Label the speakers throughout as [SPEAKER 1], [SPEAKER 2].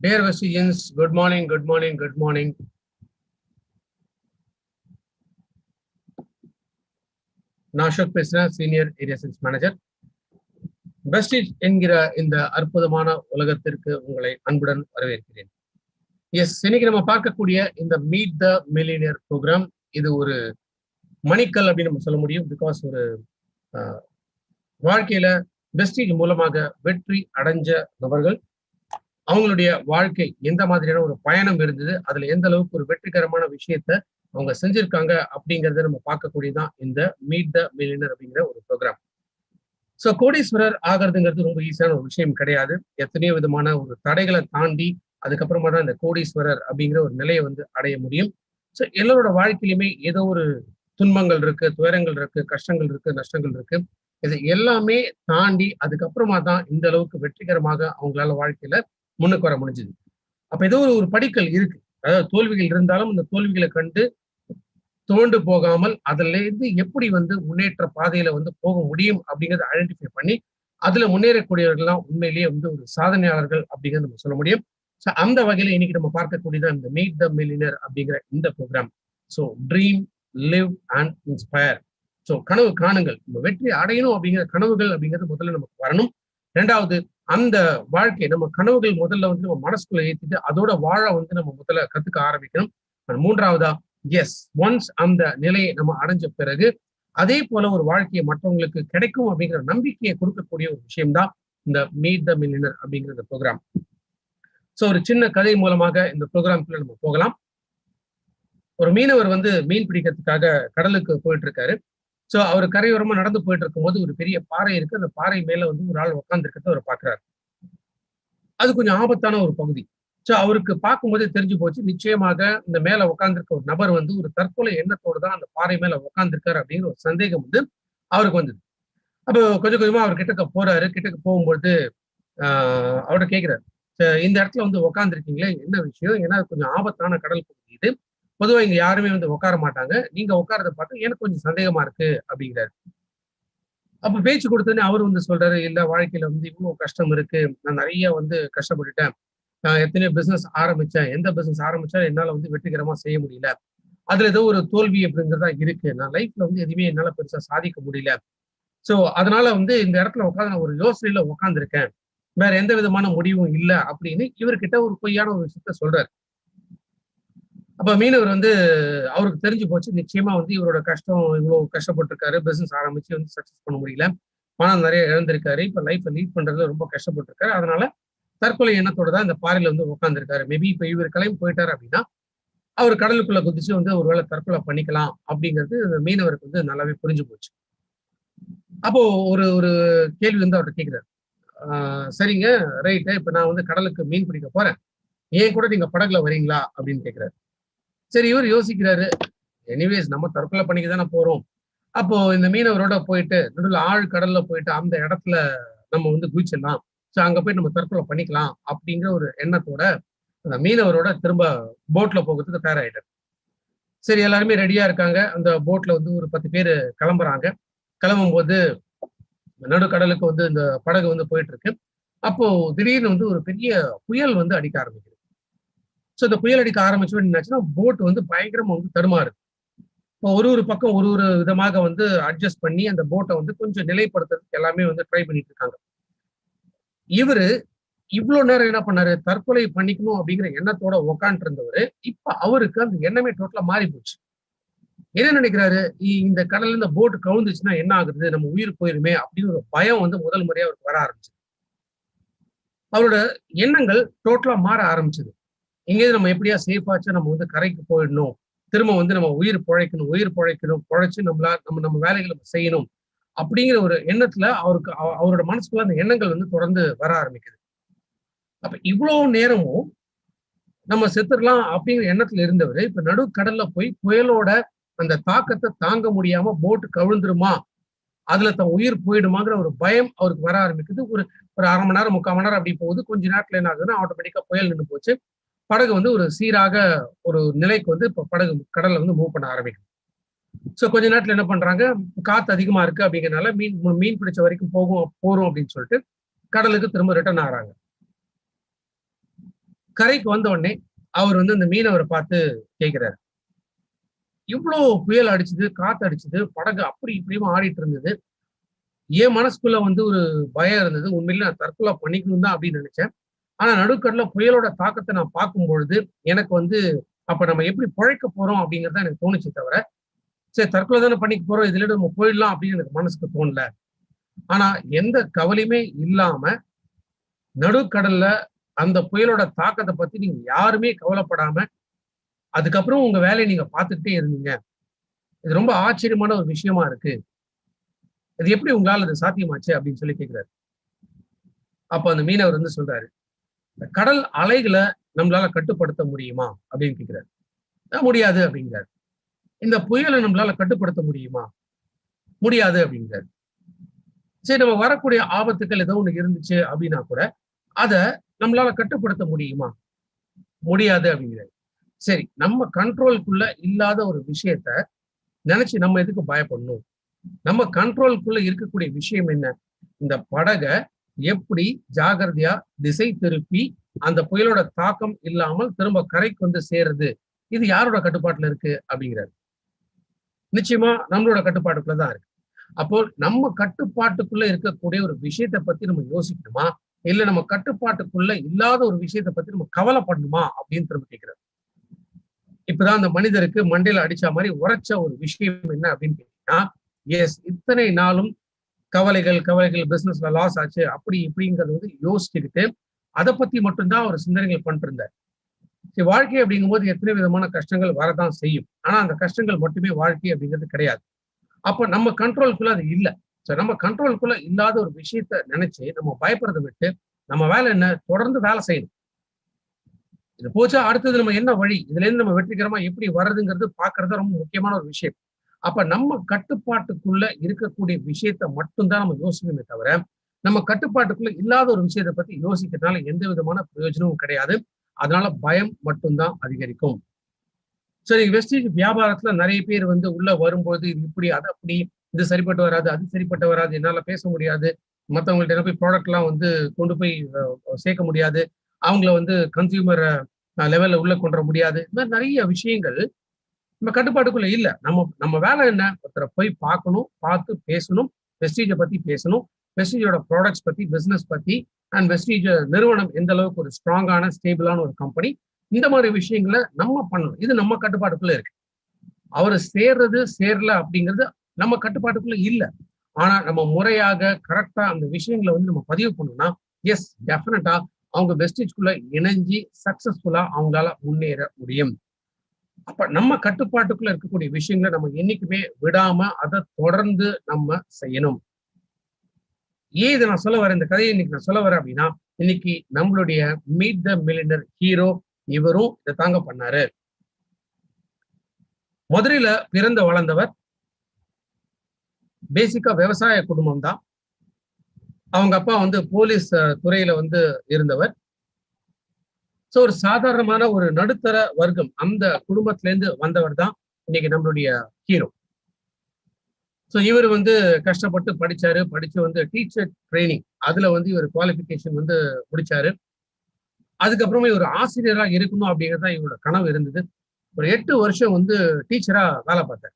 [SPEAKER 1] Dear Vestigians, good morning, good morning, good morning. நாஷோக் பேசுறேன், senior area sales manager. Vestige என்கிற இந்த அற்புதமான உலகத்திற்கு உங்களை அன்புடன் வரவேற்கிறேன். எஸ், இன்னைக்கு நம்ம பார்க்கக்கூடிய இந்த மீட் த மில்லியனியர் ப்ரோக்ராம், இது ஒரு மணிக்கல் அப்படின்னு நம்ம சொல்ல முடியும். பிகாஸ் ஒரு வாழ்க்கையில வெஸ்டிஜ் மூலமாக வெற்றி அடைஞ்ச நபர்கள், அவங்களுடைய வாழ்க்கை எந்த மாதிரியான ஒரு பயணம் இருந்தது, அதுல எந்த அளவுக்கு ஒரு வெற்றிகரமான விஷயத்த அவங்க செஞ்சிருக்காங்க அப்படிங்கறத நம்ம பார்க்கக்கூடியதான் இந்த மீட் த மில்லியனர் அப்படிங்கிற ஒரு ப்ரோக்ராம். ஸோ கோடீஸ்வரர் ஆகிறதுங்கிறது ரொம்ப ஈஸியான ஒரு விஷயம் கிடையாது. எத்தனையோ விதமான ஒரு தடைகளை தாண்டி அதுக்கப்புறமா தான் இந்த கோடீஸ்வரர் அப்படிங்கிற ஒரு நிலையை அடைய முடியும். ஸோ எல்லாரோட வாழ்க்கையிலுமே ஏதோ ஒரு துன்பங்கள் இருக்கு, துயரங்கள் இருக்கு, கஷ்டங்கள் இருக்கு, நஷ்டங்கள் இருக்கு. இது எல்லாமே தாண்டி அதுக்கப்புறமா தான் இந்த அளவுக்கு வெற்றிகரமாக அவங்களால வாழ்க்கையில முன்னுக்கு வர முடிஞ்சது. அப்ப ஏதோ ஒரு படிக்கல் இருக்கு. அதாவது தோல்விகள் இருந்தாலும் இந்த தோல்விகளை கண்டு தோண்டு போகாமல் அதுல இருந்து எப்படி முன்னேற்ற பாதையில போக முடியும் அப்படிங்கறத ஐடென்டிஃபை பண்ணி அதுல முன்னேறக்கூடியவர்கள்லாம் உண்மையிலேயே ஒரு சாதனையாளர்கள் அப்படிங்கிறத நம்ம சொல்ல முடியும். ஸோ அந்த வகையில இன்னைக்கு நம்ம பார்க்கக்கூடியதான் இந்த மீட் த மில்லியனர் அப்படிங்கிற இந்த program. So dream, live and inspire. So கனவு காணுங்கள். நம்ம வெற்றி அடையணும் அப்படிங்கிற கனவுகள் அப்படிங்கிறது முதல்ல நமக்கு வரணும். ரெண்டாவது, அந்த வாழ்க்கை நம்ம கனவுகள் முதல்ல நம்ம மனசுக்குள்ள ஏற்றிட்டு அதோட வாழ நம்ம முதல்ல கத்துக்க ஆரம்பிக்கணும். மூன்றாவதா, எஸ், ஒன்ஸ் அந்த நிலையை நம்ம அடைஞ்ச பிறகு அதே போல ஒரு வாழ்க்கையை மற்றவங்களுக்கு கிடைக்கும் அப்படிங்கிற நம்பிக்கையை கொடுக்கக்கூடிய ஒரு விஷயம்தான் இந்த மீட் த மில்லியனர் அப்படிங்கிற இந்த ப்ரோக்ராம். ஸோ ஒரு சின்ன கதை மூலமாக இந்த ப்ரோக்ராம்குள்ள நம்ம போகலாம். ஒரு மீனவர் மீன் பிடிக்கிறதுக்காக கடலுக்கு போயிட்டு இருக்காரு. ஸோ அவர் கரையோரமா நடந்து போயிட்டு இருக்கும்போது ஒரு பெரிய பாறை இருக்கு. அந்த பாறை மேல ஒரு ஆள் உட்கார்ந்து இருக்கிறத அவர் பாக்குறாரு. அது கொஞ்சம் ஆபத்தான ஒரு பகுதி. ஸோ அவருக்கு பார்க்கும்போதே தெரிஞ்சு போச்சு, நிச்சயமாக இந்த மேல உட்கார்ந்துருக்க ஒரு நபர் ஒரு தற்கொலை எண்ணத்தோடு தான் அந்த பாறை மேல உட்கார்ந்துருக்காரு அப்படிங்கிற ஒரு சந்தேகம் அவருக்கு வந்தது. அப்போ கொஞ்சம் கொஞ்சமா அவர் கிட்டக்க போறாரு. கிட்டக்க போகும்போது அவர்கிட்ட கேட்கிறாரு, இந்த இடத்துல உட்கார்ந்துருக்கீங்களே, என்ன விஷயம்? ஏன்னா கொஞ்சம் ஆபத்தான கடல் பகுதி இது. பொதுவா இங்க யாருமே உட்கார மாட்டாங்க. நீங்க உட்காரத பார்த்து எனக்கு கொஞ்சம் சந்தேகமா இருக்கு அப்படிங்கிறாரு. அப்ப பேச்சு கொடுத்தோன்னே அவரு சொல்றாரு, இல்ல வாழ்க்கையில இவ்வளவு கஷ்டம் இருக்கு. நான் நிறைய கஷ்டப்பட்டுட்டேன். நான் எத்தனையோ பிசினஸ் ஆரம்பிச்சேன். எந்த பிசினஸ் ஆரம்பிச்சாலும் என்னால வெற்றிகரமா செய்ய முடியல. அதுல ஏதோ ஒரு தோல்வி அப்படிங்கிறதா இருக்கு. நான் லைஃப்ல எதுவுமே என்னால பெருசா சாதிக்க முடியல. சோ அதனால இந்த இடத்துல உட்காந்து நான் ஒரு யோசனையில உட்காந்துருக்கேன். வேற எந்த விதமான முடிவும் இல்லை அப்படின்னு இவர்கிட்ட ஒரு பொய்யான ஒரு விஷயத்த சொல்றாரு. அப்ப மீனவர் அவருக்கு தெரிஞ்சு போச்சு, நிச்சயமா இவரோட கஷ்டம், இவ்வளவு கஷ்டப்பட்டு இருக்காரு, பிசினஸ் ஆரம்பிச்சு சக்சஸ் பண்ண முடியல, பணம் நிறைய இழந்திருக்காரு, இப்ப லைஃப் லீட் பண்றதுல ரொம்ப கஷ்டப்பட்டு இருக்காரு. அதனால தற்கொலை எண்ணத்தோட தான் இந்த பாறையில உட்கார்ந்துருக்காரு. மேபி இப்ப இவர் கிளம்பி போயிட்டாரு அப்படின்னா அவர் கடலுக்குள்ள குதிச்சு ஒருவேளை தற்கொலை பண்ணிக்கலாம் அப்படிங்கிறது மீனவருக்கு நல்லாவே புரிஞ்சு போச்சு. அப்போ ஒரு ஒரு கேள்வி அவர்கிட்ட கேட்கிறாரு. சரிங்க, ரைட்டு, இப்ப நான் கடலுக்கு மீன் பிடிக்க போறேன், ஏன் கூட நீங்க படகுல வரீங்களா அப்படின்னு கேட்கிறாரு. சரி, இவர் யோசிக்கிறாரு, எனிவேஸ் நம்ம தற்கொலை பண்ணிக்க தானே போறோம். அப்போ இந்த மீனவரோட போயிட்டு நடுவில் ஆழ் கடல்ல போயிட்டு அந்த இடத்துல நம்ம குதிச்சிடலாம். ஸோ அங்க போய் நம்ம தற்கொலை பண்ணிக்கலாம் அப்படிங்கிற ஒரு எண்ணத்தோட அந்த மீனவரோட திரும்ப போட்ல போகிறதுக்கு தயாராயிட்டார். சரி, எல்லாருமே ரெடியா இருக்காங்க. அந்த போட்ல ஒரு 10 பேர் கிளம்புறாங்க. கிளம்பும் போது நடுக்கடலுக்கு இந்த படகு போயிட்டு இருக்கு. அப்போ திடீர்னு ஒரு பெரிய புயல் அடிக்க ஆரம்பிக்குது. ஸோ இந்த புயல் அடிக்க ஆரம்பிச்சோன்னு என்னாச்சுன்னா, போட் பயங்கரமா தடுமாறுது. இப்போ ஒரு பக்கம் ஒரு விதமாக அட்ஜஸ்ட் பண்ணி அந்த போட்டை கொஞ்சம் நிலைப்படுத்துறதுக்கு எல்லாமே ட்ரை பண்ணிட்டு இருக்காங்க. இவரு இவ்வளவு நேரம் என்ன பண்ணாரு, தற்கொலை பண்ணிக்கணும் அப்படிங்கிற எண்ணத்தோட உட்காந்துட்டு இருந்தவரு, இப்ப அவருக்கு அந்த எண்ணமே டோட்டலா மாறி போச்சு. என்ன நினைக்கிறாரு, இந்த கடல்ல இந்த போட் கவுந்துச்சுன்னா என்ன ஆகுது, நம்ம உயிர் போயிருமே அப்படின்னு ஒரு பயம் முதல் முறையா அவருக்கு வர ஆரம்பிச்சது. அவரோட எண்ணங்கள் டோட்டலா மாற ஆரம்பிச்சது. எங்கேயாவது நம்ம எப்படியா சேஃபாச்சும் நம்ம கரைக்கு போயிடணும், திரும்ப நம்ம உயிர் பிழைக்கணும், பிழைச்சு நம்ம வேலைகளை செய்யணும் அப்படிங்கிற ஒரு எண்ணத்துல அவரோட மனசுக்குள்ள அந்த எண்ணங்கள் தொடர்ந்து வர ஆரம்பிக்குது. அப்ப இவ்வளவு நேரமும் நம்ம செத்துடலாம் அப்படிங்கிற எண்ணத்துல இருந்தவர் இப்ப நடுக்கடல்ல போய் புயலோட அந்த தாக்கத்தை தாங்க முடியாம போட்டு கவிழ்ந்துருமா, அதுல தன் உயிர் போயிடுமாங்கிற ஒரு பயம் அவருக்கு வர ஆரம்பிக்குது. ஒரு ஒரு 1/2 மணி நேரம் 3/4 மணி நேரம் அப்படி போகுது. கொஞ்ச நேரத்துல என்ன ஆகுதுன்னா ஆட்டோமேட்டிக்கா புயல் நின்று போச்சு. படகு ஒரு சீராக ஒரு நிலைக்கு இப்ப படகு கடல்ல மூவ் பண்ண ஆரம்பிக்குது. சோ கொஞ்ச நேரத்துல என்ன பண்றாங்க, காத்து அதிகமா இருக்கு அப்படிங்கிறனால மீன் பிடிச்ச வரைக்கும் போறோம் அப்படின்னு சொல்லிட்டு கடலுக்கு திரும்ப ரிட்டர்ன் ஆறாங்க. கரைக்கு வந்த உடனே அவர் வந்து அந்த மீனவரை பார்த்து கேட்கிறாரு, இவ்வளவு புயல் அடிச்சது, காத்து அடிச்சது, படகு அப்படி இப்படியும் ஆடிட்டு இருந்தது. என் மனசுக்குள்ள வந்து ஒரு பயம் இருந்தது. உண்மையிலே நான் தற்கொலை பண்ணிக்கணும் தான் அப்படின்னு நினைச்சேன். ஆனா நடுக்கடல்ல புயலோட தாக்கத்தை நான் பார்க்கும் பொழுது எனக்கு வந்து அப்ப நம்ம எப்படி பிழைக்க போறோம் அப்படிங்கிறது எனக்கு தோணுச்சு தவிர, சரி தற்கொலை தானே பண்ணிக்க போறோம், இதுல நம்ம போயிடலாம் அப்படின்னு எனக்கு மனசுக்கு தோணல. ஆனா எந்த கவலையுமே இல்லாம நடுக்கடல்ல அந்த புயலோட தாக்கத்தை பத்தி நீங்க யாருமே கவலைப்படாம அதுக்கப்புறம் உங்க வேலையை நீங்க பார்த்துக்கிட்டே இருந்தீங்க. இது ரொம்ப ஆச்சரியமான ஒரு விஷயமா இருக்கு. இது எப்படி உங்களால அது சாத்தியமாச்சு அப்படின்னு சொல்லி கேட்கிறாரு. அப்ப அந்த மீனவர் வந்து சொல்றாரு, "இந்த கடல் அலைகளை நம்மளால கட்டுப்படுத்த முடியுமா?" அப்படின்னு கேட்கிறாரு. முடியாது" அப்படிங்கிறாரு. "இந்த புயலை நம்மளால கட்டுப்படுத்த முடியுமா?" முடியாது அப்படிங்கிறாரு. சரி, நம்ம வரக்கூடிய ஆபத்துக்கள் ஏதோ ஒண்ணு இருந்துச்சு அப்படின்னா கூட அத நம்மளால கட்டுப்படுத்த முடியுமா? முடியாது அப்படிங்கிறாரு. சரி, நம்ம கண்ட்ரோல்க்குள்ள இல்லாத ஒரு விஷயத்த நினைச்சு நம்ம எதுக்கு பயப்படணும்? நம்ம கண்ட்ரோல்க்குள்ள இருக்கக்கூடிய விஷயம் என்ன? இந்த படக எப்படி ஜாக்கிரதையா திசை திருப்பி அந்த புயலோட தாக்கம் இல்லாமல் திரும்ப கரைக்கு வந்து சேருது. இது யாரோட கட்டுப்பாட்டுல இருக்கு அப்படிங்கிறாரு. நிச்சயமா நம்மளோட கட்டுப்பாட்டுக்குள்ள தான் இருக்கு. அப்போ நம்ம கட்டுப்பாட்டுக்குள்ள இருக்கக்கூடிய ஒரு விஷயத்த பத்தி நம்ம யோசிக்கணுமா? இல்ல நம்ம கட்டுப்பாட்டுக்குள்ள இல்லாத ஒரு விஷயத்த பத்தி நம்ம கவலைப்படணுமா அப்படின்னு திரும்ப கேட்கிறாரு. இப்பதான் அந்த மனிதருக்கு மண்டையில அடிச்ச மாதிரி உரைச்ச ஒரு விஷயம் என்ன அப்படின்னு கேட்டீங்கன்னா, எஸ், இத்தனை நாளும் கவலைகள் கவலைகள் பிசினஸ்ல லாஸ் ஆச்சு அப்படி இப்படிங்கிறது வந்து யோசிச்சுக்கிட்டு அதை பத்தி மட்டும்தான் அவர் சிந்தனைகள் பண்ணிட்டு இருந்தார். சரி, வாழ்க்கை அப்படிங்கும்போது எத்தனை விதமான கஷ்டங்கள் வரதான் செய்யும். ஆனா அந்த கஷ்டங்கள் மட்டுமே வாழ்க்கை அப்படிங்கிறது கிடையாது. அப்ப நம்ம கண்ட்ரோலுக்குள்ள அது இல்ல. சோ நம்ம கண்ட்ரோலுக்குள்ள இல்லாத ஒரு விஷயத்த நினைச்சு நம்ம பயப்படுறதை விட்டு நம்ம வேலை என்ன, தொடர்ந்து வேலை செய்யணும். இது போச்சா அடுத்தது நம்ம என்ன வழி, இதுல இருந்து நம்ம வெற்றிகரமா எப்படி வர்றதுங்கிறது பாக்குறது ரொம்ப முக்கியமான ஒரு விஷயம். அப்ப நம்ம கட்டுப்பாட்டுக்குள்ள இருக்கக்கூடிய விஷயத்த மட்டும்தான் நம்ம யோசிக்கணுமே தவிர, நம்ம கட்டுப்பாட்டுக்குள்ள இல்லாத ஒரு விஷயத்தை பத்தி யோசிக்கிறதுனால எந்த விதமான பிரயோஜனமும் கிடையாது. அதனால பயம் மட்டும்தான் அதிகரிக்கும். சரி, வெஸ்டீஜ் வியாபாரத்துல நிறைய பேர் வந்து உள்ள வரும்போது இது இப்படி, அது அப்படி, இது சரிப்பட்டு வராது, அது சரிப்பட்டு வராது, என்னால பேச முடியாது, மத்தவங்கள்ட்ட என்ன போய் ப்ராடக்ட் எல்லாம் வந்து கொண்டு போய் சேர்க்க முடியாது, அவங்கள வந்து கன்சியூமர் லெவல்ல உள்ள கொண்டு வர முடியாது. இந்த மாதிரி நிறைய விஷயங்கள் நம்ம கட்டுப்பாட்டுக்குள்ள இல்ல. நம்ம நம்ம வேலை என்ன? ஒருத்தரை போய் பார்க்கணும், பார்த்து பேசணும், வெஸ்டீஜ பத்தி பேசணும், வெஸ்டீஜோட ப்ராடக்ட்ஸ் பத்தி, பிசினஸ் பத்தி, அண்ட் வெஸ்டீஜ் நிறுவனம் எந்த அளவுக்கு ஒரு ஸ்ட்ராங்கான, ஸ்டேபிளான ஒரு கம்பெனி. இந்த மாதிரி விஷயங்கள நம்ம பண்ணணும். இது நம்ம கட்டுப்பாட்டுக்குள்ள இருக்கு. அவரு சேர்றது, சேரல அப்படிங்கிறது நம்ம கட்டுப்பாட்டுக்குள்ள இல்ல. ஆனா நம்ம முறையாக, கரெக்ட்டா அந்த விஷயங்கள வந்து நம்ம பதிவு பண்ணோம்னா, எஸ், டெஃபினட்டா அவங்க வெஸ்டீஜ்க்குள்ள இணைஞ்சு சக்சஸ்ஃபுல்லா அவங்களால முன்னேற முடியும். அப்ப நம்ம கட்டுப்பாட்டுக்குள்ள இருக்கக்கூடிய விஷயங்கள நம்ம என்னைக்குமே விடாம அத தொடர்ந்து நம்ம செய்யணும். ஏன் இத நான் சொல்ல வரேன், இந்த கதைய இன்னைக்கு நான் சொல்ல வரேன் அப்படின்னா, இன்னைக்கு நம்மளுடைய மீட் த மில்லியனர் ஹீரோ இவரும் இதத்தாங்க பண்ணாரு. மதுரையில பிறந்து வளர்ந்தவர். பேசிக்கா விவசாய குடும்பம் தான். அவங்க அப்பா வந்து போலீஸ் துறையில வந்து இருந்தவர். சோ ஒரு சாதாரணமான ஒரு நடுத்தர வர்க்கம் அந்த குடும்பத்தில இருந்து வந்தவர் தான் இன்னைக்கு நம்மளுடைய ஹீரோ. சோ இவரு வந்து கஷ்டப்பட்டு படிச்சாரு. படிச்சு வந்து டீச்சர் ட்ரெய்னிங் அதுல வந்து இவர் குவாலிஃபிகேஷன் வந்து முடிச்சாரு. அதுக்கப்புறமா இவர் ஆசிரியரா இருக்கணும் அப்படிங்கிறது தான் இவரோட கனவு இருந்தது. ஒரு 8 வருஷம் வந்து டீச்சரா வேலை பார்த்தாரு.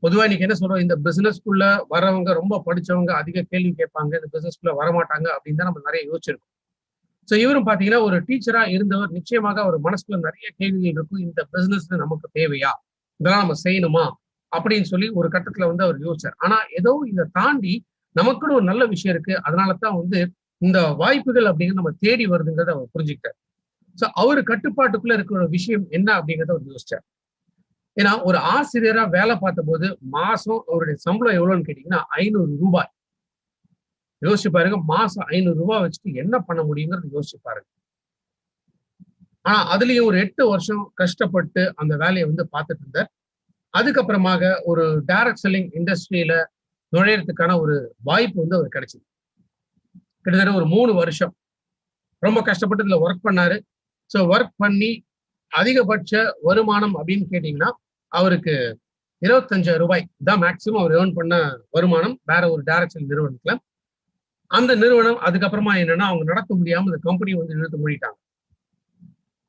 [SPEAKER 1] பொதுவா இன்னைக்கு என்ன சொல்றோம், இந்த பிசினஸ்க்குள்ள வரவங்க ரொம்ப படிச்சவங்க அதிக கேள்வி கேட்பாங்க, இந்த பிசினஸ்க்குள்ள வரமாட்டாங்க அப்படின்னு தான் நம்ம நிறைய யோசிச்சிருக்கோம். சோ இவரும் பாத்தீங்கன்னா ஒரு டீச்சரா இருந்தவர். நிச்சயமாக அவர் மனசுக்குள்ள நிறைய கேள்விகள் இருக்கும். இந்த பிசினஸ் நமக்கு தேவையா? இதெல்லாம் நம்ம செய்யணுமா? அப்படின்னு சொல்லி ஒரு கட்டத்துல வந்து அவர் யோசிச்சார். ஆனா ஏதோ இதை தாண்டி நமக்குன்னு ஒரு நல்ல விஷயம் இருக்கு. அதனால தான் வந்து இந்த வாய்ப்புகள் அப்படிங்கிறது நம்ம தேடி வருதுங்கிறத அவர் புரிஞ்சுக்கிட்டார். சோ அவரு கட்டுப்பாட்டுக்குள்ள இருக்கிற ஒரு விஷயம் என்ன அப்படிங்கிறத அவர் யோசிச்சார். ஏன்னா ஒரு ஆசிரியரா வேலை பார்த்தபோது மாசம் அவருடைய சம்பளம் எவ்வளவுன்னு கேட்டீங்கன்னா ரூ. 500. யோசிச்சு பாருங்க, மாசம் ரூ. 500 வச்சுட்டு என்ன பண்ண முடியுங்கிறது யோசிச்சு பாருங்க. ஆனா அதுலயும் ஒரு 8 வருஷம் கஷ்டப்பட்டு அந்த வேலையை வந்து பார்த்துட்டு இருந்தார். அதுக்கப்புறமாக ஒரு டைரக்ட் செல்லிங் இண்டஸ்ட்ரியில நுழையறதுக்கான ஒரு வாய்ப்பு வந்து அவர் கிடைச்சது. கிட்டத்தட்ட ஒரு 3 வருஷம் ரொம்ப கஷ்டப்பட்டு இதுல ஒர்க் பண்ணாரு. சோ ஒர்க் பண்ணி அதிகபட்ச வருமானம் அப்படின்னு கேட்டீங்கன்னா அவருக்கு ரூ. 25 தான் மேக்சிமம் அவர் ஏர்ன் பண்ண வருமானம் வேற ஒரு டைரக்ட் செல்லிங் நிறுவனத்துல. அந்த நிறுவனம் அதுக்கப்புறமா என்னன்னா அவங்க நடத்த முடியாம இந்த கம்பெனி வந்து இழுத்து மூடிட்டாங்க.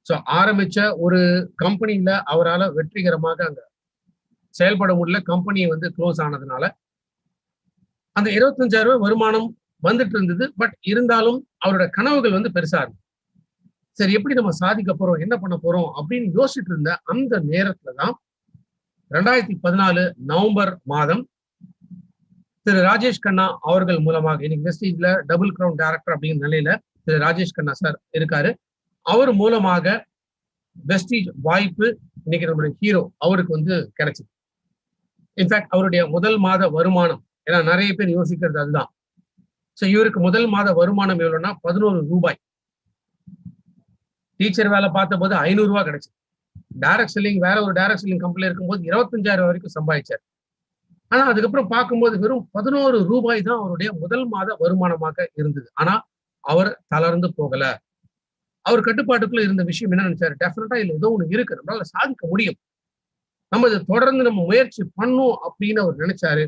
[SPEAKER 1] ஸோ ஆரம்பிச்ச ஒரு கம்பெனியில அவரால் வெற்றிகரமாக அங்க செயல்பட முடியல. கம்பெனி வந்து க்ளோஸ் ஆனதுனால அந்த 25,000 வருமானம் வந்துட்டு இருந்தது. பட் இருந்தாலும் அவரோட கனவுகள் வந்து பெருசா இருந்தது. சரி, எப்படி நம்ம சாதிக்க போறோம், என்ன பண்ண போறோம் அப்படின்னு யோசிச்சுட்டு இருந்த அந்த நேரத்துல தான் 2014 நவம்பர் மாதம் திரு ராஜேஷ் கண்ணா அவர்கள் மூலமாக, இன்னைக்கு வெஸ்டீஜ்ல டபுள் கிரவுன் டைரக்டர் அப்படிங்கிற நிலையில திரு ராஜேஷ் கண்ணா சார் இருக்காரு. அவர் மூலமாக வெஸ்டீஜ் வாய்ப்பு இன்னைக்கு நம்மளுடைய ஹீரோ அவருக்கு வந்து கிடைச்சது. இன்ஃபேக்ட் அவருடைய முதல் மாத வருமானம், ஏன்னா நிறைய பேர் யோசிக்கிறது அதுதான். ஸோ இவருக்கு முதல் மாத வருமானம் எவ்வளவுன்னா 11 ரூபாய். டீச்சர் வேலை பார்த்த போது 500 ரூபாய் கிடைச்சது. டைரக்ட் செல்லிங் வேற ஒரு டைரக்ட் செல்லிங் கம்பெனில இருக்கும்போது 25,000 வரைக்கும் சம்பாதிச்சார். ஆனா அதுக்கப்புறம் பார்க்கும்போது வெறும் 11 ரூபாய் தான் அவருடைய முதல் மாத வருமானமாக இருந்தது. ஆனா அவர் தளர்ந்து போகல. அவர் கட்டுப்பாட்டுக்குள்ள இருந்த விஷயம் என்ன நினைச்சாரு, டெஃபினட்டா இதுல ஏதோ ஒண்ணு இருக்கு, நம்மளால சாதிக்க முடியும், நம்ம இதை தொடர்ந்து நம்ம முயற்சி பண்ணும் அப்படின்னு அவர் நினைச்சாரு.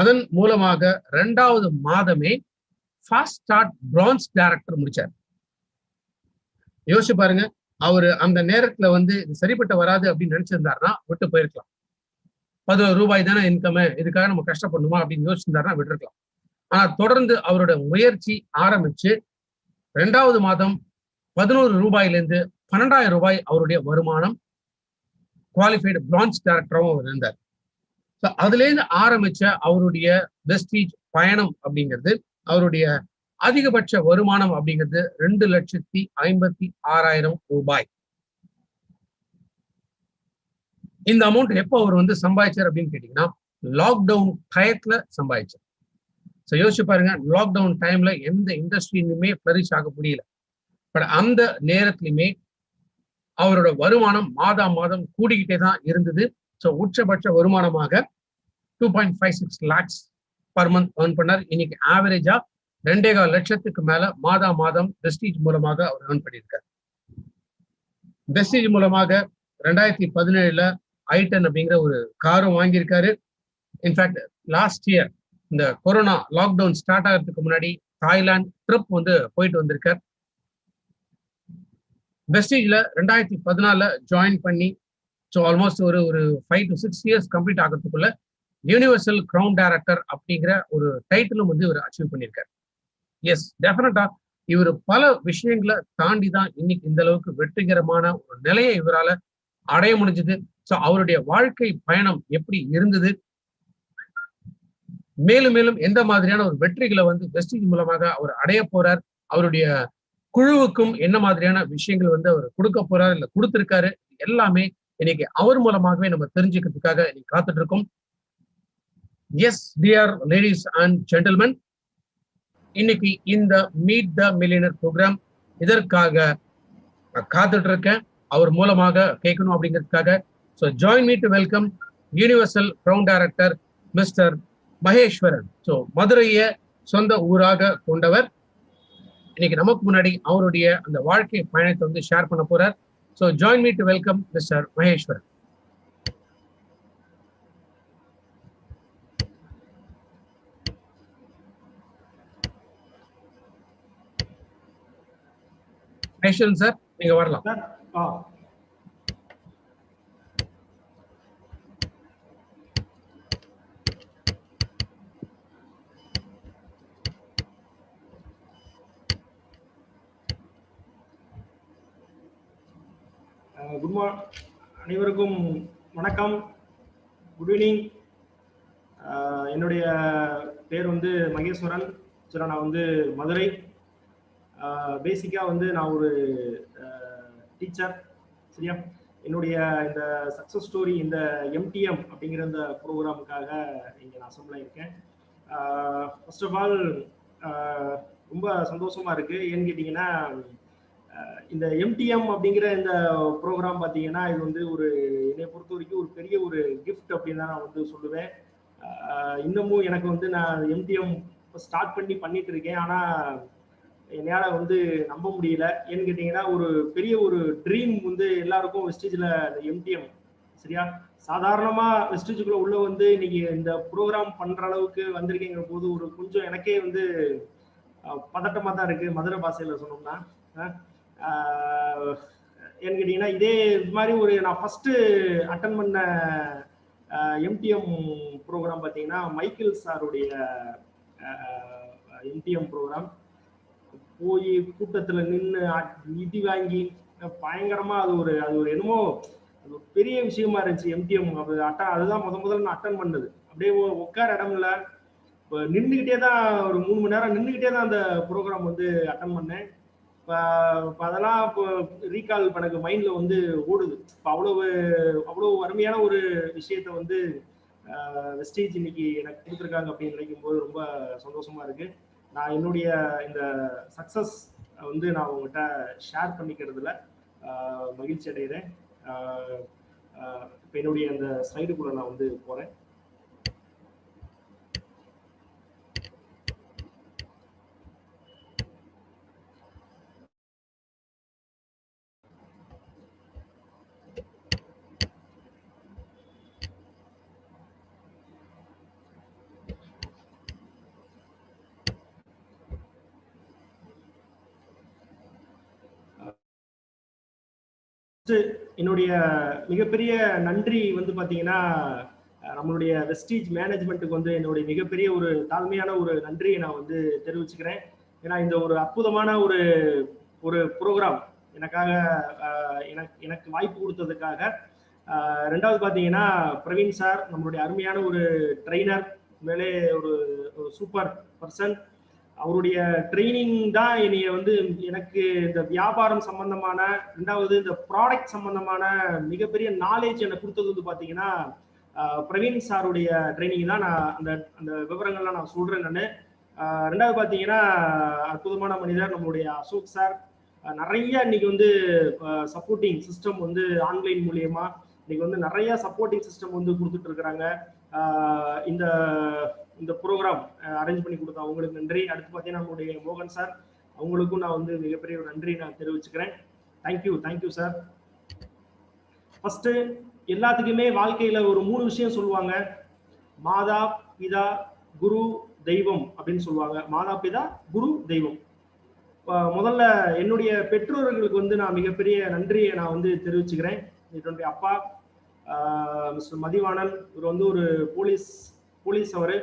[SPEAKER 1] அதன் மூலமாக 2வது மாதமே ஃபாஸ்ட் ஸ்டார்ட் பிரான்ஸ் டைரக்டர் முடிச்சார். யோசிச்சு பாருங்க, அவரு அந்த நேரத்துல வந்து இது சரிப்பட்டு வராது அப்படின்னு நினைச்சிருந்தாருன்னா விட்டு போயிருக்கலாம். 11 ரூபாய் தானே இன்கம், இதுக்காக நம்ம கஷ்டப்படணுமா அப்படின்னு யோசிச்சிருந்தாருன்னா விட்டுருக்கலாம். ஆனா தொடர்ந்து அவரோட முயற்சி ஆரம்பிச்சு 2வது மாதம் 11 ரூபாயிலிருந்து 12,000 ரூபாய் அவருடைய வருமானம். குவாலிஃபைடு பிரான்ச் டைரக்டராகவும் அவர் இருந்தார். அதுல இருந்து ஆரம்பிச்ச அவருடைய வெஸ்டீஜ் பயணம் அப்படிங்கிறது, அவருடைய அதிகபட்ச வருமானம் அப்படிங்கிறது 2,56,000 ரூபாய். இந்த அமௌண்ட் எப்போ அவர் வந்து சம்பாதிச்சார் அப்படின்னு கேட்டீங்கன்னா, லாக்டவுன் டயத்துல சம்பாதிச்சார். ஸோ யோசிச்சு பாருங்க, லாக்டவுன் டைம்ல எந்த இண்டஸ்ட்ரியிலுமே ஃபிளரிஷ் ஆக முடியல. பட் அந்த நேரத்திலுமே அவரோட வருமானம் மாதா மாதம் கூடிக்கிட்டே தான் இருந்தது. ஸோ உச்சபட்ச வருமானமாக 2.56 lakhs பர் மந்த் ஏர்ன் பண்ணார். இன்னைக்கு ஆவரேஜா 2.25 லட்சத்துக்கு மேல மாதா மாதம் வெஸ்டீஜ் மூலமாக அவர் ஏர்ன் பண்ணியிருக்காரு. வெஸ்டீஜ் மூலமாக 2017 i10 அப்படிங்கிற ஒரு காரும் வாங்கியிருக்காரு. இன்ஃபேக்ட் லாஸ்ட் இயர் இந்த கொரோனா லாக்டவுன் ஸ்டார்ட் ஆகிறதுக்கு முன்னாடி தாய்லாந்து ட்ரிப் வந்து போயிட்டு வந்திருக்கார். வெஸ்டீஜ்ல 2014 ஜாயின் பண்ணி ஸோ ஆல்மோஸ்ட் ஒரு 5 to 6 years கம்ப்ளீட் ஆகிறதுக்குள்ள யூனிவர்சல் கிரவுன் டைரக்டர் அப்படிங்கிற ஒரு டைட்டிலும் வந்து இவர் அச்சீவ் பண்ணியிருக்காரு. எஸ், டெஃபினட்டா இவர் பல விஷயங்களை தாண்டி தான் இன்னைக்கு இந்த அளவுக்கு வெற்றிகரமான ஒரு நிலையை இவரால அடைய முடிஞ்சது. ஸோ அவருடைய வாழ்க்கை பயணம் எப்படி இருந்தது, மேலும் மேலும் எந்த மாதிரியான ஒரு வெற்றிகளை வந்து வெஸ்டீஜ் மூலமாக அவர் அடைய போறார், அவருடைய குழுவுக்கும் என்ன மாதிரியான விஷயங்கள் வந்து அவர் கொடுக்க போறார் இல்ல கொடுத்திருக்காரு, எல்லாமே இன்னைக்கு அவர் மூலமாகவே நம்ம தெரிஞ்சுக்கிறதுக்காக இன்னைக்கு காத்துட்டு இருக்கோம். S dear ladies and gentlemen, இன்னைக்கு இந்த மீட் த மில்லியனர் ப்ரோக்ராம் இதற்காக காத்துட்டு இருக்கேன், அவர் மூலமாக கேட்கணும் அப்படிங்கிறதுக்காக. So join me to welcome universal crown director mister Maheswaran. So மதுரையை சொந்த ஊராக கொண்டவர். இன்னைக்கு நமக்கு முன்னாடி அவருடைய அந்த வாழ்க்கை பயணத்தை வந்து ஷேர் பண்ண போறார். So join me to welcome mister Maheswaran. Maheswaran sir, நீங்க வரலாம்.
[SPEAKER 2] குட் மார்னிங், அனைவருக்கும் வணக்கம், குட் ஈவினிங். என்னுடைய பேர் வந்து மகேஸ்வரன். சரி, நான் வந்து மதுரை. பேசிக்காக வந்து நான் ஒரு டீச்சர். சரியா, என்னுடைய இந்த சக்ஸஸ் ஸ்டோரி, இந்த எம்டிஎம் அப்படிங்கிற இந்த ப்ரோக்ராமுக்காக இங்கே நான் அசம்பிள் ஆகியிருக்கேன். ஃபர்ஸ்ட் ஆஃப் ஆல் ரொம்ப சந்தோஷமாக இருக்குது. ஏன்னு கேட்டிங்கன்னா, இந்த எம்டிஎம் அப்படிங்கிற இந்த ப்ரோக்ராம் பார்த்தீங்கன்னா, இது வந்து ஒரு என்னை பொறுத்த வரைக்கும் ஒரு பெரிய ஒரு கிஃப்ட் அப்படின்னு தான் நான் வந்து சொல்லுவேன். இன்னமும் எனக்கு வந்து நான் எம்டிஎம் ஸ்டார்ட் பண்ணிட்டு இருக்கேன். ஆனால் என்னால் வந்து நம்ப முடியல. ஏன்னு கேட்டிங்கன்னா, ஒரு பெரிய ஒரு ட்ரீம் வந்து எல்லாருக்கும் வெஸ்டீஜில் இந்த எம்டிஎம். சரியா, சாதாரணமாக வெஸ்டீஜுக்குள்ளே உள்ள வந்து இன்னைக்கு இந்த ப்ரோக்ராம் பண்ணுற அளவுக்கு வந்திருக்கேங்கிற போது ஒரு கொஞ்சம் எனக்கே வந்து பதட்டமாக தான் இருக்குது, மதுரை பாஷையில் சொன்னோம்னா. ஏன்னு கேட்டீங்கன்னா இதே இது மாதிரி ஒரு நான் ஃபர்ஸ்ட் அட்டன் பண்ண எம்டிஎம் ப்ரோக்ராம் பார்த்தீங்கன்னா மைக்கேல் சாருடைய எம்டிஎம் ப்ரோக்ராம். போய் கூட்டத்துல நின்று நிதி வாங்கி பயங்கரமா அது ஒரு என்னமோ அது ஒரு பெரிய விஷயமா இருந்துச்சு. எம்டிஎம் அதுதான் முதல்ல நான் அட்டன் பண்ணது. அப்படியே உட்கார இடம் இல்லை, நின்றுகிட்டே தான் ஒரு 3 மணி நேரம் நின்றுகிட்டே தான் அந்த ப்ரோக்ராம் வந்து அட்டன் பண்ணேன். இப்போ அதெல்லாம் இப்போ ரீகால் எனக்கு மைண்ட்ல வந்து ஓடுது. இப்போ அவ்வளவு அருமையான ஒரு விஷயத்த வந்து வெஸ்டேஜ் இன்னைக்கு எனக்கு கொடுத்துருக்காங்க அப்படின்னு நினைக்கும் போது ரொம்ப சந்தோஷமா இருக்கு. நான் என்னுடைய இந்த சக்சஸ் வந்து நான் உங்ககிட்ட ஷேர் பண்ணிக்கிறதுல மகிழ்ச்சி அடைகிறேன். இப்போ என்னுடைய அந்த ஸ்லைடுக்குள்ள நான் வந்து போறேன். என்னுடைய மிகப்பெரிய நன்றி வந்து பாத்தீங்கன்னா நம்மளுடைய வெஸ்டீஜ் மேனேஜ்மெண்ட்டுக்கு வந்து என்னுடைய மிகப்பெரிய ஒரு தாழ்மையான ஒரு நன்றியை நான் வந்து தெரிவிச்சுக்கிறேன். ஏன்னா இந்த ஒரு அற்புதமான ஒரு ப்ரோக்ராம் எனக்காக எனக்கு வாய்ப்பு கொடுத்ததுக்காக. ரெண்டாவது பார்த்தீங்கன்னா பிரவீன் சார் நம்மளுடைய அருமையான ஒரு ட்ரெயினர், மேலே ஒரு சூப்பர் பர்சன். அவருடைய ட்ரைனிங் தான் என்னைய வந்து எனக்கு இந்த வியாபாரம் சம்பந்தமான, ரெண்டாவது இந்த ப்ராடக்ட் சம்பந்தமான மிகப்பெரிய நாலேஜ் எனக்கு கொடுத்தது வந்து பார்த்தீங்கன்னா பிரவீன் சாருடைய ட்ரைனிங் தான். நான் அந்த விவரங்கள்லாம் நான் சொல்றேன். நான் ரெண்டாவது பார்த்தீங்கன்னா அற்புதமான மனிதர் நம்மளுடைய அசோக் சார். நிறைய இன்னைக்கு வந்து சப்போர்ட்டிங் சிஸ்டம் வந்து ஆன்லைன் மூலியமா இன்னைக்கு வந்து நிறைய சப்போர்ட்டிங் சிஸ்டம் வந்து கொடுத்துட்டு இருக்கிறாங்க. இந்த ப்ரோக்ராம் அரேஞ்ச் பண்ணி கொடுத்தா அவங்களுக்கு நன்றி. அடுத்து பார்த்தீங்கன்னா நம்மளுடைய மோகன் சார், அவங்களுக்கும் நான் வந்து மிகப்பெரிய ஒரு நன்றி நான் தெரிவிச்சுக்கிறேன். Thank you sir. ஃபர்ஸ்ட் எல்லாத்துக்குமே வாழ்க்கையில ஒரு 3 விஷயம் சொல்லுவாங்க. மாதா பிதா குரு தெய்வம் அப்படின்னு சொல்லுவாங்க. மாதா பிதா குரு தெய்வம். முதல்ல என்னுடைய பெற்றோர்களுக்கு வந்து நான் மிகப்பெரிய நன்றியை நான் வந்து தெரிவிச்சுக்கிறேன். என்னுடைய அப்பா மிஸ்டர் மதிவாணன், இவர் வந்து ஒரு போலீஸ் அவரு.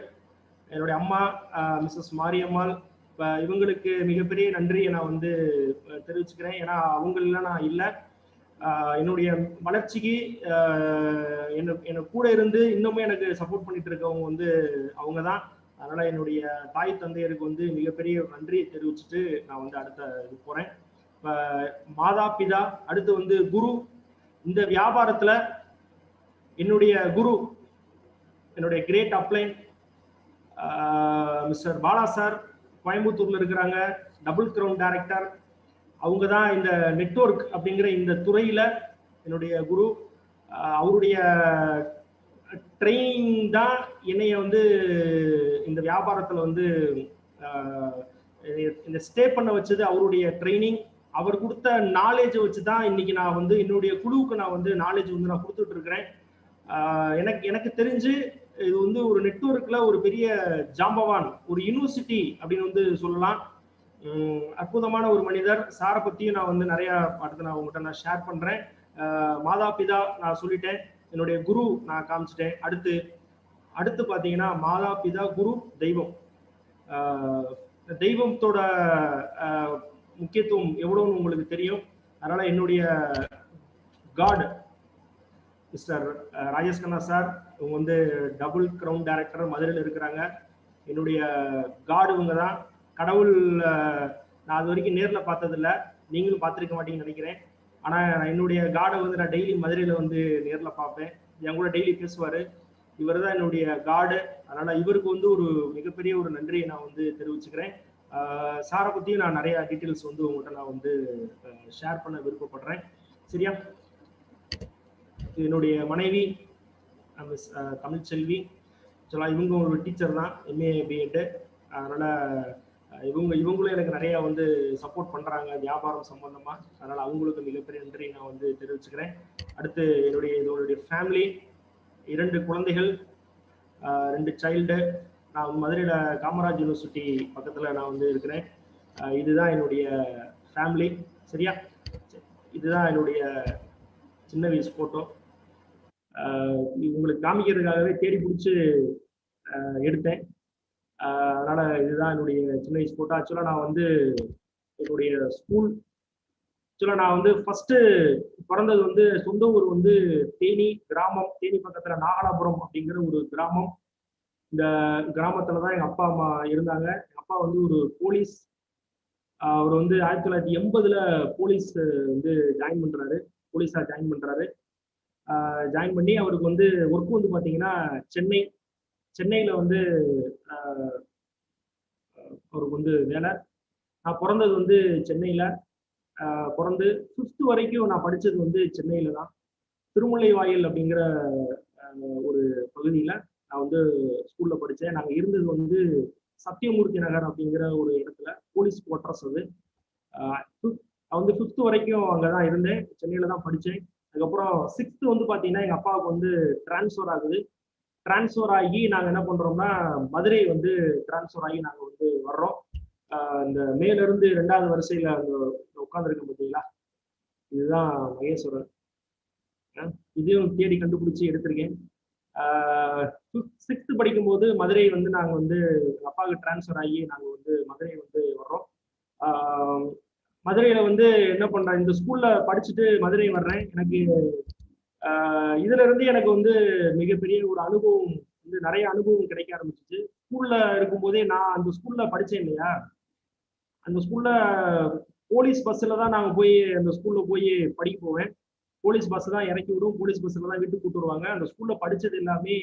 [SPEAKER 2] என்னுடைய அம்மா மிஸ்ஸஸ் மாரியம்மாள். இவங்களுக்கு மிகப்பெரிய நன்றியை நான் வந்து தெரிவிச்சுக்கிறேன். ஏன்னா அவங்களெல்லாம் நான் இல்லை. என்னுடைய வளர்ச்சிக்கு என்ன கூட இருந்து இன்னுமே எனக்கு சப்போர்ட் பண்ணிட்டு இருக்கவங்க வந்து அவங்க தான். அதனால என்னுடைய தாய் தந்தையருக்கு வந்து மிகப்பெரிய நன்றியை தெரிவிச்சுட்டு நான் வந்து அடுத்த இது போறேன். மாதா பிதா, அடுத்து வந்து குரு. இந்த வியாபாரத்துல என்னுடைய குரு, என்னுடைய கிரேட் அப்ளைன் மிஸ்டர் பாலா சார், கோயம்புத்தூர்ல இருக்கிறாங்க, டபுள் கிரவுன் டைரக்டர். அவங்க தான் இந்த நெட்வொர்க் அப்படிங்கிற இந்த துறையில என்னுடைய குரு. அவருடைய ட்ரைனிங் தான் என்னைய வந்து இந்த வியாபாரத்துல வந்து இந்த ஸ்டே பண்ண வச்சது. அவருடைய ட்ரைனிங், அவர் கொடுத்த நாலேஜை வச்சு தான் இன்னைக்கு நான் வந்து என்னுடைய குழுவுக்கு நான் வந்து நாலேஜ் வந்து நான் கொடுத்துட்டு இருக்கிறேன். எனக்கு தெரிஞ்சு இது வந்து ஒரு நெட்வொர்க்ல ஒரு பெரிய ஜாம்பவான், ஒரு யூனிவர்சிட்டி அப்படின்னு வந்து சொல்லலாம். அற்புதமான ஒரு மனிதர். சாரை பத்தியும் நான் வந்து நிறைய அடுத்து நான் உங்கள்கிட்ட நான் ஷேர் பண்றேன். மாதா பிதா நான் சொல்லிட்டேன், என்னுடைய குரு நான் காமிச்சிட்டேன். அடுத்து பாத்தீங்கன்னா மாதா பிதா குரு தெய்வம். தெய்வத்தோட முக்கியத்துவம் எவ்வளவுன்னு உங்களுக்கு தெரியும். அதனால என்னுடைய God mister Rajesh Khanna sir, இவங்க வந்து டபுள் கிரவுன் டைரக்டர், மதுரையில் இருக்கிறாங்க. என்னுடைய காட் இவங்க தான். கடவுள் நான் அது வரைக்கும் நேரில் பார்த்ததில்ல, நீங்களும் பார்த்துருக்க மாட்டீங்கன்னு நினைக்கிறேன். ஆனால் என்னுடைய காடை வந்து நான் டெய்லி மதுரையில் வந்து நேரில் பார்ப்பேன். என் கூட டெய்லி பேசுவார். இவர் தான் என்னுடைய காடு. அதனால் இவருக்கு வந்து ஒரு மிகப்பெரிய ஒரு நன்றியை நான் வந்து தெரிவிச்சுக்கிறேன். சாரை பற்றியும் நான் நிறைய டீட்டெயில்ஸ் வந்து உங்கள்கிட்ட நான் வந்து ஷேர் பண்ண விருப்பப்படுறேன். சரியா? என்னுடைய மனைவி மிஸ் தமிழ்ச்செல்வி. ஆக்சுவலாக இவங்க ஒரு டீச்சர் தான், எம்ஏ பிஎட். அதனால் இவங்களும் எனக்கு நிறைய வந்து சப்போர்ட் பண்ணுறாங்க வியாபாரம் சம்பந்தமாக. அதனால் அவங்களுக்கு மிகப்பெரிய நன்றி நான் வந்து தெரிவிச்சுக்கிறேன். அடுத்து இதோடைய ஃபேமிலி, 2 குழந்தைகள், 2 சைல்டு. நான் மதுரையில் காமராஜ் யூனிவர்சிட்டி பக்கத்தில் நான் வந்து இருக்கிறேன். இதுதான் என்னுடைய ஃபேமிலி. சரியா? இதுதான் என்னுடைய சின்ன வயசு போட்டோ. உங்களுக்கு காமிக்கிறதுக்காகவே தேடி பிடிச்சி எடுத்தேன். அதனால இதுதான் என்னுடைய சின்ன வயசு போட்டோ. ஆக்சுவலாக நான் வந்து என்னுடைய ஸ்கூல் ஆக்சுவலாக நான் வந்து ஃபர்ஸ்ட் பிறந்தது வந்து சொந்த ஊர் வந்து தேனி கிராமம். தேனி பக்கத்துல நாகலாபுரம் அப்படிங்கிற ஒரு கிராமம். இந்த கிராமத்துல தான் எங்க அப்பா அம்மா இருந்தாங்க. எங்க அப்பா வந்து ஒரு போலீஸ். அவர் வந்து 1980 போலீஸ் வந்து ஜாயின் பண்றாரு. போலீஸா ஜாயின் பண்றாரு. ஜாயின் பண்ணி அவருக்கு வந்து ஒர்க் வந்து பாத்தீங்கன்னா சென்னையில வந்து அவருக்கு வந்து வேலை. நான் பிறந்தது வந்து சென்னையில. பிறந்து 5th வரைக்கும் நான் படிச்சது வந்து சென்னையில தான். திருமுல்லை வாயில் அப்படிங்கிற ஒரு பகுதியில நான் வந்து ஸ்கூல்ல படித்தேன். நாங்கள் இருந்தது வந்து சத்தியமூர்த்தி நகர் அப்படிங்கிற ஒரு இடத்துல போலீஸ் குவார்டர்ஸ். அது வந்து 5th வரைக்கும் அங்கே தான் இருந்தேன். சென்னையில தான் படித்தேன். அதுக்கப்புறம் 6th வந்து பார்த்தீங்கன்னா எங்கள் அப்பாவுக்கு வந்து டிரான்ஸ்ஃபர் ஆகுது. டிரான்ஸ்ஃபர் ஆகி நாங்கள் என்ன பண்ணுறோம்னா மதுரை வந்து டிரான்ஸ்ஃபர் ஆகி நாங்கள் வந்து வர்றோம். இந்த மேலிருந்து 2வது வரிசையில் அந்த உட்காந்துருக்க பார்த்தீங்களா, இதுதான் மகேஸ்வரன். இதையும் தேடி கண்டுபிடிச்சி எடுத்திருக்கேன். 6th படிக்கும்போது மதுரை வந்து நாங்கள் வந்து அப்பாவுக்கு டிரான்ஸ்ஃபர் ஆகி நாங்கள் வந்து மதுரை வந்து வர்றோம். மதுரையில வந்து என்ன பண்றேன், இந்த ஸ்கூல்ல படிச்சுட்டு மதுரை வர்றேன். எனக்கு இதுல இருந்து எனக்கு வந்து மிகப்பெரிய ஒரு அனுபவம் வந்து நிறைய அனுபவம் கிடைக்க ஆரம்பிச்சிச்சு. ஸ்கூல்ல இருக்கும்போதே நான் அந்த ஸ்கூல்ல படிச்சேன் இல்லையா, அந்த ஸ்கூல்ல போலீஸ் பஸ்ல தான் நாங்கள் போய் அந்த ஸ்கூல்ல போய் படிக்க போவேன். போலீஸ் பஸ் தான் இறக்கி விடும். போலீஸ் பஸ்ல தான் வீட்டுக்கு கூட்டு வருவாங்க. அந்த ஸ்கூல்ல படிச்சது எல்லாமே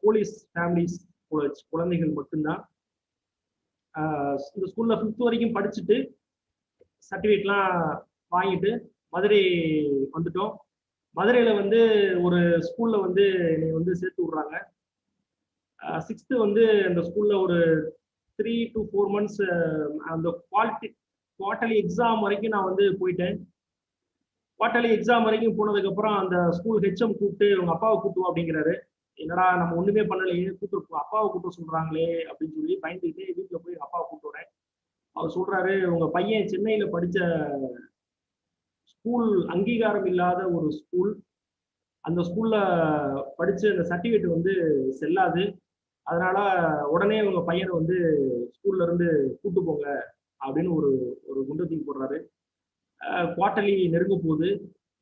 [SPEAKER 2] போலீஸ் ஃபேமிலிஸ் குழந்தைகள் மட்டும்தான். இந்த ஸ்கூல்ல 5th வரைக்கும் படிச்சுட்டு சர்டிஃபிகேட்லாம் வாங்கிட்டு மதுரை வந்துட்டோம். மதுரையில வந்து ஒரு ஸ்கூல்ல வந்து என்னை வந்து சேர்த்து விடுறாங்க. 6th வந்து அந்த ஸ்கூல்ல ஒரு 3 to 4 months அந்த குவார்டர்லி எக்ஸாம் வரைக்கும் நான் வந்து போயிட்டேன். குவார்டர்லி எக்ஸாம் வரைக்கும் போனதுக்கு அப்புறம் அந்த ஸ்கூல் ஹெச்எம் கூப்பிட்டு உங்க அப்பாவை கூப்பிட்டு அப்படிங்கிறாரு. என்னடா நம்ம ஒண்ணுமே பண்ணலையே, கூப்பிட்டு அப்பாவை கூப்பிட்டு சொல்றாங்களே அப்படின்னு சொல்லி பயந்துக்கிட்டே வீட்டுல போய் அப்பாவை கூப்பிட்டு வரேன். அவர் சொல்றாரு, உங்க பையன் சென்னையில படிச்ச ஸ்கூல் அங்கீகாரம் இல்லாத ஒரு ஸ்கூல், அந்த ஸ்கூல்ல படிச்சு அந்த சர்டிஃபிகேட் வந்து செல்லாது, அதனால உடனே உங்க பையனை வந்து ஸ்கூல்ல இருந்து கூட்டு போங்க அப்படின்னு ஒரு குண்டு தூக்கி போடுறாரு. குவார்டர்லி நெருங்க போகுது.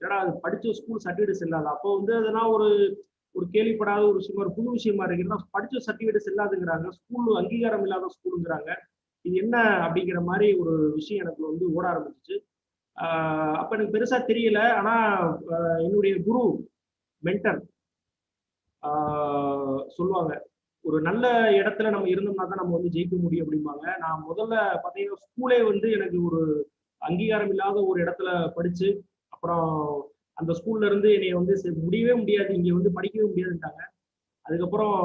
[SPEAKER 2] ஏன்னா அது படிச்ச ஸ்கூல் சர்டிஃபிகேட் செல்லாது. அப்போ வந்து அதெல்லாம் ஒரு கேள்விப்படாத ஒரு விஷயமா, ஒரு புது விஷயமா இருக்குன்னா படிச்ச சர்டிஃபிகேட் செல்லாதுங்கிறாங்க, ஸ்கூல் அங்கீகாரம் இல்லாத ஸ்கூலுங்கிறாங்க, இது என்ன அப்படிங்கிற மாதிரி ஒரு விஷயம் எனக்கு வந்து ஓட ஆரம்பிச்சிச்சு. அப்ப எனக்கு பெருசா தெரியல. ஆனா என்னுடைய குரு மென்டர் சொல்லுவாங்க, ஒரு நல்ல இடத்துல நம்ம இருந்தோம்னா தான் நம்ம வந்து ஜெயிக்க முடியும் அப்படிம்பாங்க. நான் முதல்ல பார்த்தீங்கன்னா ஸ்கூலே வந்து எனக்கு ஒரு அங்கீகாரம் இல்லாத ஒரு இடத்துல படிச்சு, அப்புறம் அந்த ஸ்கூல்ல இருந்து என்னைய வந்து முடியவே முடியாது, இங்க வந்து படிக்கவே முடியாதுட்டாங்க. அதுக்கப்புறம்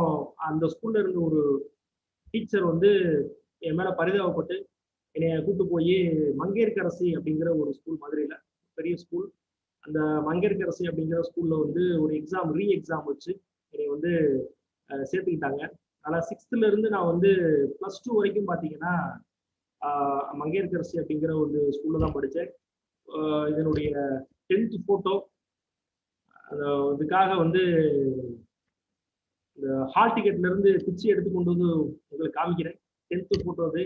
[SPEAKER 2] அந்த ஸ்கூல்ல இருந்த ஒரு டீச்சர் வந்து என் மேல பரிதாபப்பட்டு என்னைய கூட்டு போய் மங்கையர்க்கரசி அப்படிங்கிற ஒரு ஸ்கூல், மதுரையில பெரிய ஸ்கூல், அந்த மங்கையர்க்கரசி அப்படிங்கிற ஸ்கூல்ல வந்து ஒரு எக்ஸாம் ரீ எக்ஸாம் வச்சு என்னை வந்து சேர்த்துக்கிட்டாங்க. அதனால 6th இருந்து நான் வந்து +2 வரைக்கும் பார்த்தீங்கன்னா மங்கையர்க்கரசி அப்படிங்கிற ஒரு ஸ்கூல்ல தான் படித்தேன். இதனுடைய 10th போட்டோ இதுக்காக வந்து இந்த ஹால் டிக்கெட்ல இருந்து பிச்சு எடுத்து கொண்டு வந்து உங்களுக்கு காமிக்கிறேன். 10th போட்டோ அது.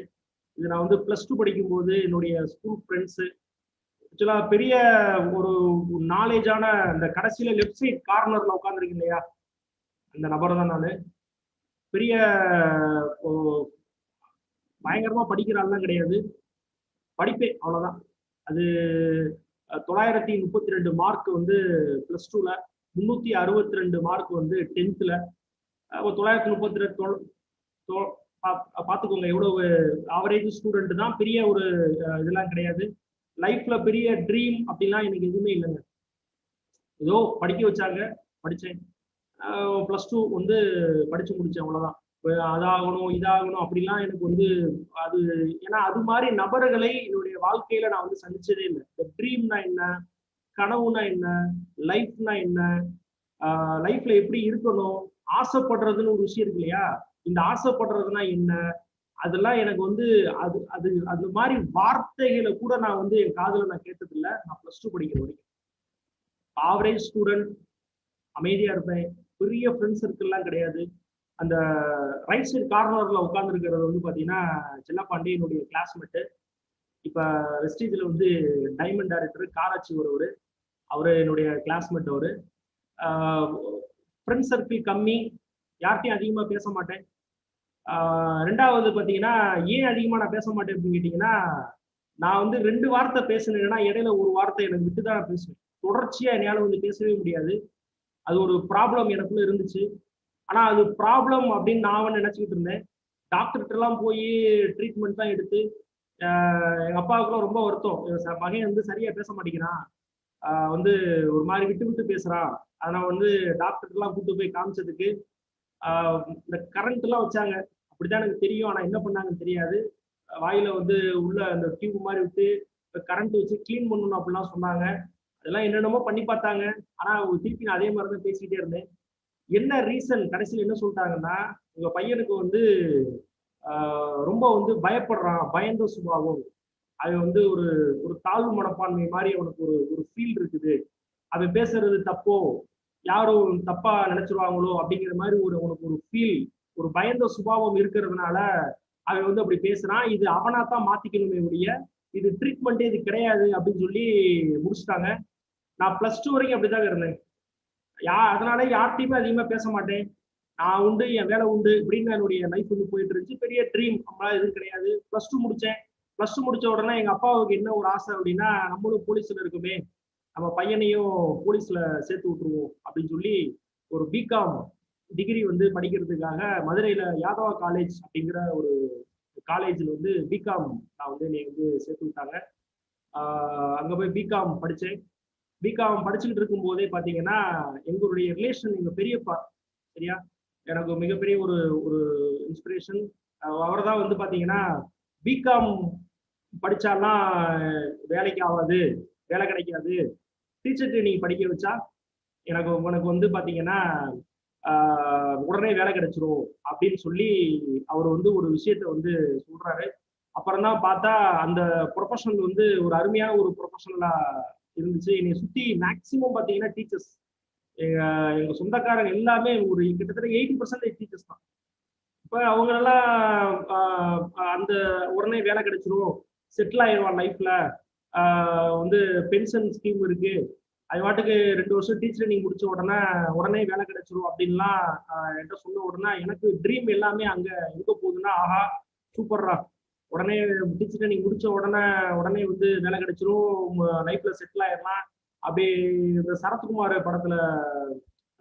[SPEAKER 2] இது நான் வந்து +2 படிக்கும்போது என்னுடைய ஸ்கூல் ஃப்ரெண்ட்ஸு, ஆக்சுவலா பெரிய ஒரு நாலேஜான அந்த கடைசியில லெஃப்ட் சைட் கார்னர்ல உட்காந்துருக்கு இல்லையா, அந்த நபர் தான் நான். பெரிய பயங்கரமா படிக்கிற ஆள்லாம் கிடையாது, படிப்பேன் அவ்வளவுதான். அது 932 மார்க் வந்து +2ல, 362 மார்க் வந்து 10th. 932 பார்த்துக்கோங்க எவ்வளவு ஆவரேஜ் ஸ்டூடெண்ட் தான், பெரிய ஒரு இதெல்லாம் கிடையாது. லைஃப்ல பெரிய ட்ரீம் அப்படிலாம் எனக்கு எதுவுமே இல்லைங்க. ஏதோ படிக்க வச்சாங்க, படித்தேன். +2 வந்து படிச்சு முடிச்சேன், அவ்வளவுதான். அதாகணும் இதாகணும் அப்படிலாம் எனக்கு வந்து அது, ஏன்னா அது மாதிரி நபர்களை என்னுடைய வாழ்க்கையில நான் வந்து சந்திச்சதே இல்லை. இந்த ட்ரீம்னா என்ன, கனவுனா என்ன, லைஃப்னா என்ன, லைஃப்ல எப்படி இருக்கணும், ஆசைப்படுறதுன்னு ஒரு விஷயம் இருக்கு இல்லையா, இந்த ஆசைப்படுறதுனா என்ன, அதெல்லாம் எனக்கு வந்து அது அது அந்த மாதிரி வார்த்தைகளை கூட நான் வந்து என் காதுல நான் கேட்டது இல்லை. நான் +2 படிக்கிற வரைக்கும் ஆவரேஜ் ஸ்டூடெண்ட், அமைதியா இருப்பேன். பெரிய ஃப்ரெண்ட்ஸ் சர்க்கிள்லாம் கிடையாது. அந்த ரைட் சைடு கார்னர்ல உட்கார்ந்துருக்கிறது வந்து பாத்தீங்கன்னா செல்லப்பாண்டி, என்னுடைய கிளாஸ்மேட்டு. இப்ப வெஸ்டீஜ்ல வந்து டைமண்ட் டைரக்டர் காராச்சி ஒருவர், அவரு என்னுடைய கிளாஸ்மேட். அவரு ஃப்ரெண்ட் சர்க்கிள் கம்மி, யார்கிட்டையும் அதிகமா பேச மாட்டேன். ரெண்டாவது பாத்தீங்கன்னா ஏன் அதிகமா நான் பேச மாட்டேன் அப்படின்னு கேட்டீங்கன்னா, நான் வந்து 2 வார்த்தை பேசினேன்னா இடையில ஒரு வார்த்தை எனக்கு விட்டுதான் பேசுவேன். தொடர்ச்சியா என்னால வந்து பேசவே முடியாது. அது ஒரு ப்ராப்ளம் எனக்குள்ள இருந்துச்சு. ஆனா அது ப்ராப்ளம் அப்படின்னு நான் நினைச்சுக்கிட்டு இருந்தேன். டாக்டர்கிட்ட எல்லாம் போய் ட்ரீட்மெண்ட் தான் எடுத்து எங்க அப்பாவுக்குலாம் ரொம்ப வருத்தம். மகன் வந்து சரியா பேச மாட்டேங்கிறான், வந்து ஒரு மாதிரி விட்டு விட்டு பேசுறான். அதனால வந்து டாக்டர்கிட்ட எல்லாம் கூட்டு போய் காமிச்சதுக்கு இந்த கரண்ட் எல்லாம் வச்சாங்க. அப்படித்தான் எனக்கு தெரியும். ஆனா என்ன பண்ணாங்கன்னு தெரியாது. வாயில வந்து உள்ள அந்த டியூப் மாதிரி விட்டு கரண்ட் வச்சு கிளீன் பண்ணணும் அப்படிலாம் சொன்னாங்க. அதெல்லாம் என்னென்னமோ பண்ணி பார்த்தாங்க. ஆனா திருப்பி நான் அதே மாதிரி தான் பேசிக்கிட்டே இருந்தேன். என்ன ரீசன் கடைசியில் என்ன சொல்லிட்டாங்கன்னா, உங்க பையனுக்கு வந்து ரொம்ப வந்து பயப்படுறான், பயந்த சுபாவம். அது வந்து ஒரு ஒரு தாழ்வு மனப்பான்மை மாதிரி அவனுக்கு ஒரு ஒரு ஃபீல் இருக்குது. அவன் பேசுறது தப்போ, யாரும் தப்பா நினைச்சிருவாங்களோ அப்படிங்கிற மாதிரி ஒரு உனக்கு ஒரு ஃபீல், ஒரு பயந்த சுபாவம் இருக்கிறதுனால அவன் வந்து அப்படி பேசுறான். இது அவனா தான் மாத்திக்கணுமே ஒழிய இது ட்ரீட்மெண்ட்டே இது கிடையாது அப்படின்னு சொல்லி முடிச்சுட்டாங்க. நான் +2 வரைக்கும் அப்படிதாங்க இருந்தேன். அதனால யார்கிட்டயுமே அதிகமா பேச மாட்டேன். நான் உண்டு, என் வேலை உண்டு இப்படின்னு என்னுடைய லைஃப் வந்து போயிட்டு இருந்துச்சு. பெரிய ட்ரீம் நம்மளால எதுவும் கிடையாது. +2 முடிச்சேன். +2 முடிச்ச உடனே எங்க அப்பாவுக்கு என்ன ஒரு ஆசை அப்படின்னா, நம்மளும் போலீஸ்ல இருக்குமே, நம்ம பையனையும் போலீஸ்ல சேர்த்து விட்டுருவோம் அப்படின்னு சொல்லி ஒரு பிகாம் டிகிரி வந்து படிக்கிறதுக்காக மதுரையில யாதவா காலேஜ் அப்படிங்கிற ஒரு காலேஜ்ல வந்து பிகாம் நான் வந்து என்னை வந்து சேர்த்து விட்டாங்க. அங்க போய் பிகாம் படிச்சேன். பிகாம் படிச்சுக்கிட்டு இருக்கும் போதே பாத்தீங்கன்னா, எங்களுடைய ரிலேஷன் எங்க பெரியப்பா, சரியா, எனக்கு மிகப்பெரிய ஒரு ஒரு இன்ஸ்பிரேஷன். அவர் தான் வந்து பாத்தீங்கன்னா, பிகாம் படிச்சாலாம் வேலைக்கு ஆகாது, வேலை கிடைக்காது, டீச்சர் ட்ரைனிங் படிக்க வச்சா உனக்கு வந்து பாத்தீங்கன்னா உடனே வேலை கிடைச்சிரும் அப்படின்னு சொல்லி அவர் வந்து ஒரு விஷயத்த வந்து சொல்றாரு. அப்புறம் தான் பார்த்தா அந்த ப்ரொஃபஷனல் வந்து ஒரு அருமையான ஒரு ப்ரொஃபஷனலா இருந்துச்சு. என்னை சுத்தி மேக்சிமம் பாத்தீங்கன்னா டீச்சர்ஸ், எங்க சொந்தக்காரங்க எல்லாமே ஒரு கிட்டத்தட்ட 80% டீச்சர்ஸ் தான். இப்ப அவங்க எல்லாம் அந்த உடனே வேலை கிடைச்சிரும், செட்டில் ஆயிடுவான் லைஃப்ல, வந்து பென்ஷன் ஸ்கீம் இருக்கு, அது பாட்டுக்கு 2 வருஷம் டீச்சர் ட்ரைனிங் முடிச்ச உடனே வேலை கிடைச்சிரும் அப்படின்லாம் என்கிட்ட சொன்ன உடனே எனக்கு ட்ரீம் எல்லாமே அங்க இருக்க போகுதுன்னா, ஆஹா சூப்பர்ரா, உடனே டீச்சர் ட்ரைனிங் முடிச்ச உடனே வந்து வேலை கிடைச்சிரும், லைஃப்ல செட்டில் ஆயிடலாம். அப்படி இந்த சரத்குமார் படத்துல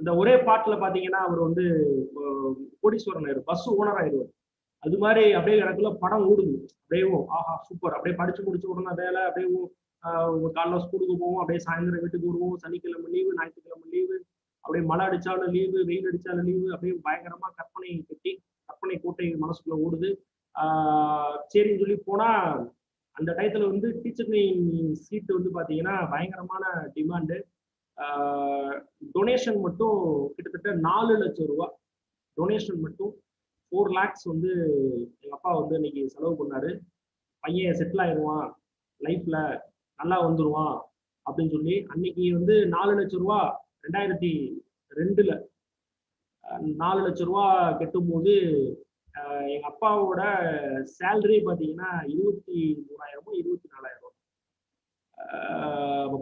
[SPEAKER 2] அந்த ஒரே பாட்டுல பாத்தீங்கன்னா அவர் வந்து கோடீஸ்வரன் ஆயிரு, பஸ் ஓனர் ஆயிடுவார். அது மாதிரி அப்படியே எனக்குள்ள படம் ஓடுது. அப்படியே ஆஹா சூப்பர், அப்படியே படிச்சு முடிச்ச உடனே வேலை, அப்படியே காலைல ஸ்கூலுக்கு போவோம், அப்படியே சாயந்தரம் வீட்டுக்கு வருவோம், சனிக்கிழமை லீவு, ஞாயிற்றுக்கிழமை லீவு, அப்படியே மழை அடிச்சாலும் லீவு, வெயில் அடிச்சாலும் லீவு, அப்படியே பயங்கரமா கற்பனை கட்டி கற்பனை கோட்டை மனசுக்குள்ள ஓடுது. சரின்னு சொல்லி போனா அந்த டயத்துல வந்து டீச்சர் சீட்டு வந்து பாத்தீங்கன்னா பயங்கரமான டிமாண்டு. டொனேஷன் மட்டும் கிட்டத்தட்ட 4 லட்சம் ரூபாய் டொனேஷன் மட்டும் 4 lakhs வந்து எங்க அப்பா வந்து இன்னைக்கு செலவு பண்ணாரு. பையன் செட்டில் ஆயிடுவான், லைஃப்ல நல்லா வந்துருவான் அப்படின்னு சொல்லி அன்னைக்கு வந்து 4 லட்சம் ரூபாய் 2002ல 4 லட்சம் ரூபாய் கட்டும்போது எங்க அப்பாவோட சேலரி பாத்தீங்கன்னா 23,000 24,000.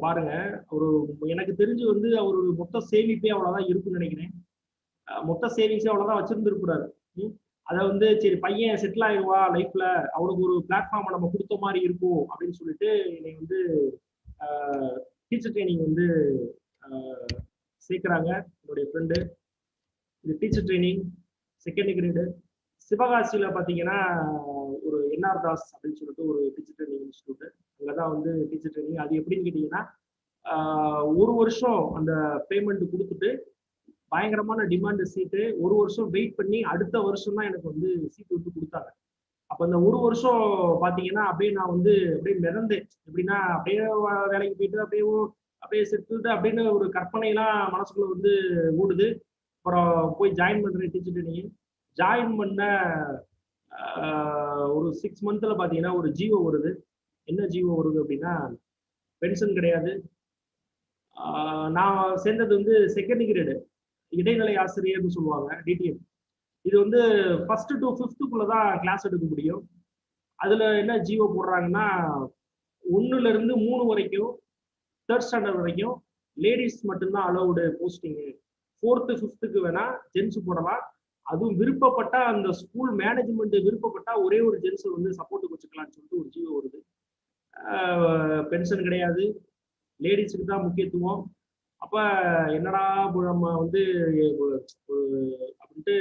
[SPEAKER 2] பாருங்க, ஒரு எனக்கு தெரிஞ்சு வந்து அவரோட மொத்த சேமிப்பே அவ்வளவுதான் இருக்குன்னு நினைக்கிறேன். மொத்த சேவிங்ஸே அவ்வளவுதான் வச்சிருந்துருக்கூடாது. அதை வந்து சரி பையன் செட்டில் ஆயிடுவா லைஃப்ல, அவனுக்கு ஒரு பிளாட்ஃபார்மை நம்ம கொடுத்த மாதிரி இருக்கும் அப்படின்னு சொல்லிட்டு என்னை வந்து டீச்சர் ட்ரைனிங் வந்து சேர்க்கிறாங்க என்னுடைய ஃப்ரெண்டு. இது டீச்சர் ட்ரைனிங் செகண்ட் கிரேடு. சிவகாசியில பாத்தீங்கன்னா ஒரு என்ஆர் தாஸ் அப்படின்னு சொல்லிட்டு ஒரு டீச்சர் ட்ரைனிங் இன்ஸ்டியூட், அங்கதான் வந்து டீச்சர் ட்ரைனிங். அது எப்படின்னு கேட்டீங்கன்னா, ஒரு வருஷம் அந்த பேமெண்ட் கொடுத்துட்டு பயங்கரமான டிமாண்ட் சீட்டு, ஒரு வருஷம் வெயிட் பண்ணி அடுத்த வருஷம் தான் எனக்கு வந்து சீட்டு விட்டு கொடுத்தாங்க. அப்ப அந்த ஒரு வருஷம் பாத்தீங்கன்னா அப்படியே நான் வந்து அப்படியே மிதந்தேன். எப்படின்னா அப்படியே வேலைக்கு போயிட்டு அப்படியே செத்துட்டு அப்படின்னு ஒரு கற்பனைலாம் மனசுக்குள்ள வந்து ஓடுது. அப்புறம் போய் ஜாயின் பண்றேன் டீச்சர் ட்ரைனிங். ஜாயின் பண்ண ஒரு 6 மந்த்ல பாத்தீங்கன்னா ஒரு ஜியோ வருது. என்ன ஜியோ வருது அப்படின்னா, பென்ஷன் கிடையாது. நான் சேர்ந்தது வந்து செகண்ட் கிரேடு இடைநிலை ஆசிரியர்னு சொல்லுவாங்க, டிடிஎம். இது வந்து ஃபர்ஸ்ட் டு ஃபிஃப்த்துக்குள்ள தான் கிளாஸ் எடுக்க முடியும். அதுல என்ன ஜியோ போடுறாங்கன்னா, 1ல இருந்து 3 வரைக்கும், தேர்ட் ஸ்டாண்டர்ட் வரைக்கும் லேடிஸ் மட்டும்தான் அலௌடு போஸ்டிங்கு. 4th 5th வேணா ஜென்ஸ் போடலாம். அதுவும் விருப்பப்பட்டா அந்த ஸ்கூல் மேனேஜ்மெண்ட் விருப்பப்பட்டா ஒரே ஒரு ஜென்ஸ் வந்து சப்போர்ட்டுக்கு வச்சுக்கலாம்னு சொல்லிட்டு ஒரு ஜியோ வருது. பென்ஷன் கிடையாது, லேடிஸுக்கு தான் முக்கியத்துவம். அப்ப என்னடா நம்ம வந்து அப்படின்ட்டு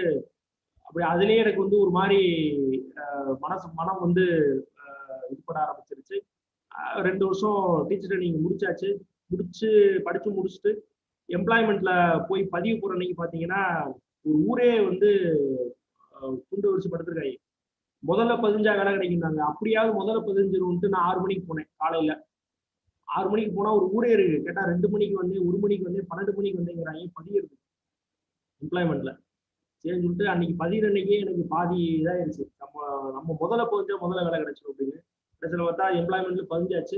[SPEAKER 2] அப்படி அதுலயே எனக்கு வந்து ஒரு மாதிரி மனம் வந்து இதுபட ஆரம்பிச்சிருச்சு. 2 வருஷம் டீச்சர் ட்ரைனிங் முடிச்சாச்சு. படிச்சு முடிச்சுட்டு எம்ப்ளாய்மெண்ட்ல போய் பதிவு போற அன்னைக்கு பாத்தீங்கன்னா, ஒரு ஊரே வந்து துண்டு வச்சு படுத்திருக்காங்க. முதல்ல 15 வேலை கிடைக்குறாங்க. அப்படியாவது முதல்ல 15 நான் 6 மணிக்கு போனேன் காலையில. 6 மணிக்கு போனா ஒரு ஊரே இருக்கு. கேட்டா 2 மணிக்கு வந்தேன், 1 மணிக்கு வந்தேன், 12 மணிக்கு வந்தேங்கிறாங்க பதியிருக்கு எம்ப்ளாய்மெண்ட்ல. சரின்னு சொல்லிட்டு அன்னைக்கு பதிகிற அன்னைக்கே எனக்கு பாதி இதாயிருச்சு. நம்ம முதல்ல முதல்ல வேலை கிடைச்சிடும் அப்படின்னு. கடைசியில் பார்த்தா எம்ப்ளாய்மெண்ட்ல பதிஞ்சாச்சு.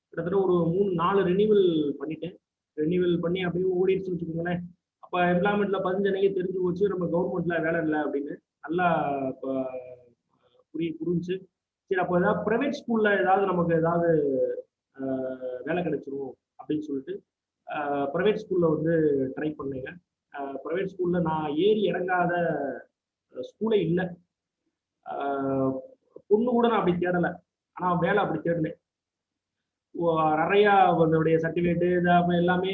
[SPEAKER 2] கிட்டத்தட்ட ஒரு 3-4 ரெனிவல் பண்ணிட்டேன். ரெனிவல் பண்ணி அப்படியே ஓடிடுச்சுன்னு வச்சுக்கோங்களேன். அப்ப எம்ப்ளாய்மெண்ட்ல பதிஞ்ச அன்னைக்கே தெரிஞ்சு போச்சு நம்ம கவர்மெண்ட்ல வேலை இல்லை அப்படின்னு. நல்லா புரிஞ்சு. சரி, அப்போ ஏதாவது பிரைவேட் ஸ்கூல்ல ஏதாவது நமக்கு ஏதாவது வேலை கிடைச்சிரும் அப்படின்னு சொல்லிட்டு பிரைவேட் ஸ்கூல்ல வந்து ட்ரை பண்ணேங்க. பிரைவேட் ஸ்கூல்ல நான் ஏறி இறங்காத ஸ்கூலே இல்லை. பொண்ணு கூட நான் அப்படி தேடலை, ஆனா வேலை அப்படி தேடினேன். நிறைய அதோடைய சர்டிஃபிகேட்டு எல்லாமே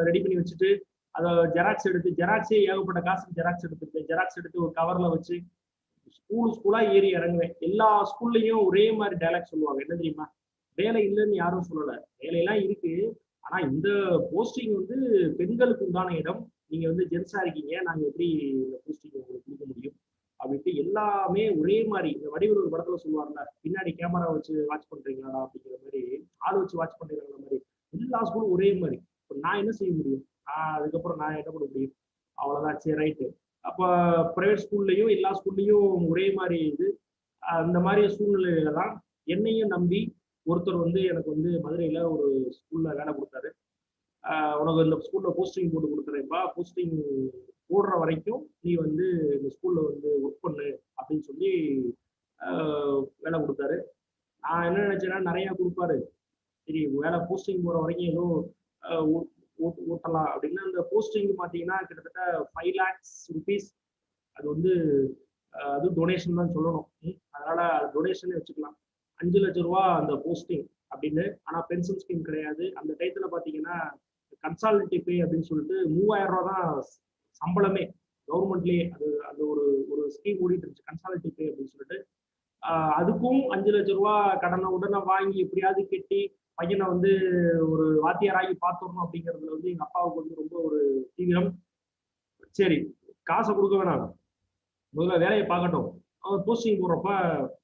[SPEAKER 2] ரெடி பண்ணி வச்சுட்டு அதை ஜெராக்ஸே ஏகப்பட்ட காசு ஜெராக்ஸ் எடுத்து ஒரு கவர்ல வச்சு ஸ்கூலா ஏறி இறங்குவேன். எல்லா ஸ்கூல்லையும் ஒரே மாதிரி டைலாக் சொல்லுவாங்க. என்ன தெரியுமா? வேலை இல்லைன்னு யாரும் சொல்லல, வேலையெல்லாம் இருக்கு. ஆனா இந்த போஸ்டிங் வந்து பெண்களுக்கு உண்டான இடம். நீங்க வந்து ஜென்ஸா இருக்கீங்க, நாங்க எப்படி இந்த போஸ்டிங் உங்களுக்கு கொடுக்க முடியும் அப்படின்ட்டு எல்லாமே ஒரே மாதிரி. இந்த வடிவில் ஒரு படத்துல சொல்லுவாங்கல்ல, பின்னாடி கேமரா வச்சு வாட்ச் பண்றீங்களா அப்படிங்கிற மாதிரி, ஆள் வச்சு வாட்ச் பண்றீங்களா மாதிரி எல்லா ஸ்கூலும் ஒரே மாதிரி. நான் என்ன செய்ய முடியும்? அதுக்கப்புறம் நான் என்ன பண்ண முடியும்? அவ்வளவுதான். சரி, ரைட்டு. அப்ப பிரைவேட் ஸ்கூல்லையும் எல்லா ஸ்கூல்லையும் ஒரே மாதிரி இது. அந்த மாதிரி சூழ்நிலையில தான் என்னையும் நம்பி ஒருத்தர் வந்து எனக்கு வந்து மதுரையில ஒரு ஸ்கூல்ல வேலை கொடுத்தாரு. உனக்கு இந்த ஸ்கூல்ல போஸ்டிங் போட்டு கொடுக்குறேன்ப்பா, போஸ்டிங் போடுற வரைக்கும் நீ வந்து இந்த ஸ்கூல்ல வந்து ஒர்க் பண்ணு அப்படின்னு சொல்லி வேலை கொடுத்தாரு. நான் என்ன நினைச்சேன்னா நிறைய கொடுப்பாரு, சரி வேலை போஸ்டிங் போற வரைக்கும் ஏதோ ஓட்டலாம் அப்படின்னு. அந்த போஸ்டிங் பார்த்தீங்கன்னா கிட்டத்தட்ட 5 lakhs rupees. அது வந்து அது டொனேஷன் தான் சொல்லணும். அதனால டொனேஷனே வச்சுக்கலாம். 5 லட்சம் ரூபா அந்த போஸ்டிங் அப்படின்னு. ஆனா பென்ஷன் ஸ்கீம் கிடையாது. அந்த டயத்துல பாத்தீங்கன்னா கன்சால்டேட்டிவ் பே அப்படின்னு சொல்லிட்டு 3000 ரூபா தான் சம்பளமே கவர்மெண்ட்லயே. அது ஒரு ஸ்கீம் ஓடிட்டு இருந்துச்சு, கன்சால்டேட்டிவ் பே அப்படின்னு சொல்லிட்டு. அதுக்கும் 5 லட்சம் ரூபா கடனை உடனே வாங்கி எப்படியாவது கட்டி பையனை வந்து ஒரு வாத்தியாராகி பார்த்துடணும் அப்படிங்கிறதுல வந்து எங்க அப்பாவுக்கு வந்து ரொம்ப ஒரு தீவிரம். சரி, காசை கொடுக்க வேணாம், முதல்ல வேலையை பார்க்கட்டும், அவர் போஸ்டிங் போடுறப்ப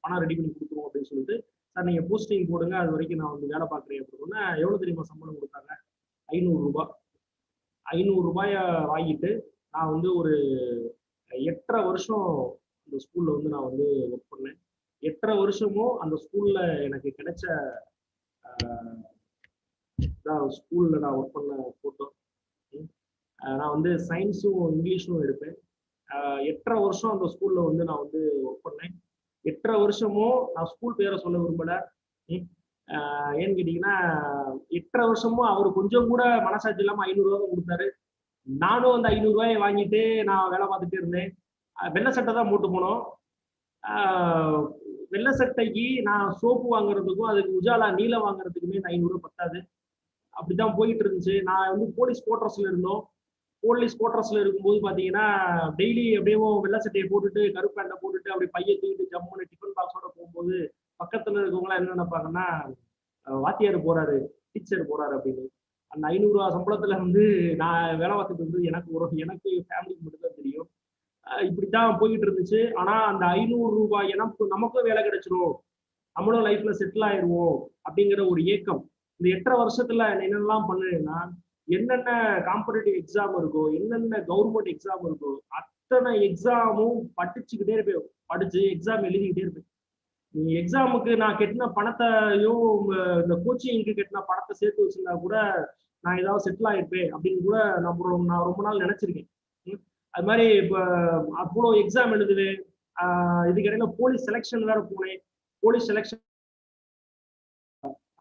[SPEAKER 2] பணம் ரெடி பண்ணி கொடுத்துருவோம் அப்படின்னு சொல்லிட்டு, சார் நீங்க போஸ்டிங் போடுங்க, அது வரைக்கும் நான் வந்து வேலை பார்க்குறேன் அப்படின்னா. எவ்வளவு தெரியுமா சம்பளம் கொடுத்தாங்க? 500 ரூபாய். 500 ரூபாய வாங்கிட்டு நான் வந்து ஒரு 8.5 வருஷம் அந்த ஸ்கூல்ல வந்து நான் வந்து ஒர்க் பண்ணேன். 8.5 வருஷமும் அந்த ஸ்கூல்ல எனக்கு கிடைச்ச ஸ்கூல்ல நான் ஒர்க் பண்ண போட்டோ. நான் வந்து சயின்ஸும் இங்கிலீஷும் எடுப்பேன். 8.5 வருஷம் அந்த ஸ்கூல்ல வந்து நான் வந்து ஒர்க் பண்ணேன். 8.5 வருஷமும் நான் ஸ்கூல் பேரை சொல்ல விரும்பல. ஏன்னு கேட்டீங்கன்னா 8.5 வருஷமும் அவர் கொஞ்சம் கூட மனசாட்சி இல்லாம 500 ரூபாய் கொடுத்தாரு. நானும் அந்த 500 ரூபாயை வாங்கிட்டு நான் வேலை பார்த்துட்டே இருந்தேன். வெள்ளை சட்டை தான் போட்டு போனோம். வெள்ளை சட்டைக்கு நான் சோப்பு வாங்குறதுக்கும் அதுக்கு உஜாலா நீலம் வாங்குறதுக்குமே 500 ரூபாய் பத்தாது. அப்படிதான் போயிட்டு இருந்துச்சு. நான் வந்து போலீஸ் குவார்டர்ஸ்ல இருந்தோம். போலீஸ் குவார்டர்ஸ்ல இருக்கும்போது பாத்தீங்கன்னா டெய்லி அப்படியே வெள்ளை சட்டையை போட்டுட்டு கருப்பு பேண்டை போட்டுட்டு அப்படி பையை தூக்கிட்டு ஜம்முன்னு டிஃபன் பாக்ஸோட போகும்போது பக்கத்துல இருக்கவங்களாம் என்ன நினைப்பாங்கன்னா, வாத்தியார் போறாரு, டீச்சர் போறாரு அப்படின்னு. அந்த 500 ரூபா சம்பளத்துல வந்து நான் வேலை பார்த்துட்டு இருந்தது எனக்கு ஃபேமிலிக்கு மட்டும் தான் தெரியும். இப்படித்தான் போயிட்டு இருந்துச்சு. ஆனா அந்த 500 ரூபாய் நமக்கும் வேலை கிடைச்சிரும், நம்மளும் லைஃப்ல செட்டில் ஆயிடுவோம் அப்படிங்கிற ஒரு ஏக்கம். இந்த 8.5 வருஷத்துல என்னென்னலாம் பண்ணுன்னா, என்னென்ன காம்படிட்டிவ் எக்ஸாம் இருக்கோ, என்னென்ன கவர்மெண்ட் எக்ஸாம் இருக்கோ அத்தனை எக்ஸாமும் படிச்சுக்கிட்டே இருப்பேன், படிச்சு எக்ஸாம் எழுதிக்கிட்டே இருப்பேன். நீ எக்ஸாமுக்கு நான் கெட்டின பணத்தையும் இந்த கோச்சிங்க்கு கெட்டின பணத்தை சேர்த்து வச்சிருந்தா கூட நான் ஏதாவது செட்டில் ஆயிருப்பேன் அப்படின்னு கூட நான் ரொம்ப நாள் நினைச்சிருக்கேன். அது மாதிரி இப்போ அவ்வளோ எக்ஸாம் எழுதுவேன். இதுக்கிடையில போலீஸ் செலெக்ஷன் வேற போனேன். போலீஸ் செலெக்ஷன்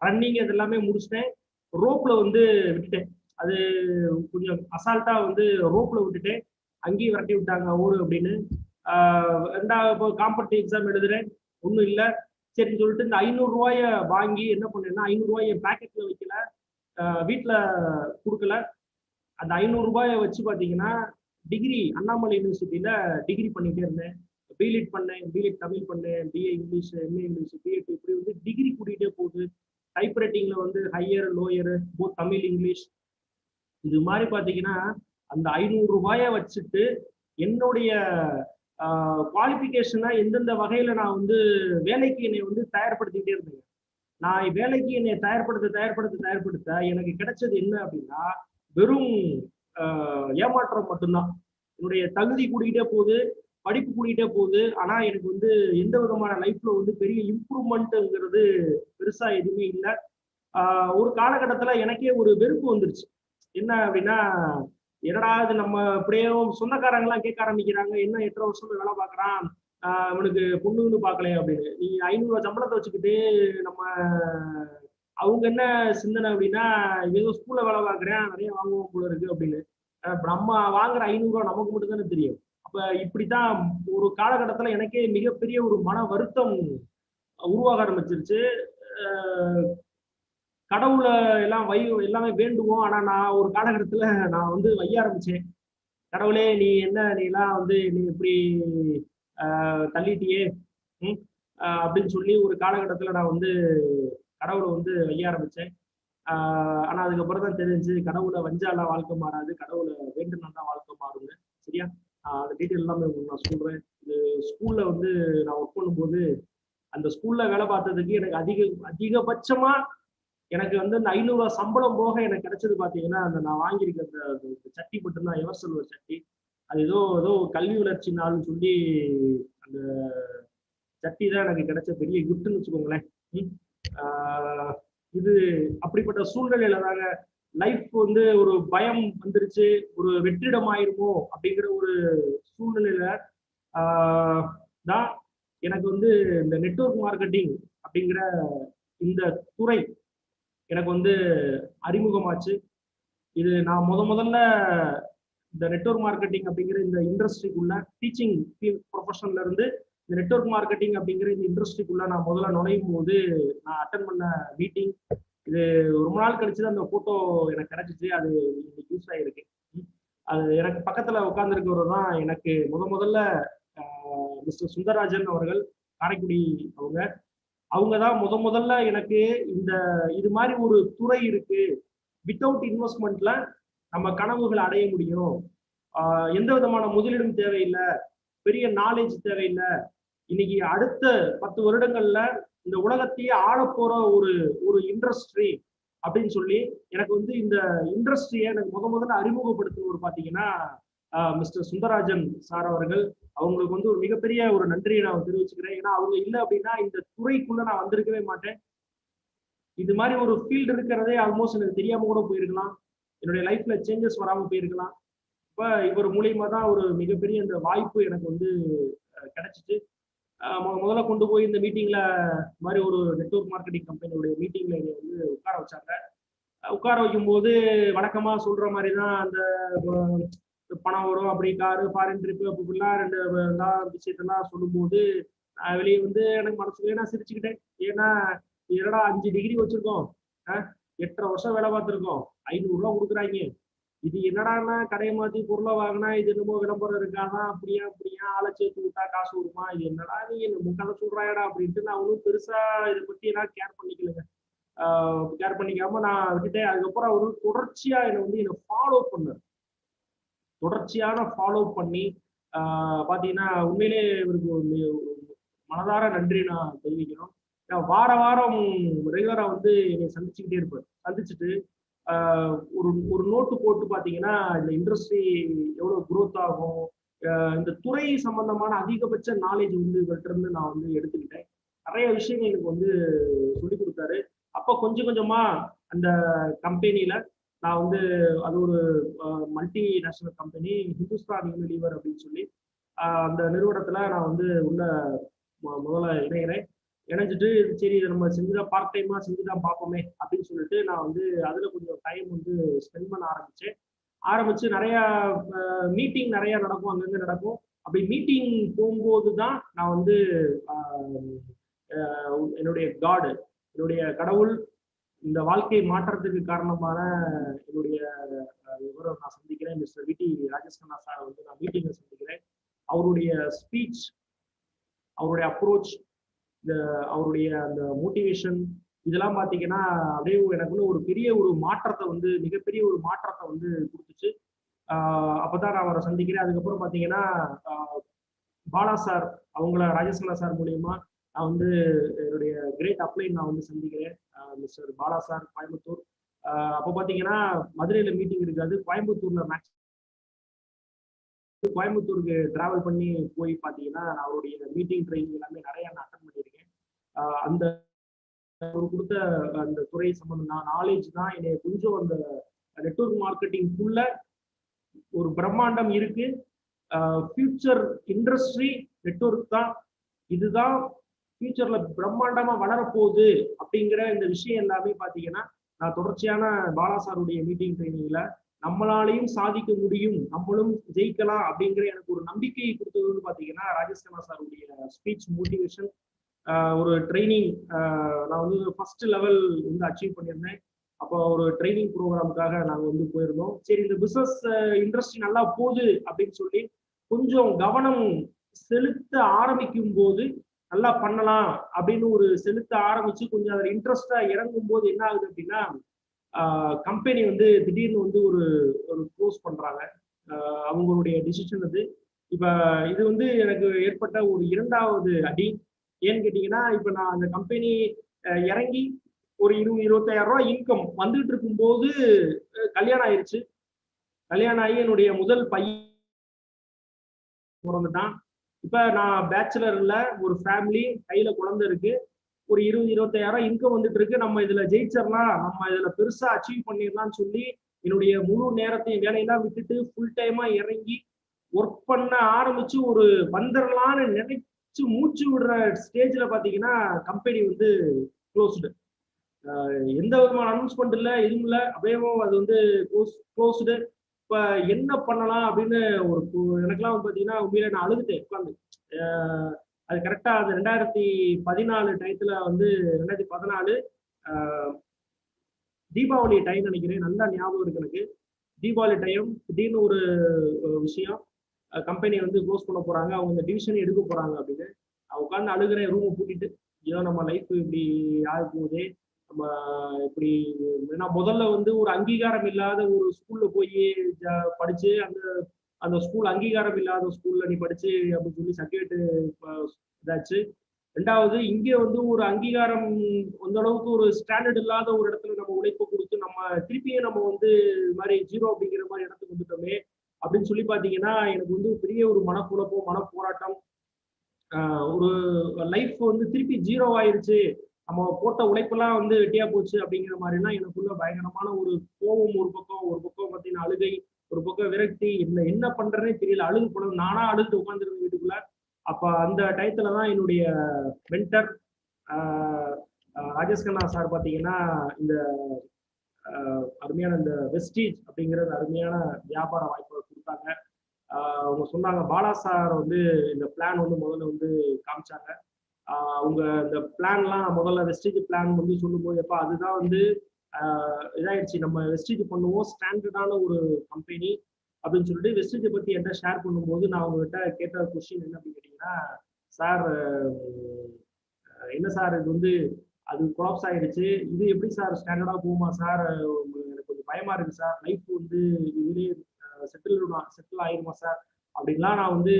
[SPEAKER 2] ரன்னிங் இது எல்லாமே முடிச்சிட்டேன். ரோப்ல வந்து விட்டுட்டேன். அது கொஞ்சம் அசால்ட்டா வந்து ரோப்ல விட்டுட்டேன். அங்கேயும் விரட்டி விட்டாங்க ஓடு அப்படின்னு. ரெண்டாவது காம்படிட்டிவ் எக்ஸாம் எழுதுறேன், ஒன்றும் இல்லை. சரின்னு சொல்லிட்டு இந்த 500 ரூபாய வாங்கி என்ன பண்ணேன்னா 500 ரூபாய பேக்கெட்ல வைக்கல, வீட்டில் கொடுக்கல. அந்த 500 ரூபாயை வச்சு பார்த்தீங்கன்னா டிகிரி அண்ணாமலை யூனிவர்சிட்டியில டிகிரி பண்ணிட்டே இருந்தேன். பிலிட் பண்ணேன், பிலிட் தமிழ் பண்ணேன், BA English, MA English, BEd, இப்படி வந்து டிகிரி கூட்டிகிட்டே போகுது. டைப் ரைட்டிங்ல வந்து higher lower both Tamil English. இது மாதிரி பார்த்தீங்கன்னா அந்த 500 ரூபாயை வச்சுட்டு என்னுடைய குவாலிஃபிகேஷனா எந்தெந்த வகையில நான் வந்து வேலைக்கு என்னை வந்து தயார்படுத்திக்கிட்டே இருந்தேன். நான் வேலைக்கு என்னை தயார்படுத்த எனக்கு கிடைச்சது என்ன அப்படின்னா வெறும் ஏமாற்றம் மட்டும்தான். என்னுடைய தகுதி கூடிக்கிட்டே போகுது, படிப்பு கூடிக்கிட்டே போகுது. ஆனா எனக்கு வந்து எந்த விதமான லைஃப்ல வந்து பெரிய இம்ப்ரூவ்மெண்ட்ங்கிறது பெருசா எதுவுமே இல்லை. ஒரு காலகட்டத்துல எனக்கே ஒரு வெறுப்பு வந்துருச்சு. என்ன அப்படின்னா, என்னடா இது நம்ம இப்படியே சொந்தக்காரங்க எல்லாம் கேட்க ஆரம்பிக்கிறாங்க, என்ன 8 வருஷம் வேலை பார்க்கறான், அவனுக்கு பொண்ணுன்னு பார்க்கலையே அப்படின்னு. நீ 500 ரூபாய் சம்பளத்தை வச்சுக்கிட்டு நம்ம அவங்க என்ன சிந்தனை அப்படின்னா ஏதோ ஸ்கூல்ல வேலை பார்க்குறேன் நிறைய வாங்குவோம் போல இருக்கு அப்படின்னு. நம்ம வாங்குற 500 ரூபாய் நமக்கு மட்டும் தானே தெரியும். அப்ப இப்படித்தான் ஒரு காலகட்டத்துல எனக்கே மிகப்பெரிய ஒரு மன வருத்தம் உருவாக ஆரம்பிச்சிருச்சு. கடவுளை எல்லாம் எல்லாமே வேண்டுவோம். ஆனா நான் ஒரு காலகட்டத்துல நான் வந்து வைய ஆரம்பிச்சேன். கடவுளே நீ எல்லாம் வந்து நீ இப்படி தள்ளிட்டியே அப்படின்னு சொல்லி ஒரு காலகட்டத்துல நான் வந்து கடவுளை வந்து வைய ஆரம்பிச்சேன். ஆனா அதுக்கப்புறம் தான் தெரிஞ்சு கடவுளை வஞ்சாலாம் வாழ்க்கை மாறாது, கடவுளை வேண்டுனா தான் வாழ்க்கை மாறுங்க. சரியா? அந்த டீட்டெயில் எல்லாமே நான் சொல்றேன். இது ஸ்கூல்ல வந்து நான் ஒர்க் பண்ணும்போது அந்த ஸ்கூல்ல வேலை பார்த்ததுக்கு எனக்கு அதிகபட்சமா எனக்கு வந்து அந்த 500 ரூபாய் சம்பளம் போக எனக்கு கிடைச்சது பாத்தீங்கன்னா அந்த நான் வாங்கியிருக்க அந்த சட்டி மட்டும்தான், எவர்செல்வர் சட்டி. அது ஏதோ கல்வி வளர்ச்சி நாள்னு சொல்லி அந்த சட்டி தான் எனக்கு கிடைச்ச பெரிய கிஃப்ட்னு வச்சுக்கோங்களேன். இது அப்படிப்பட்ட சூழ்நிலையில தாங்க லைஃப் வந்து ஒரு பயம் வந்துருச்சு, ஒரு வெற்றிடம் ஆயிருமோ அப்படிங்கிற ஒரு சூழ்நிலையில தான் எனக்கு வந்து இந்த நெட்வொர்க் மார்க்கெட்டிங் அப்படிங்கிற இந்த துறை எனக்கு வந்து அறிமுகமாச்சு. இது நான் முதல்ல இந்த நெட்வொர்க் மார்க்கெட்டிங் அப்படிங்கிற இந்த இண்டஸ்ட்ரிக்குள்ள டீச்சிங் ப்ரொஃபஷன்ல இருந்து இந்த நெட்வொர்க் மார்க்கெட்டிங் அப்படிங்கிற இந்த இண்டஸ்ட்ரிக்குள்ள நான் முதல்ல நுழையும் போது நான் அட்டன் பண்ண மீட்டிங் இது ரொம்ப நாள் கழிச்சு அந்த போட்டோ எனக்கு கிடைச்சிச்சு. அது இன்னைக்கு யூஸ் ஆகிருக்கு. அது எனக்கு பக்கத்துல உட்கார்ந்துருக்கிறவர் தான் எனக்கு முதல்ல மிஸ்டர் சுந்தரராஜன் அவர்கள், காரைக்குடி. அவங்க தான் முதல்ல எனக்கு இது மாதிரி ஒரு துறை இருக்கு, வித்தவுட் இன்வெஸ்ட்மெண்ட்ல நம்ம கனவுகளை அடைய முடியும், எந்த விதமான முதலீடும் தேவையில்லை, பெரிய நாலேஜ் தேவையில்லை, இன்னைக்கு அடுத்த 10 வருடங்கள்ல இந்த உலகத்தையே ஆள போற ஒரு இண்டஸ்ட்ரி அப்படின்னு சொல்லி எனக்கு வந்து இந்த இண்டஸ்ட்ரியை எனக்கு முதல்ல அறிமுகப்படுத்தினவர் பாத்தீங்கன்னா மிஸ்டர் சுந்தரராஜன் சார் அவர்கள். அவங்களுக்கு வந்து ஒரு மிகப்பெரிய ஒரு நன்றியை நான் தெரிவிச்சுக்கிறேன். ஏன்னா அவங்க இல்லை அப்படின்னா இந்த துறைக்குள்ள நான் வந்திருக்கவே மாட்டேன். இது மாதிரி ஒரு ஃபீல்டு இருக்கிறதே ஆல்மோஸ்ட் எனக்கு தெரியாம கூட போயிருக்கலாம், என்னுடைய லைஃப்ல சேஞ்சஸ் வராம போயிருக்கலாம். இப்ப இவர் மூலியமா தான் ஒரு மிகப்பெரிய இந்த வாய்ப்பு எனக்கு வந்து கிடைச்சிச்சு. முதல்ல கொண்டு போய் இந்த மீட்டிங்ல மாதிரி ஒரு நெட்வொர்க் மார்க்கெட்டிங் கம்பெனியோட மீட்டிங்ல வந்து உட்கார வச்சாங்க. உட்கார வைக்கும் போது வழக்கமா சொல்ற மாதிரி தான் அந்த பணம் வரும், அப்படி காரு, ஃபாரின் ட்ரிப்பு, அப்படிலாம் ரெண்டு விஷயத்தெல்லாம் சொல்லும்போது வெளியே வந்து எனக்கு மனசுல நான் சிரிச்சுக்கிட்டேன். ஏன்னா என்னடா 5 டிகிரி வச்சிருக்கோம், 8.5 வருஷம் வேலை பார்த்துருக்கோம், 500 ரூபா கொடுக்குறாங்க, இது என்னடான்னா கடையை மாத்தி பொருளை வாங்கினா இது என்னமோ விளம்பரம் இருக்காதா, அப்படியா ஆளை சேர்த்து விட்டா காசு வருமா, இது என்னடா நீ என்ன கதை சொல்றாயடா அப்படின்ட்டு நான் ஒன்றும் பெருசா இதை பத்தி எல்லாம் கேர் பண்ணிக்கலங்க. கேர் பண்ணிக்காம நான் விட்டுட்டேன். அதுக்கப்புறம் அவரு தொடர்ச்சியா என்னை ஃபாலோ பண்ணார். தொடர்ச்சியான ஃபாலோ பண்ணி பாத்தீங்கன்னா உண்மையிலே இவருக்கு மனதார நன்றி நான் தெரிவிக்கிறோம். வாரம் ரெகுலரா வந்து என்னை சந்திச்சுக்கிட்டே இருப்பார். சந்திச்சுட்டு ஒரு நோட்டு போட்டு பாத்தீங்கன்னா இந்த இண்டஸ்ட்ரி எவ்வளவு குரோத் ஆகும், இந்த துறை சம்பந்தமான அதிகபட்ச நாலேஜ் வந்து இவர்கிட்ட இருந்து நான் வந்து எடுத்துக்கிட்டேன். நிறைய விஷயங்கள் எனக்கு வந்து சொல்லி கொடுத்தாரு. அப்போ கொஞ்சம் கொஞ்சமா அந்த கம்பெனியில நான் வந்து அது ஒரு multi national company, Hindustan Unilever அப்படின்னு சொல்லி அந்த நிறுவனத்துல நான் வந்து உள்ள முதல்ல இணைகிறேன். இணைஞ்சிட்டு சரி இதை நம்ம செஞ்சுதான் பார்ட் டைமா செஞ்சுதான் பார்ப்போமே அப்படின்னு சொல்லிட்டு நான் வந்து அதுல கொஞ்சம் டைம் வந்து ஸ்பெண்ட் பண்ண ஆரம்பிச்சு நிறைய மீட்டிங் நிறைய நடக்கும், அங்கங்க நடக்கும். அப்படி மீட்டிங் போகும்போது தான் நான் வந்து என்னுடைய காடு, என்னுடைய கடவுள், இந்த வாழ்க்கை மாற்றத்துக்கு காரணமான என்னுடைய இவரை நான் சந்திக்கிறேன். மிஸ்டர் விடி ராஜேஷ் கண்ணா சாரை வந்து நான் மீட்டிங்ல சந்திக்கிறேன். அவருடைய ஸ்பீச், அவருடைய அப்ரோச், அவருடைய அந்த மோட்டிவேஷன் இதெல்லாம் பாத்தீங்கன்னா அப்படியே எனக்குள்ள ஒரு பெரிய ஒரு மாற்றத்தை வந்து மிகப்பெரிய ஒரு மாற்றத்தை வந்து கொடுத்துச்சு. அப்பதான் நான் அவரை சந்திக்கிறேன். அதுக்கப்புறம் பாத்தீங்கன்னா பாலா சார் அவங்கள ராஜேஷ்கண்ணா சார் மூலியமா நான் வந்து என்னுடைய கிரேட் அப்ளைன் நான் வந்து சந்திக்கிறேன். Mister Bala sir Coimbatore. அப்போ பாத்தீங்கன்னா மதுரையில மீட்டிங் இருக்காது, கோயம்புத்தூர்ல கோயம்புத்தூருக்கு டிராவல் பண்ணி போய் பாத்தீங்கன்னா நான் அவருடைய மீட்டிங் ட்ரைனிங் எல்லாமே நிறைய நான் அட்டன் பண்ணியிருக்கேன். அந்த அவர் கொடுத்த அந்த துறை சம்பந்தம் நாலேஜ் தான் என்னை கொஞ்சம் அந்த நெட்வொர்க் மார்க்கெட்டிங்குள்ள ஒரு பிரம்மாண்டம் இருக்கு. ஃபியூச்சர் இண்டஸ்ட்ரி நெட்வொர்க் தான், இதுதான் ஃபியூச்சர்ல பிரம்மாண்டமா வளரப்போகுது அப்படிங்கிற இந்த விஷயம் எல்லாமே பாத்தீங்கன்னா நான் தொடர்ச்சியான பாலாசாருடைய மீட்டிங் ட்ரைனிங்ல நம்மளாலையும் சாதிக்க முடியும், நம்மளும் ஜெயிக்கலாம் அப்படிங்கிற எனக்கு ஒரு நம்பிக்கையை கொடுத்ததுன்னு பாத்தீங்கன்னா ராஜேஷ் கண்ணா சாருடைய ஸ்பீச், மோட்டிவேஷன், ஒரு ட்ரைனிங் நான் வந்து ஃபர்ஸ்ட் லெவல் வந்து அச்சீவ் பண்ணியிருந்தேன். அப்போ ஒரு ட்ரைனிங் ப்ரோக்ராமுக்காக நாங்கள் வந்து போயிருந்தோம். சரி இந்த பிசினஸ் இண்டஸ்ட்ரி நல்லா போகுது அப்படின்னு சொல்லி கொஞ்சம் கவனம் செலுத்த ஆரம்பிக்கும் போது நல்லா பண்ணலாம் அப்படின்னு ஒரு செலுத்த ஆரம்பிச்சு கொஞ்சம் அதில் இன்ட்ரெஸ்டா இறங்கும் போது என்ன ஆகுது அப்படின்னா கம்பெனி வந்து திடீர்னு வந்து ஒரு க்ளோஸ் பண்றாங்க. அவங்களுடைய டிசிஷன் அது. இப்ப இது வந்து எனக்கு ஏற்பட்ட ஒரு இரண்டாவது அடி. ஏன்னு கேட்டீங்கன்னா இப்ப நான் அந்த கம்பெனி இறங்கி ஒரு 20-25,000 ரூபாய் இன்கம் வந்துட்டு இருக்கும் போது கல்யாணம் ஆயிடுச்சு. கல்யாணம் ஆகி என்னுடைய முதல் பையன் பிறந்துட்டான். இப்ப நான் பேச்சுலர்ல ஒரு ஃபேமிலி, கையில குழந்தை இருக்கு, ஒரு 20-25,000 இன்கம் வந்துட்டு இருக்கு. நம்ம இதுல ஜெயிச்சிடலாம், நம்ம இதுல பெருசா அச்சீவ் பண்ணிடலாம்னு சொல்லி என்னுடைய முழு நேரத்தையும் வேலையெல்லாம் விட்டுட்டு ஃபுல் டைமா இறங்கி ஒர்க் பண்ண ஆரம்பிச்சு ஒரு வந்துடலான்னு நினைச்சு மூச்சு விடுற ஸ்டேஜ்ல பாத்தீங்கன்னா கம்பெனி வந்து க்ளோஸ்டு. எந்த விதமான அனௌன்ஸ்மெண்ட் இல்லை, எதுவும் இல்லை, அப்படியே அது வந்து க்ளோஸ்டு. இப்ப என்ன பண்ணலாம் அப்படின்னு எனக்கெல்லாம் பாத்தீங்கன்னா உண்மையில நான் அழுதுட்டேன் உட்காந்து. அது கரெக்டா அது 2014 டயத்துல வந்து 2014 தீபாவளி டைம் நினைக்கிறேன், நல்லா ஞாபகம் இருக்கு எனக்கு. தீபாவளி டைம் திடீர்னு ஒரு விஷயம், கம்பெனி வந்து க்ளோஸ் பண்ண போறாங்க, அவங்க இந்த டிவிஷன் எடுக்க போறாங்க அப்படின்னு உட்காந்து அழுகிறேன் ரூமை பூட்டிட்டு. ஐயோ நம்ம லைஃப் இப்படி ஆக போகுதே, நம்ம இப்படி. ஏன்னா முதல்ல வந்து ஒரு அங்கீகாரம் இல்லாத ஒரு ஸ்கூல்ல போய் படிச்சு அந்த அந்த ஸ்கூல் அங்கீகாரம் இல்லாத ஸ்கூல்ல நீ படிச்சு அப்படின்னு சொல்லி சர்டிஃபிகேட் இதாச்சு. ரெண்டாவது இங்கே வந்து ஒரு அங்கீகாரம் அந்த அளவுக்கு ஒரு ஸ்டாண்டர்ட் இல்லாத ஒரு இடத்துல நம்ம உழைப்பை கொடுத்து நம்ம திருப்பியும் நம்ம வந்து இது மாதிரி ஜீரோ அப்படிங்கிற மாதிரி இடத்துக்கு வந்துட்டோமே அப்படின்னு சொல்லி பாத்தீங்கன்னா எனக்கு வந்து பெரிய ஒரு மனக்குழப்பம், மனப்போராட்டம். ஒரு லைஃப் வந்து திருப்பி ஜீரோ ஆயிருச்சு, நம்ம போட்ட உழைப்பெல்லாம் வந்து வெட்டியா போச்சு அப்படிங்கிற மாதிரிலாம் எனக்குள்ள பயங்கரமான ஒரு கோபம். ஒரு பக்கம் பார்த்தீங்கன்னா அழுகை, ஒரு பக்கம் விரக்தி, என்ன பண்றேன்னே தெரியல. அழுகு போனது நானா அழுது உட்காந்துருந்த வீட்டுக்குள்ள. அப்ப அந்த டயத்துல தான் என்னுடைய மென்டர் ராஜேஷ் கண்ணா சார் பாத்தீங்கன்னா இந்த அருமையான இந்த வெஸ்டீஜ் அப்படிங்கிற அருமையான வியாபார வாய்ப்பை கொடுத்தாங்க. அவங்க சொன்னாங்க, பாலா சார் வந்து இந்த பிளான் வந்து முதல்ல வந்து காமிச்சாங்க. அவங்க இந்த பிளான்லாம் முதல்ல வெஸ்டேஜ் பிளான் வந்து சொல்லும்போது எப்போ அதுதான் வந்து இதாயிடுச்சு, நம்ம வெஸ்டேஜ் பண்ணுவோம், ஸ்டாண்டர்டான ஒரு கம்பெனி அப்படின்னு சொல்லிட்டு வெஸ்டேஜை பத்தி என்கிட்ட ஷேர் பண்ணும்போது நான் அவங்ககிட்ட கேட்ட கொஸ்டின் என்ன அப்படின்னு கேட்டீங்கன்னா, சார் என்ன சார் இது வந்து அது கொலாப்ஸ் ஆயிடுச்சு, இது எப்படி சார் ஸ்டாண்டர்டா போகுமா சார், எனக்கு கொஞ்சம் பயமா இருக்கு சார், லைஃப் வந்து இதுலேயே செட்டில் ஆயிருமா சார் அப்படின்லாம் நான் வந்து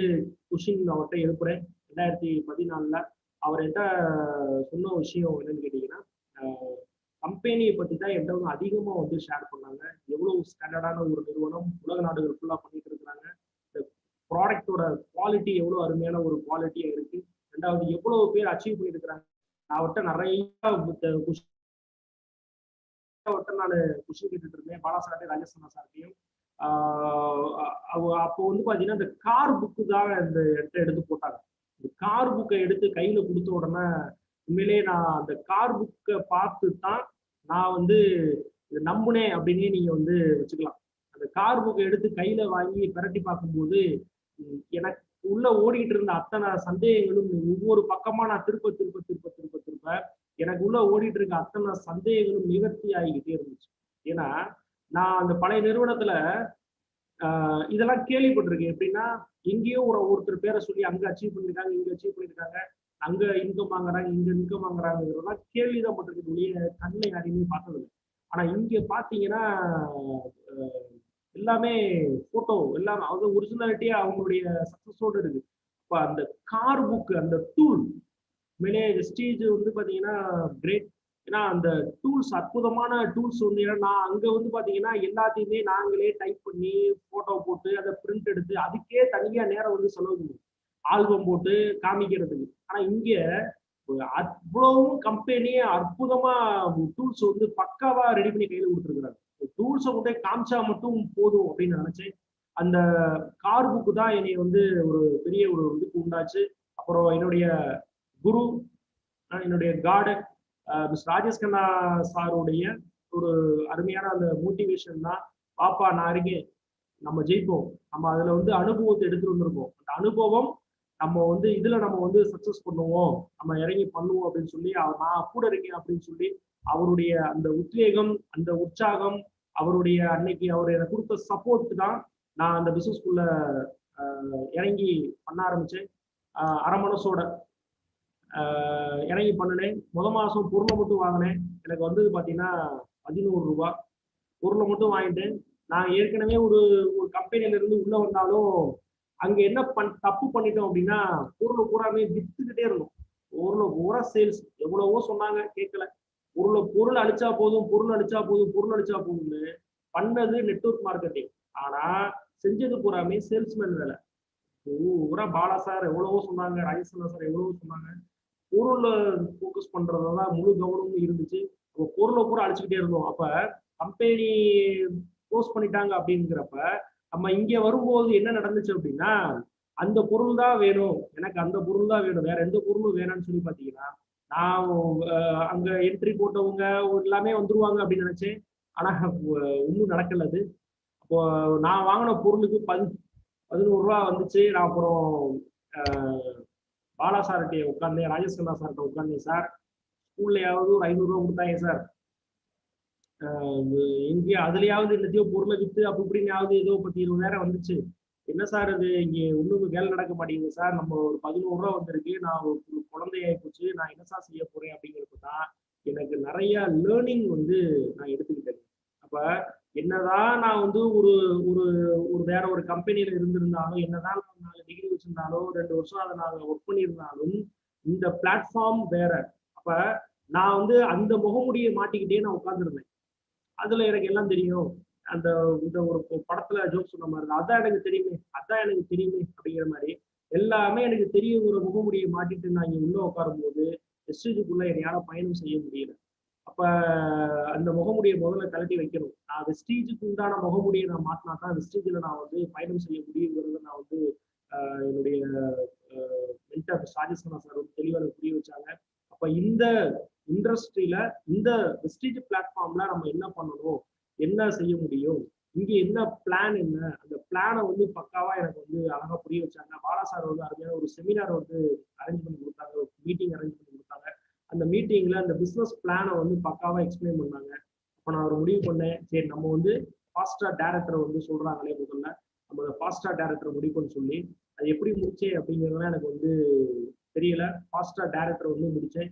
[SPEAKER 2] கொஸ்டின் அவர்கிட்ட எழுப்புறேன். 2014 அவர் என்கிட்ட சொன்ன விஷயம் என்னன்னு கேட்டீங்கன்னா, கம்பெனியை பத்தி தான் என்கிட்ட வந்து அதிகமா வந்து ஷேர் பண்ணாங்க. எவ்வளவு ஸ்டாண்டர்டான ஒரு நிறுவனம், உலக நாடுகள் ஃபுல்லா பண்ணிட்டு இருக்கிறாங்க, இந்த ப்ராடக்டோட குவாலிட்டி எவ்வளவு அருமையான ஒரு குவாலிட்டியா இருக்கு, ரெண்டாவது எவ்வளவு பேர் அச்சீவ் பண்ணியிருக்கிறாங்க. அவர்கிட்ட நிறைய நான் கொஸ்டின் கேட்டுட்டு இருந்தேன், பாலா சார்ட்டையும் ராஜஸ்தானா சார்ட்டையும். அப்போ வந்து பாத்தீங்கன்னா இந்த கார் புக்கு தான் இந்த இடத்த எடுத்து போட்டாங்க. இந்த கார் புக்கை எடுத்து கையில கொடுத்த உடனே உண்மையிலேயே நான் அந்த கார் புக்கை பார்த்து தான் நான் வந்து நம்புனேன் அப்படின்னே நீங்க வந்து வச்சுக்கலாம். அந்த கார் புக்கை எடுத்து கையில வாங்கி பிரட்டி பார்க்கும்போது எனக்கு உள்ள ஓடிட்டு இருந்த அத்தனை சந்தேகங்களும் ஒவ்வொரு பக்கமா நான் திருப்ப திருப்ப திருப்ப திருப்ப திருப்ப எனக்கு உள்ள ஓடிட்டு இருக்க அத்தனை சந்தேகங்களும் நிவர்த்தி ஆகிக்கிட்டே இருந்துச்சு. ஏன்னா நான் அந்த பழைய நிறுவனத்துல இதெல்லாம் கேள்விப்பட்டிருக்கேன். எப்படின்னா எங்கேயோ ஒருத்தர் பேரை சொல்லி அங்க அச்சீவ் பண்ணிருக்காங்க, இங்க அச்சீவ் பண்ணிருக்காங்க, அங்க இன்கம் வாங்குறாங்க, இங்க இன்கம் வாங்குறாங்கிறதெல்லாம் கேள்விதான் பட்டிருக்கு ஒழிய கண்ணை யாரையுமே பார்த்ததில்லை. ஆனா இங்க பாத்தீங்கன்னா எல்லாமே போட்டோ எல்லாம் அது ஒரிஜினாலிட்டியா அவங்களுடைய சக்சஸோடு இருக்கு. இப்ப அந்த கார் புக் அந்த டூல் உண்மையிலே வெஸ்டீஜ் வந்து பாத்தீங்கன்னா கிரேட். ஏன்னா அந்த டூல்ஸ் அற்புதமான டூல்ஸ் வந்து, ஏன்னா நான் அங்க வந்து பாத்தீங்கன்னா எல்லாத்தையுமே நாங்களே டைப் பண்ணி போட்டோ போட்டு அதை பிரிண்ட் எடுத்து அதுக்கே தனியா நேரம் வந்து செலவு பண்ணுவோம், ஆல்பம் போட்டு காமிக்கிறதுக்கு. ஆனா இங்க அவ்வளவும் கம்பெனியே அற்புதமா டூல்ஸ் வந்து பக்காவா ரெடி பண்ணி கையில கொடுத்துருக்குறாங்க. டூல்ஸை கொண்டே காமிச்சா மட்டும் போதும் அப்படின்னு நினைச்சேன். அந்த கார் புக்கு தான் என்னை வந்து ஒரு பெரிய ஒரு இதுக்கு உண்டாச்சு. அப்புறம் என்னுடைய குரு, என்னுடைய கார்டன் மிஸ் ராஜேஷ் கண்ணா சாருடைய ஒரு அருமையான அந்த மோட்டிவேஷன் தான். பாப்பா நான் இருக்கேன், நம்ம ஜெயிப்போம், நம்ம அதுல வந்து அனுபவத்தை எடுத்துட்டு வந்திருக்கோம், அந்த அனுபவம் நம்ம வந்து இதுல நம்ம வந்து சக்சஸ் பண்ணுவோம், நம்ம இறங்கி பண்ணுவோம் அப்படின்னு சொல்லி நான் கூட இருக்கேன் அப்படின்னு சொல்லி அவருடைய அந்த உத்வேகம், அந்த உற்சாகம், அவருடைய அன்னைக்கு அவர் எனக்கு கொடுத்த சப்போர்ட் தான் நான் அந்த பிசினஸ்குள்ள இறங்கி பண்ண ஆரம்பிச்சேன். அரை மனசோட இறங்கி பண்ணினேன். மாசம் பொருளை மட்டும் வாங்கினேன். எனக்கு வந்தது பார்த்தீங்கன்னா 11 ரூபா. பொருளை மட்டும் வாங்கிட்டேன். நான் ஏற்கனவே ஒரு கம்பெனில இருந்து உள்ள வந்தாலும் அங்க என்ன தப்பு பண்ணிட்டோம் அப்படின்னா பொருளை பூராமே வித்துக்கிட்டே இருந்தோம். பொருளை பூரா சேல்ஸ் எவ்வளவோ சொன்னாங்க, கேட்கல. பொருள் அழிச்சா போதும், பொருள் அழிச்சா போதும், பொருள் அழிச்சா போதும்னு பண்ணது நெட்வொர்க் மார்க்கெட்டிங். ஆனா செஞ்சது பூராமே சேல்ஸ்மேன் வேலை. பூரா பாலா சார் எவ்வளவோ சொன்னாங்க, ராஜேஸ்வரன் சார் எவ்வளவோ சொன்னாங்க, பொருளை ஃபோக்கஸ் பண்றதுதான் முழு கவனமும் இருந்துச்சு. அப்போ பொருளை பூரா அழிச்சுக்கிட்டே இருந்தோம். அப்ப கம்பெனி க்ளோஸ் பண்ணிட்டாங்க அப்படிங்கிறப்ப நம்ம இங்க வரும்போது என்ன நடந்துச்சு அப்படின்னா அந்த பொருள் தான் வேணும், எனக்கு அந்த பொருள் தான் வேணும், வேற எந்த பொருளும் வேணும்னு சொல்லி பாத்தீங்கன்னா நான் அங்க என்ட்ரி போட்டவங்க எல்லாமே வந்துருவாங்க அப்படின்னு நினைச்சேன். ஆனா ஒன்றும் நடக்கல. அது அப்போ நான் வாங்கின பொருளுக்கு 11 ரூபா வந்துச்சு. நான் அப்புறம் பாலா சார்கிட்ட உட்காந்தேன், ராஜேஸ்வரா சார்கிட்ட உட்காந்தேன். சார் ஸ்கூல்லையாவது ஒரு 500 ரூபா கொடுத்தாங்க சார், எங்கேயோ அதுலயாவது எல்லாத்தையோ பொருளை வித்து அப்படி இப்படின்னாவது ஏதோ 10-20,000 வந்துச்சு. என்ன சார் இது இங்க ஒண்ணுமே வேலை நடக்க மாட்டேங்குது சார், நம்ம ஒரு 11 ரூபா வந்திருக்கு, நான் ஒரு குழந்தையாகி போச்சு, நான் என்ன சார் செய்ய போறேன் அப்படிங்கிறது தான் எனக்கு நிறைய லேர்னிங் வந்து நான் எடுத்துக்கிட்டேன். அப்ப என்னதான் நான் வந்து ஒரு ஒரு ஒரு வேற ஒரு கம்பெனியில இருந்திருந்தாலும், என்னதான் 4 டிகிரி வச்சிருந்தாலும், 2 வருஷம் அதை நான் ஒர்க் பண்ணியிருந்தாலும் இந்த பிளாட்ஃபார்ம் வேற. அப்ப நான் வந்து அந்த முகமுடியை மாட்டிக்கிட்டே நான் உட்கார்ந்துருந்தேன். அதுல எனக்கு எல்லாம் தெரியும். அந்த இந்த ஒரு படத்துல ஜோக் சொன்ன மாதிரி தான், அதான் எனக்கு தெரியுமே, அதான் எனக்கு தெரியுமே அப்படிங்கிற மாதிரி எல்லாமே எனக்கு தெரியுங்கிற முகமுடியை மாட்டிட்டு நான் இங்க உள்ள உட்காரும் போது வெஸ்டேஜுக்குள்ள என்னையால பயணம் செய்ய முடியல. அப்ப அந்த முகமுடியை முதல்ல கழட்டி வைக்கணும். நான் வெஸ்டேஜுக்கு உண்டான முகமுடியை நான் மாட்டினா தான் வெஸ்டேஜில் நான் வந்து பயணம் செய்ய முடியுங்கிறத நான் வந்து என்னுடைய மென்டர் ராஜேஸ்வரா சார் வந்து தெளிவாக புரிய வச்சாங்க. அப்ப இந்த இண்டஸ்ட்ரியில இந்த வெஸ்டேஜ் பிளாட்ஃபார்ம்ல நம்ம என்ன பண்ணணும், என்ன செய்ய முடியும், இங்க என்ன பிளான், என்ன அந்த பிளானை வந்து பக்காவா எனக்கு வந்து அழகா புரிய வச்சாங்க. பாலா சார் வந்து அருமையான ஒரு செமினார் வந்து அரேஞ்ச் பண்ணி கொடுத்தாங்க, ஒரு மீட்டிங் அரேஞ்ச் பண்ணி கொடுத்தாங்க. அந்த மீட்டிங்ல அந்த பிசினஸ் பிளானை வந்து பக்காவா எக்ஸ்பிளைன் பண்ணாங்க. அப்ப நான் ஒரு முடிவு பண்ணேன், சரி நம்ம வந்து ஃபாஸ்டா டைரக்டரை வந்து சொல்றாங்களே முதல்ல நம்ம ஃபாஸ்டா டைரக்டர் முடிப்போம்னு சொல்லி அது எப்படி முடிச்சேன் அப்படிங்கிறதுலாம் எனக்கு வந்து தெரியல. ஃபாஸ்டா டைரக்டர் வந்து முடிச்சேன்.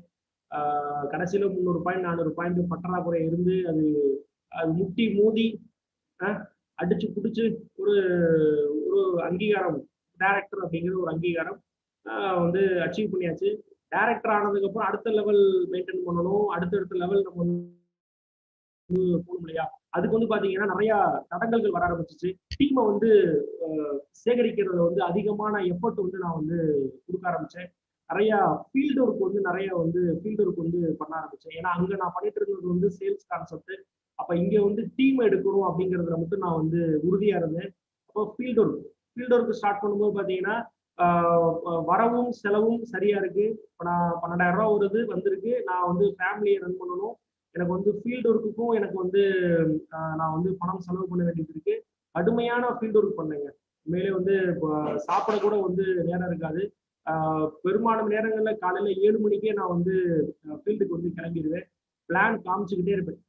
[SPEAKER 2] கடைசியில 300 பாயிண்ட் 400 பாயிண்ட் பற்றாக்குறை இருந்து அது முட்டி மோதி அடிச்சு பிடிச்சு ஒரு ஒரு அங்கீகாரம், டைரக்டர் அப்படிங்கிற ஒரு அங்கீகாரம் வந்து அச்சீவ் பண்ணியாச்சு. டைரக்டர் ஆனதுக்கு அப்புறம் அடுத்த லெவல் மெயின்டைன் பண்ணணும், அடுத்தடுத்த லெவல் நம்ம போகணும் இல்லையா? அதுக்கு வந்து பாத்தீங்கன்னா நிறைய தடங்கல்கள் வர ஆரம்பிச்சிச்சு. டீமை வந்து சேகரிக்கிறதுல வந்து அதிகமான எஃபர்ட் வந்து நான் வந்து கொடுக்க ஆரம்பிச்சேன். நிறைய ஃபீல்டு ஒர்க் வந்து நிறைய வந்து ஃபீல்டு ஒர்க் வந்து பண்ண ஆரம்பிச்சேன். ஏன்னா அங்க நான் பண்ணிட்டு இருந்தது வந்து சேல்ஸ் கான்செப்ட். அப்ப இங்க வந்து டீம் எடுக்கணும் அப்படிங்கிறதுல மட்டும் நான் வந்து உறுதியா இருந்தேன். அப்போ ஃபீல்டு ஒர்க் ஸ்டார்ட் பண்ணும்போது பாத்தீங்கன்னா வரவும் செலவும் சரியா இருக்கு. இப்போ நான் 12,000 ரூபா வருது வந்திருக்கு. நான் வந்து ஃபேமிலியை ரன் பண்ணணும். எனக்கு வந்து ஃபீல்டு ஒர்க்குக்கும் எனக்கு வந்து நான் வந்து பணம் செலவு பண்ண வேண்டியது இருக்கு. கடுமையான ஃபீல்டு ஒர்க் பண்ணேங்க. உண்மையிலே வந்து இப்போ சாப்பிட கூட வந்து நேரம் இருக்காது. பெரும்பாலான நேரங்கள்ல காலையில 7 மணிக்கே நான் வந்து ஃபீல்டுக்கு வந்து கிளம்பிடுவேன். பிளான் காமிச்சுக்கிட்டே இருப்பேன்.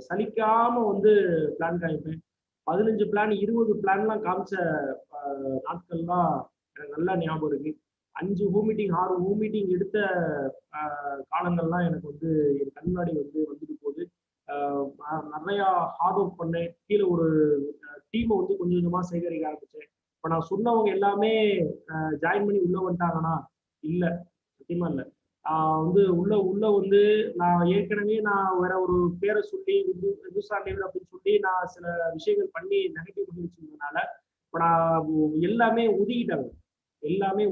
[SPEAKER 2] சலிக்காம வந்து பிளான் காமிப்பேன். 15 பிளான் 20 பிளான்லாம் காமிச்ச நாட்கள்லாம் எனக்கு நல்லா ஞாபகம் இருக்கு. 5 ஹூம் மீட்டிங் 6 ஹூம் மீட்டிங் எடுத்த காலங்கள்லாம் எனக்கு வந்து என் கண்ணாடி வந்து வந்துட்டு போகுது. நிறைய ஹார்ட் ஒர்க் பண்ணேன். கீழே ஒரு டீமை வந்து கொஞ்சம் கொஞ்சமா சேகரிக்க ஆரம்பிச்சேன். இப்ப நான் சொன்னவங்க எல்லாமே ஜாயின் பண்ணி உள்ள வந்துட்டாங்கன்னா இல்ல, சத்தியமா இல்ல. வந்து உள்ள வந்து நான் ஏற்கனவே நான் வேற ஒரு பேரை சொல்லி இந்துஸ்தான் லெவல் அப்படின்னு சொல்லி நான் சில விஷயங்கள் பண்ணி நெகட்டிவ் பண்ணி வச்சிருந்ததுனால இப்ப நான் எல்லாமே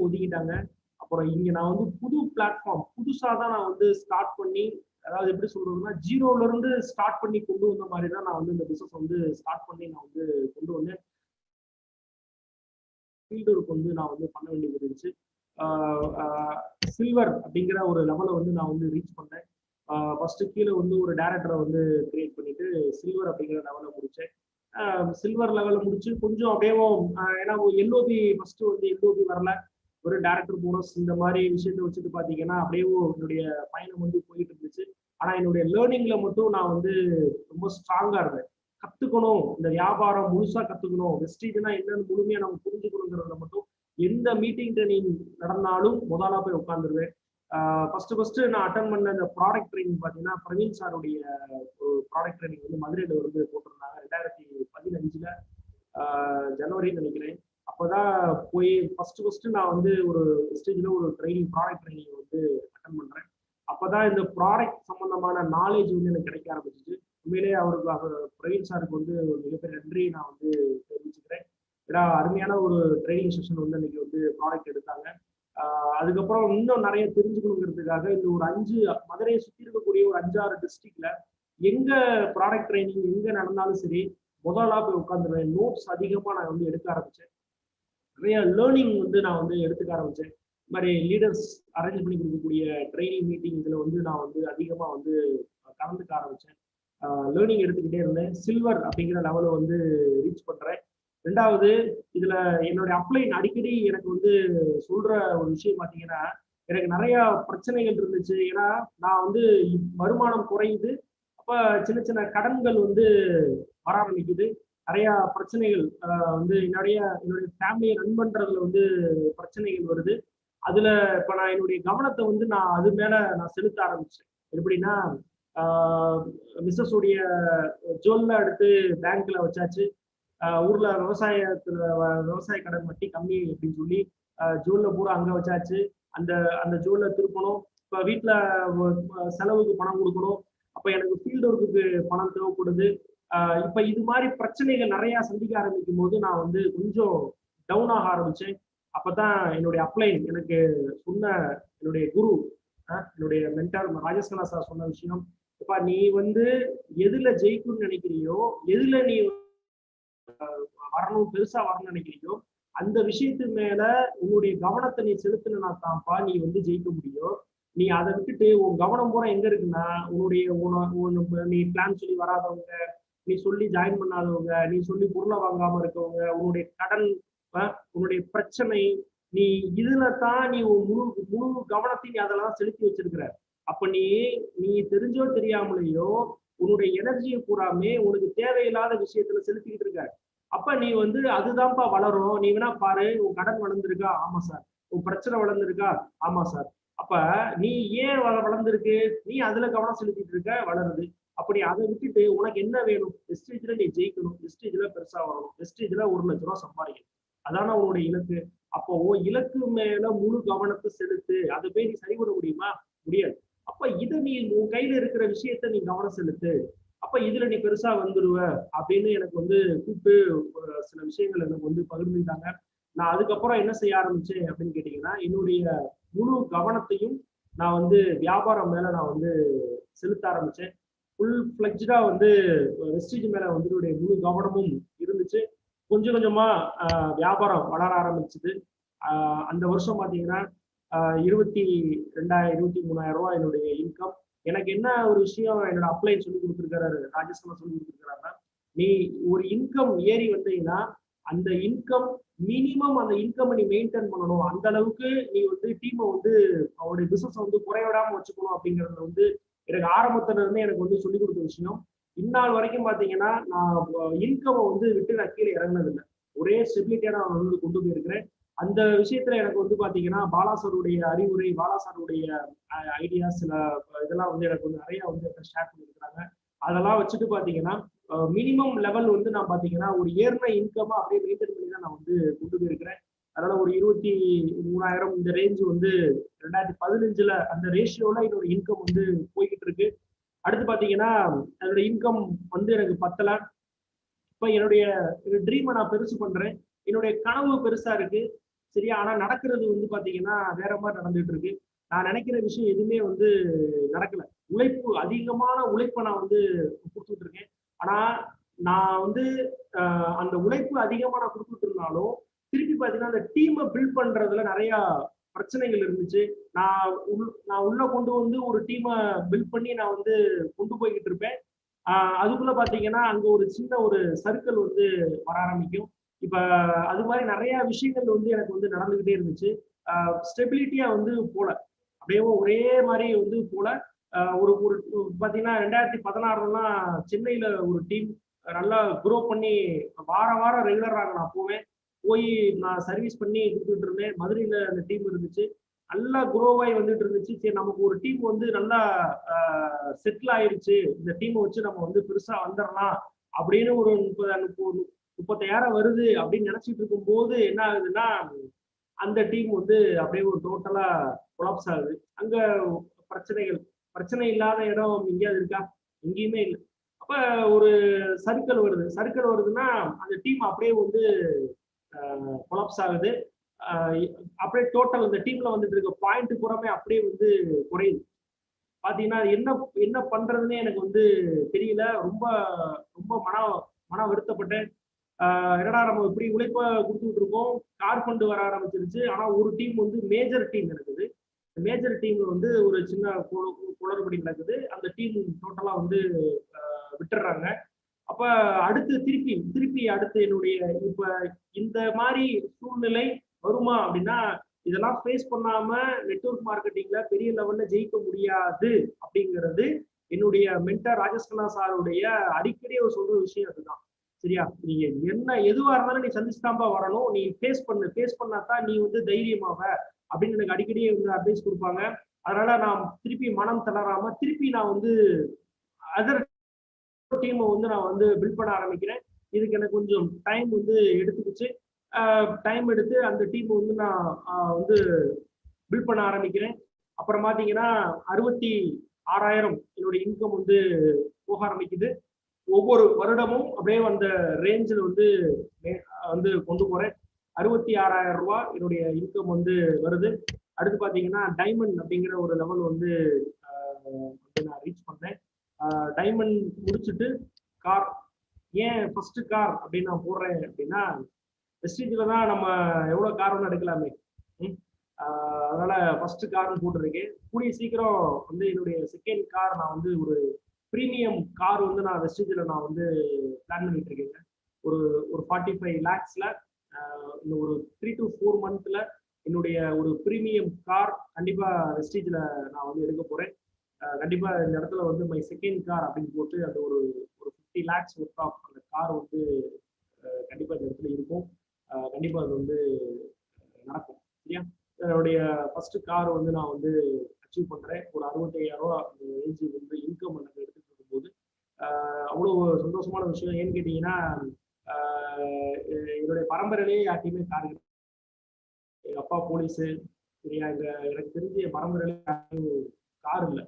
[SPEAKER 2] ஒதுக்கிட்டாங்க. அப்புறம் இங்க நான் வந்து புது பிளாட்ஃபார்ம் புதுசா தான் நான் வந்து ஸ்டார்ட் பண்ணி, அதாவது எப்படி சொல்றதுன்னா ஜீரோல இருந்து ஸ்டார்ட் பண்ணி கொண்டு வந்த மாதிரி தான் நான் வந்து இந்த பிசினஸ் வந்து ஸ்டார்ட் பண்ணி நான் வந்து கொண்டு வந்தேன். ஃபீல்டு ஒர்க் வந்து நான் வந்து பண்ண வேண்டியது இருந்துச்சு. சில்வர் அப்படிங்கிற ஒரு லெவலை வந்து நான் வந்து ரீச் பண்ணேன். ஃபர்ஸ்ட் கீழே வந்து ஒரு டைரக்டரை வந்து கிரியேட் பண்ணிட்டு சில்வர் அப்படிங்கிற லெவலை முடிச்சேன். சில்வர் லெவலில் முடிச்சு கொஞ்சம் அப்படியே ஏன்னா எல்ஓபி ஃபர்ஸ்ட் வந்து எல்ஓபி வரல, ஒரு டைரக்டர் போனஸ் இந்த மாதிரி விஷயத்த வச்சுட்டு பார்த்தீங்கன்னா அப்படியே என்னுடைய பயணம் வந்து போயிட்டு இருந்துச்சு. ஆனால் என்னுடைய லேர்னிங்ல மட்டும் நான் வந்து ரொம்ப ஸ்ட்ராங்கா இருந்தேன். கத்துக்கணும், இந்த வியாபாரம் முழுசா கத்துக்கணும், வெஸ்டீஜ்னா என்னன்னு முழுமையா நம்ம புரிஞ்சுக்கணுங்கிறத மட்டும் எந்த மீட்டிங் ட்ரைனிங் நடந்தாலும் முதலா போய் உட்காந்துருவேன். ஃபர்ஸ்ட் நான் அட்டன் பண்ண இந்த ப்ராடக்ட் ட்ரைனிங் பார்த்தீங்கன்னா பிரவீன் சாருடைய ஒரு ப்ராடக்ட் ட்ரைனிங் வந்து மதுரையில் வந்து போட்டிருந்தாங்க 2015 ஜனவரின்னு நினைக்கிறேன். அப்போதான் போய் ஃபர்ஸ்ட் நான் வந்து ஒரு ஸ்டேஜில் ஒரு ப்ராடக்ட் ட்ரைனிங் வந்து அட்டன் பண்றேன். அப்போதான் இந்த ப்ராடக்ட் சம்பந்தமான நாலேஜ் வந்து எனக்கு கிடைக்க ஆரம்பிச்சிச்சு. உண்மையிலேயே அவருக்கு பிரவீன் சாருக்கு வந்து ஒரு மிகப்பெரிய நன்றி நான் வந்து தெரிவிச்சுக்கிறேன். ஏன்னா அருமையான ஒரு ட்ரைனிங் செஷன் வந்து அன்னைக்கு வந்து ப்ராடக்ட் எடுத்தாங்க. அதுக்கப்புறம் இன்னும் நிறைய தெரிஞ்சுக்கணுங்கிறதுக்காக இந்த ஒரு 5 மதுரையை சுற்றி இருக்கக்கூடிய ஒரு 5-6 டிஸ்ட்ரிக்ட்ல எங்க ப்ராடக்ட் ட்ரைனிங் எங்க நடந்தாலும் சரி முதலா போய் உட்காந்துருவேன். நோட்ஸ் அதிகமா நான் வந்து எடுக்க ஆரம்பிச்சேன். நிறைய லேர்னிங் வந்து நான் வந்து எடுத்துக்க ஆரம்பிச்சேன். இந்த மாதிரி லீடர்ஸ் அரேஞ்ச் பண்ணி கொடுக்கக்கூடிய ட்ரைனிங் மீட்டிங் இதுல வந்து நான் வந்து அதிகமா வந்து கலந்துக்க ஆரம்பிச்சேன். லேர்னிங் எடுத்துக்கிட்டே இருந்தேன். சில்வர் அப்படிங்கிற லெவலை வந்து ரீச் பண்றேன். ரெண்டாவது இதுல என்னுடைய அப்ளைன் அடிக்கடி எனக்கு வந்து சொல்ற ஒரு விஷயம் பாத்தீங்கன்னா, எனக்கு நிறைய பிரச்சனைகள் இருந்துச்சு. ஏன்னா நான் வந்து வருமானம் குறையுது. அப்ப சின்ன சின்ன கடன்கள் வந்து வர ஆரம்பிக்குது. நிறைய பிரச்சனைகள் வந்து என்னுடைய ஃபேமிலியை ரன் பண்றதுல வந்து பிரச்சனைகள் வருது. அதுல இப்ப நான் என்னுடைய கவனத்தை வந்து நான் அது மேல நான் செலுத்த ஆரம்பிச்சேன். எப்படின்னா மிஸ்ஸஸ் உடைய ஜுவல்ல எடுத்து பேங்க்ல வச்சாச்சு. ஊர்ல விவசாய கடன் வட்டி கம்மி அப்படின்னு சொல்லி ஜூன்ல பூரா அங்க வச்சாச்சு. அந்த ஜூன்ல திருப்பணும். இப்ப வீட்டுல செலவுக்கு பணம் கொடுக்கணும். அப்ப எனக்கு ஃபீல்டு ஒர்க்குக்கு பணம் தேவைப்படுது. இப்ப இது மாதிரி பிரச்சனைகள் நிறைய சந்திக்க ஆரம்பிக்கும் போது நான் வந்து கொஞ்சம் டவுன் ஆக ஆரம்பிச்சேன். அப்பதான் என்னுடைய அப்ளைன் எனக்கு சொன்ன என்னுடைய குரு, என்னுடைய மென்டார் ராஜேஷ் கண்ணா சார் சொன்ன விஷயம், இப்ப நீ வந்து எதுல ஜெயிக்கணும்னு நினைக்கிறியோ, எதுல நீ வரணும் பெருசா வரணும்னு நினைக்கிறீங்களோ அந்த விஷயத்து மேல உன்னுடைய கவனத்தை நீ செலுத்தினா தான்ப்பா நீ வந்து ஜெயிக்க முடியும். நீ அதை விட்டுட்டு உன் கவனம் பூரா எங்க இருக்குன்னா நீ பிளான் சொல்லி வராதவங்க, நீ சொல்லி ஜாயின் பண்ணாதவங்க, நீ சொல்லி பொருளை வாங்காம இருக்கவங்க, உன்னுடைய கடன், உன்னுடைய பிரச்சனை, நீ இதுல தான் நீ முழு கவனத்தையும் நீ அதெல்லாம் செலுத்தி வச்சிருக்கிற. அப்ப நீ தெரிஞ்சோ தெரியாமலேயோ உன்னுடைய எனர்ஜியை பூராமே உனக்கு தேவையில்லாத விஷயத்துல செலுத்திக்கிட்டு இருக்க. அப்ப நீ வந்து அதுதான்ப்பா வளரும். நீ வேணா பாரு, உன் கடன் வளர்ந்துருக்கா? ஆமா சார். உன் பிரச்சனை வளர்ந்துருக்கா? ஆமா சார். அப்ப நீ ஏன் வளர்ந்துருக்கு? நீ அதுல கவனம் செலுத்திட்டு இருக்க, வளருது. அப்படி அதை விட்டுட்டு உனக்கு என்ன வேணும்? வெஸ்டேஜ்ல நீ ஜெயிக்கணும், வெஸ்டேஜ்ல பெருசா வரணும், வெஸ்டேஜ்ல 1 லட்ச ரூபா சம்பாதிக்கணும், அதான உன்னுடைய இலக்கு. அப்போ இலக்கு மேல முழு கவனத்தை செலுத்து. அதை போய் நீ சரி பண்ண முடியுமா? முடியாது. அப்ப இதை நீ உன் கையில இருக்கிற விஷயத்த நீ கவனம் செலுத்து. அப்ப இதுல நீ பெருசா வந்துருவ அப்படின்னு எனக்கு வந்து கூப்பிட்டு சில விஷயங்கள் எனக்கு வந்து பகிர்ந்துட்டாங்க. நான் அதுக்கப்புறம் என்ன செய்ய ஆரம்பிச்சேன் அப்படின்னு கேட்டீங்கன்னா, என்னுடைய முழு கவனத்தையும் நான் வந்து வியாபாரம் மேல நான் வந்து செலுத்த ஆரம்பிச்சேன். ஃபுல் ஃபிளெக்ஜ்டா வந்து வெஸ்டீஜ் மேல வந்து என்னுடைய முழு கவனமும் இருந்துச்சு. கொஞ்சம் கொஞ்சமா வியாபாரம் வளர ஆரம்பிச்சுது. அந்த வருஷம் பார்த்தீங்கன்னா 23,000 ரூபாய் என்னுடைய இன்கம். எனக்கு என்ன ஒரு விஷயம் என்னோட அப்ளைன் சொல்லி கொடுத்துருக்காரு, ராஜேஷ் சொல்லி கொடுத்துருக்காருன்னா, நீ ஒரு இன்கம் ஏறி வந்தீங்கன்னா அந்த இன்கம் மினிமம் அந்த இன்கம் நீ மெயின்டைன் பண்ணணும். அந்த அளவுக்கு நீ வந்து டீமை வந்து அவருடைய பிசினஸ் வந்து குறைவிடாம வச்சுக்கணும் அப்படிங்கறத வந்து எனக்கு ஆரம்பத்துல இருந்து எனக்கு வந்து சொல்லி கொடுத்த விஷயம். இந்நாள் வரைக்கும் பாத்தீங்கன்னா நான் இன்கம் வந்து விட்டு நான் கீழே இறங்கினதில்லை. ஒரே ஸ்டெபிலிட்டியா நான் வந்து கொண்டு போயிருக்கிறேன். அந்த விஷயத்துல எனக்கு வந்து பாத்தீங்கன்னா பாலாசருடைய அறிவுரை, பாலாசருடைய ஐடியாஸ், சில இதெல்லாம் வந்து எனக்கு வந்து நிறைய வந்து ஷேர் பண்ணியிருக்கிறாங்க. அதெல்லாம் வச்சுட்டு பாத்தீங்கன்னா மினிமம் லெவல் வந்து நான் பாத்தீங்கன்னா ஒரு ஏர்ன இன்கமா அப்படியே மெயின்டைன் பண்ணி தான் நான் வந்து கொண்டு போயிருக்கிறேன். அதனால ஒரு 23,000 இந்த ரேஞ்ச் வந்து 2015 அந்த ரேஷியோல என்னோட இன்கம் வந்து போய்கிட்டு இருக்கு. அடுத்து பாத்தீங்கன்னா அதோட இன்கம் வந்து எனக்கு பத்தல. இப்ப என்னுடைய ட்ரீமை நான் பெருசு பண்றேன். என்னுடைய கனவு பெருசா இருக்கு. சரியா? ஆனா நடக்கிறது வந்து பாத்தீங்கன்னா வேற மாதிரி நடந்துட்டு இருக்கு. நான் நினைக்கிற விஷயம் எதுவுமே வந்து நடக்கல. உழைப்பு, அதிகமான உழைப்பை நான் வந்து கொடுத்துட்டு இருக்கேன். ஆனா நான் வந்து அந்த உழைப்பு அதிகமா நான் கொடுத்துட்டு இருந்தாலும் திருப்பி பாத்தீங்கன்னா அந்த டீமை பில்ட் பண்றதுல நிறைய பிரச்சனைகள் இருந்துச்சு. நான் உள்ள கொண்டு வந்து ஒரு டீமை பில்ட் பண்ணி நான் வந்து கொண்டு போய்கிட்டு இருப்பேன். அதுக்குள்ள பாத்தீங்கன்னா அங்க ஒரு சின்ன ஒரு சர்க்கிள் வந்து வர ஆரம்பிக்கும். இப்ப அது மாதிரி நிறைய விஷயங்கள் வந்து எனக்கு வந்து நடந்துகிட்டே இருந்துச்சு. ஸ்டெபிலிட்டியா வந்து போல, அப்படியே ஒரே மாதிரி வந்து போல. ஒரு ஒரு பாத்தீங்கன்னா 2016 சென்னையில ஒரு டீம் நல்லா குரோ பண்ணி வாரம் ரெகுலராக நான் போவேன். போய் நான் சர்வீஸ் பண்ணி கொடுத்துட்டு இருந்தேன். மதுரையில அந்த டீம் இருந்துச்சு. நல்லா குரோவாய் வந்துட்டு இருந்துச்சு. சரி, நமக்கு ஒரு டீம் வந்து நல்லா செட்டில் ஆயிருச்சு, இந்த டீமை வச்சு நம்ம வந்து பெருசா வந்துடலாம் அப்படின்னு ஒரு 35,000 வருது அப்படின்னு நினைச்சிட்டு இருக்கும் போது என்ன ஆகுதுன்னா, அந்த டீம் வந்து அப்படியே ஒரு டோட்டலா கொலாப்ஸ் ஆகுது. அங்க பிரச்சனைகள், பிரச்சனை இல்லாத இடம் எங்கேயாவது இருக்கா? எங்கேயுமே இல்லை. அப்ப ஒரு சர்க்கிள் வருதுன்னா அந்த டீம் அப்படியே வந்து கொலாப்ஸ் ஆகுது. அப்படியே டோட்டல் இந்த டீம்ல வந்துட்டு இருக்க பாயிண்ட் பூராமே அப்படியே வந்து குறையுது. பாத்தீங்கன்னா என்ன என்ன பண்றதுன்னே எனக்கு வந்து தெரியல. ரொம்ப ரொம்ப மன வருத்தப்பட்டேன். என்னடா நம்ம இப்படி உழைப்ப கொடுத்துட்டு இருக்கோம், கார் ஃபண்டு வர ஆரம்பிச்சிருச்சு. ஆனா ஒரு டீம் வந்து மேஜர் டீம் இருக்குது. மேஜர் டீம்ல வந்து ஒரு சின்ன குளறுபடி நடக்குது. அந்த டீம் டோட்டலா வந்து விட்டுறாங்க. அப்ப அடுத்து திருப்பி அடுத்து என்னுடைய இப்ப இந்த மாதிரி சூழ்நிலை வருமா அப்படின்னா, இதெல்லாம் ஃபேஸ் பண்ணாம நெட்வொர்க் மார்க்கெட்டிங்ல பெரிய லெவல்ல ஜெயிக்க முடியாது அப்படிங்கிறது என்னுடைய மென்டர் ராஜேஷ் கண்ணா சாருடைய அடிக்கடி அவர் சொல்ற விஷயம் அதுதான். சரியா? நீங்க என்ன எதுவா இருந்தாலும் நீ சந்திச்சுதான்பா வரணும். நீ ஃபேஸ் பண்ணாதான் நீ வந்து தைரியமாவ அப்படின்னு எனக்கு அடிக்கடி வந்து அட்வைஸ் கொடுப்பாங்க. அதனால நான் திருப்பி மனம் தளராம திருப்பி நான் வந்து அதர் டீமை வந்து நான் வந்து பில்ட் பண்ண ஆரம்பிக்கிறேன். இதுக்கு எனக்கு கொஞ்சம் டைம் வந்து எடுத்துக்கிச்சு. டைம் எடுத்து அந்த டீம் வந்து நான் வந்து பில்ட் பண்ண ஆரம்பிக்கிறேன். அப்புறம் பாத்தீங்கன்னா 66,000 என்னுடைய இன்கம் வந்து போக ஆரம்பிக்குது. ஒவ்வொரு வருடமும் அப்படியே அந்த ரேஞ்சில் வந்து வந்து கொண்டு போறேன். 66,000 ரூபாய் என்னுடைய இன்கம் வந்து வருது. அடுத்து பாத்தீங்கன்னா டைமண்ட் அப்படிங்கிற ஒரு லெவல் வந்து நான் ரீச் பண்ணேன். டைமண்ட் முடிச்சுட்டு கார், ஏன் ஃபர்ஸ்ட் கார் அப்படின்னு நான் போடுறேன் அப்படின்னா, வெஸ்டீஜ்ல தான் நம்ம எவ்வளவு கார் ஒன்று எடுக்கலாமே. அதனால ஃபர்ஸ்ட் கார்னு போட்டிருக்கேன். கூடிய சீக்கிரம் வந்து என்னுடைய செகண்ட் கார் நான் வந்து ஒரு ப்ரீமியம் கார் வந்து நான் வெஸ்டீஜ்ல நான் வந்து பிளான் பண்ணிட்டு இருக்கேங்க. ஒரு ஒரு 45 lakhsல இந்த ஒரு 3 to 4 monthsல என்னுடைய ஒரு ப்ரீமியம் கார் கண்டிப்பா வெஸ்டீஜ்ல நான் வந்து எடுக்க போறேன். கண்டிப்பா இந்த இடத்துல வந்து மை செகண்ட் கார் அப்படின்னு போட்டு அந்த ஒரு 50 lakhs ஒர்த் ஆஃப் அந்த கார் வந்து கண்டிப்பா இந்த இடத்துல இருக்கும். கண்டிப்பா அது வந்து நடக்கும். சரியா? என்னுடைய ஃபர்ஸ்ட் கார் வந்து நான் வந்து அச்சீவ் பண்றேன். ஒரு 65,000 ரேஞ்சு வந்து இன்கம் எனக்கு எடுத்துட்டு இருக்கும்போது அவ்வளவு சந்தோஷமான விஷயம். ஏன்னு கேட்டீங்கன்னா, என்னுடைய பரம்பரையிலேயே யார்ட்டையுமே கார் இல்லை. எங்க அப்பா போலீஸு. சரியா? எனக்கு தெரிஞ்ச பரம்பரையிலேயே கார் இல்லை.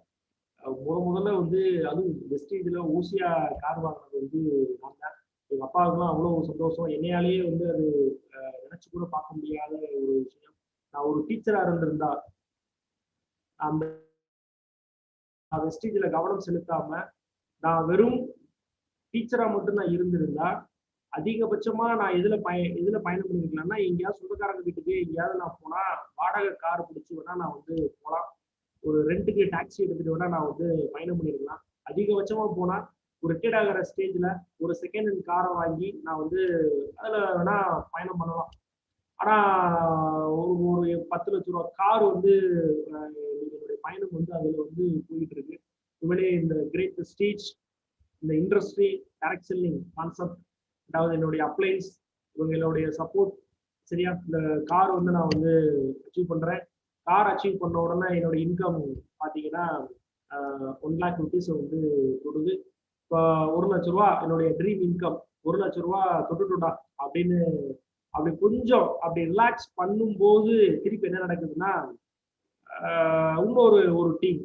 [SPEAKER 2] முதல்ல வந்து அதுவும் வெஸ்டேஜ்ல ஓசியா கார் வாங்கினது வந்து நான் தான். எங்க அப்பாவுக்குலாம் அவ்வளவு சந்தோஷம். என்னையாலேயே வந்து அது நினைச்சு கூட பார்க்க முடியாத ஒரு விஷயம். நான் ஒரு டீச்சரா இருந்திருந்தா அந்த வெஸ்டேஜ்ல கவனம் செலுத்தாம நான் வெறும் டீச்சரா மட்டும் நான் இருந்திருந்தா அதிகபட்சமா நான் எதுல பயணம் பண்ணிருக்கலாம்னா, எங்கேயாவது சொந்தக்காரங்க வீட்டுக்கு எங்கேயாவது நான் போனா வாடகை கார் பிடிச்சி வேணா நான் வந்து போலாம். ஒரு ரெண்டுக்கு டாக்ஸி எடுத்துட்டு வேணா நான் வந்து பயணம் பண்ணிருக்கலாம். அதிகபட்சமா போனா ஒரு ரிட்டையர்ட் ஆகிற ஸ்டேஜ்ல ஒரு செகண்ட் ஹேண்ட் காரை வாங்கி நான் வந்து அதுல வேணா பயணம் பண்ணலாம். ஆனா ஒரு 10 லட்ச ரூபா கார் வந்து என்னுடைய பயணம் வந்து அதுல வந்து போயிட்டு இருக்கு. உண்மையிலே இந்த கிரேட் ஸ்டேஜ், இந்த இண்டஸ்ட்ரி, டைரக்ட் செல்லிங் கான்செப்ட், அதாவது என்னுடைய அப்ளைன்ஸ், இவங்களுடைய சப்போர்ட், சரியா இந்த கார் வந்து நான் வந்து அச்சீவ் பண்றேன். கார் அச்சீவ் பண்ண உடனே என்னோட இன்கம் பார்த்தீங்கன்னா 1,00,000 rupees வந்து கொடுது. இப்போ 1,00,000 ரூபா என்னுடைய ட்ரீம் இன்கம், 1,00,000 ரூபா தொட்டுட்டா அப்படின்னு அப்படி கொஞ்சம் அப்படி ரிலாக்ஸ் பண்ணும்போது திருப்பி என்ன நடக்குதுன்னா, இன்னொரு ஒரு டீம்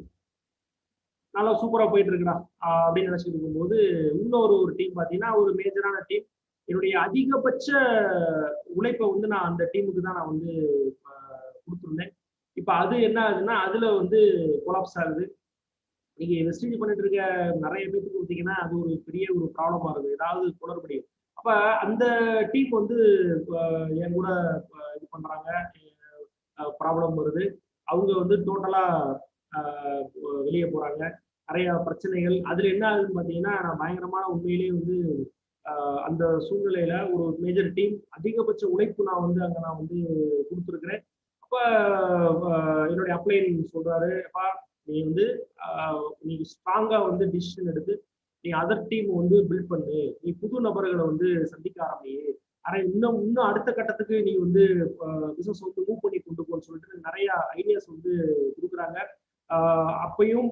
[SPEAKER 2] நல்லா சூப்பரா போயிட்டு இருக்குடா அப்படின்னு நினைச்சிட்டு இருக்கும்போது இன்னொரு ஒரு டீம் பார்த்தீங்கன்னா ஒரு மேஜரான டீம். என்னுடைய அதிகபட்ச உழைப்பை வந்து நான் அந்த டீமுக்கு தான் நான் வந்து கொடுத்துருந்தேன். இப்ப அது என்ன ஆகுதுன்னா அதுல வந்து கொலாப்ஸ் ஆகுது. நீங்க வெஸ்டேஜ் பண்ணிட்டு இருக்க நிறைய பேருக்கு பார்த்தீங்கன்னா அது ஒரு பெரிய ஒரு ப்ராப்ளமா இருக்குது. ஏதாவது குளறுபடி. அப்ப அந்த டீம் வந்து என் கூட இது பண்றாங்க, ப்ராப்ளம் வருது. அவங்க வந்து டோட்டலா வெளியே போறாங்க. நிறைய பிரச்சனைகள். அதுல என்ன ஆகுதுன்னு பாத்தீங்கன்னா நான் பயங்கரமான உண்மையிலேயே வந்து அந்த சூழ்நிலையில ஒரு மேஜர் டீம் அதிகபட்ச உழைப்பு நான் வந்து அங்க நான் வந்து கொடுத்துருக்கிறேன். அப்ப என்னுடைய அப்ளைன் சொல்றாரு, அப்பா நீ வந்து நீ ஸ்ட்ராங்கா வந்து டிசிஷன் எடுத்து நீ அதர் டீம் வந்து பில்ட் பண்ணு, நீ புது நபர்களை வந்து சந்திக்க ஆரம்பி, ஆனா இன்னும் இன்னும் அடுத்த கட்டத்துக்கு நீ வந்து பிசினஸ் வந்து மூவ் பண்ணி கொண்டு போன்னு சொல்லிட்டு நிறைய ஐடியாஸ் வந்து கொடுக்குறாங்க. அப்பயும்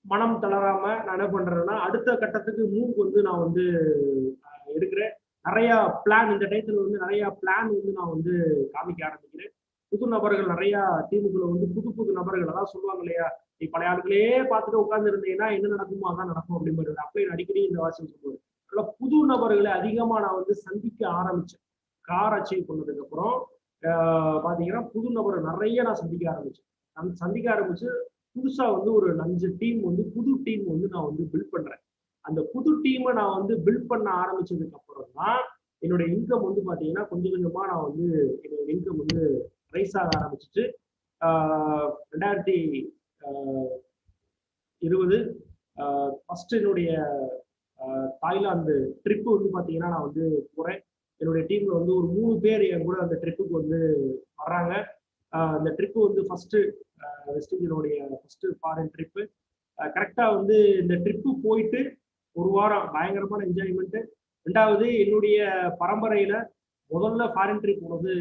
[SPEAKER 2] மனம் தளராம நான் என்ன பண்றேன்னா அடுத்த கட்டத்துக்கு மூவ் வந்து நான் வந்து எடுக்கிறேன். நிறைய பிளான் இந்த டயத்துல வந்து நிறைய பிளான் வந்து நான் வந்து காமிக்க ஆரம்பிக்கிறேன். புது நபர்கள் நிறைய டீமுக்குள்ள வந்து புது புது நபர்கள், அதான் சொல்லுவாங்க இல்லையா, நீ பழைய ஆட்களே பார்த்துட்டு உட்கார்ந்து இருந்தீங்கன்னா என்ன நடக்குமோ அதான் நடக்கும் அப்படின்னு அப்படியே அடிக்கடி இந்த வாசம் சொல்லுவாரு. அதனால புது நபர்களை அதிகமா நான் வந்து சந்திக்க ஆரம்பிச்சேன். கார் அச்சீவ் பண்ணதுக்கு அப்புறம் பாத்தீங்கன்னா புது நபரை நிறைய நான் சந்திக்க ஆரம்பிச்சு புதுசா வந்து ஒரு 5 டீம் வந்து புது டீம் வந்து நான் வந்து பில்ட் பண்றேன். அந்த புது டீமை நான் வந்து பில்ட் பண்ண ஆரம்பிச்சதுக்கு அப்புறம் தான் என்னோட இன்கம் வந்து பாத்தீங்கன்னா கொஞ்சம் கொஞ்சமா நான் வந்து என்னோட இன்கம் வந்து ரைஸ் ஆக ஆரம்பிச்சிச்சு. 2020 ஃபர்ஸ்ட் என்னுடைய தாய்லாந்து ட்ரிப்பு வந்து பாத்தீங்கன்னா நான் வந்து போறேன். என்னுடைய டீம்ல வந்து ஒரு 3 பேர் என் கூட அந்த ட்ரிப்புக்கு வந்து வர்றாங்க. அந்த ட்ரிப்பு வந்து ஃபர்ஸ்ட் வெஸ்டேஜினுடைய ஃபர்ஸ்ட் ஃபாரின் ட்ரிப்பு. கரெக்டா வந்து இந்த ட்ரிப்பு போயிட்டு ஒரு வாரம் பயங்கரமான என்ஜாய்மெண்ட். ரெண்டாவது என்னுடைய பரம்பரையில முதல்ல ஃபாரின் ட்ரிப் போனது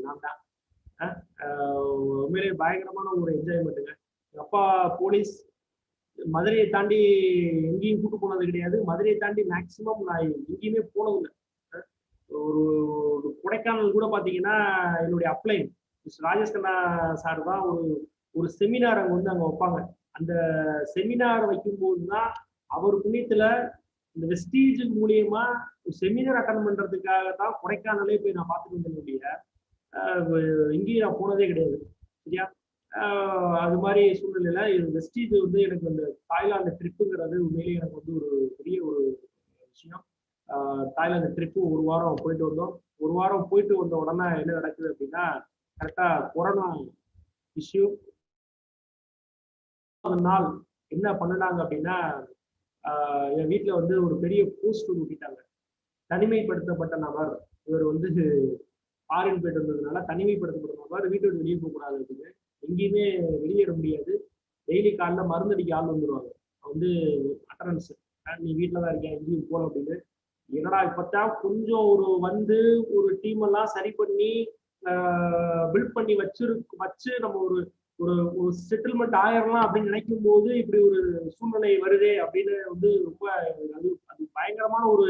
[SPEAKER 2] நான் தான். உண்மையிலேயே பயங்கரமான ஒரு என்ஜாய்மெண்ட்டுங்க. எங்க அப்பா போலீஸ், மதுரையை தாண்டி எங்கேயும் கூட்டு போனது கிடையாது. மதுரையை தாண்டி மேக்சிமம் நான் எங்கேயுமே போனதில்லை. ஒரு கொடைக்கானல் கூட பாத்தீங்கன்னா என்னுடைய அப்ளைன் ராஜேஷ் கண்ணா சார் தான் ஒரு செமினார் அங்க வந்து அங்க வைப்பாங்க. அந்த செமினார் வைக்கும்போது தான் அவர் புண்ணியத்துல இந்த வெஸ்டீஜ் மூலியமா ஒரு செமினார் அட்டன் பண்றதுக்காக தான் கொடைக்கானலே போய் நான் பார்த்துட்டு வந்தேன். எங்கேயும் நான் போனதே கிடையாது. சரியா? அது மாதிரி சூழ்நிலையில வெஸ்டீஜ் வந்து எனக்கு அந்த தாய்லாந்து ட்ரிப்புங்கிறது உண்மையிலேயே எனக்கு வந்து ஒரு பெரிய ஒரு விஷயம். தாய்லாந்து ட்ரிப்பு ஒரு வாரம் போயிட்டு வந்தோம். ஒரு வாரம் போயிட்டு வந்த உடனே என்ன நடக்குது அப்படின்னா கரெக்டா கொரோனா இஷ்யூ. நாள் என்ன பண்ணினாங்க அப்படின்னா என் வீட்டுல வந்து ஒரு பெரிய போஸ்ட் ஊட்டிட்டாங்க. தனிமைப்படுத்தப்பட்ட நபர், இவர் வந்து ஃபாரின் போயிட்டு வந்ததுனால தனிமைப்படுத்தப்பட்ட நபர், வீட்டை விட்டு வெளியே போகக்கூடாது அப்படின்னு. எங்கேயுமே வெளியேற முடியாது. டெய்லி காலைல மருந்தடிக்க ஆள் வந்துருவாங்க. வந்து அட்டரன்ஸ், நீ வீட்டுல தான் இருக்கேன் எங்கேயும் போகல அப்படின்னு. என்னடா இப்பதான் கொஞ்சம் வந்து ஒரு டீம் எல்லாம் சரி பண்ணி பில்ட் பண்ணி வச்சு நம்ம ஒரு ஒரு செட்டில்மெண்ட் ஆயிரலாம் அப்படின்னு நினைக்கும் போது இப்படி ஒரு சூழ்நிலை வருதே அப்படின்னு வந்து ரொம்ப அது பயங்கரமான ஒரு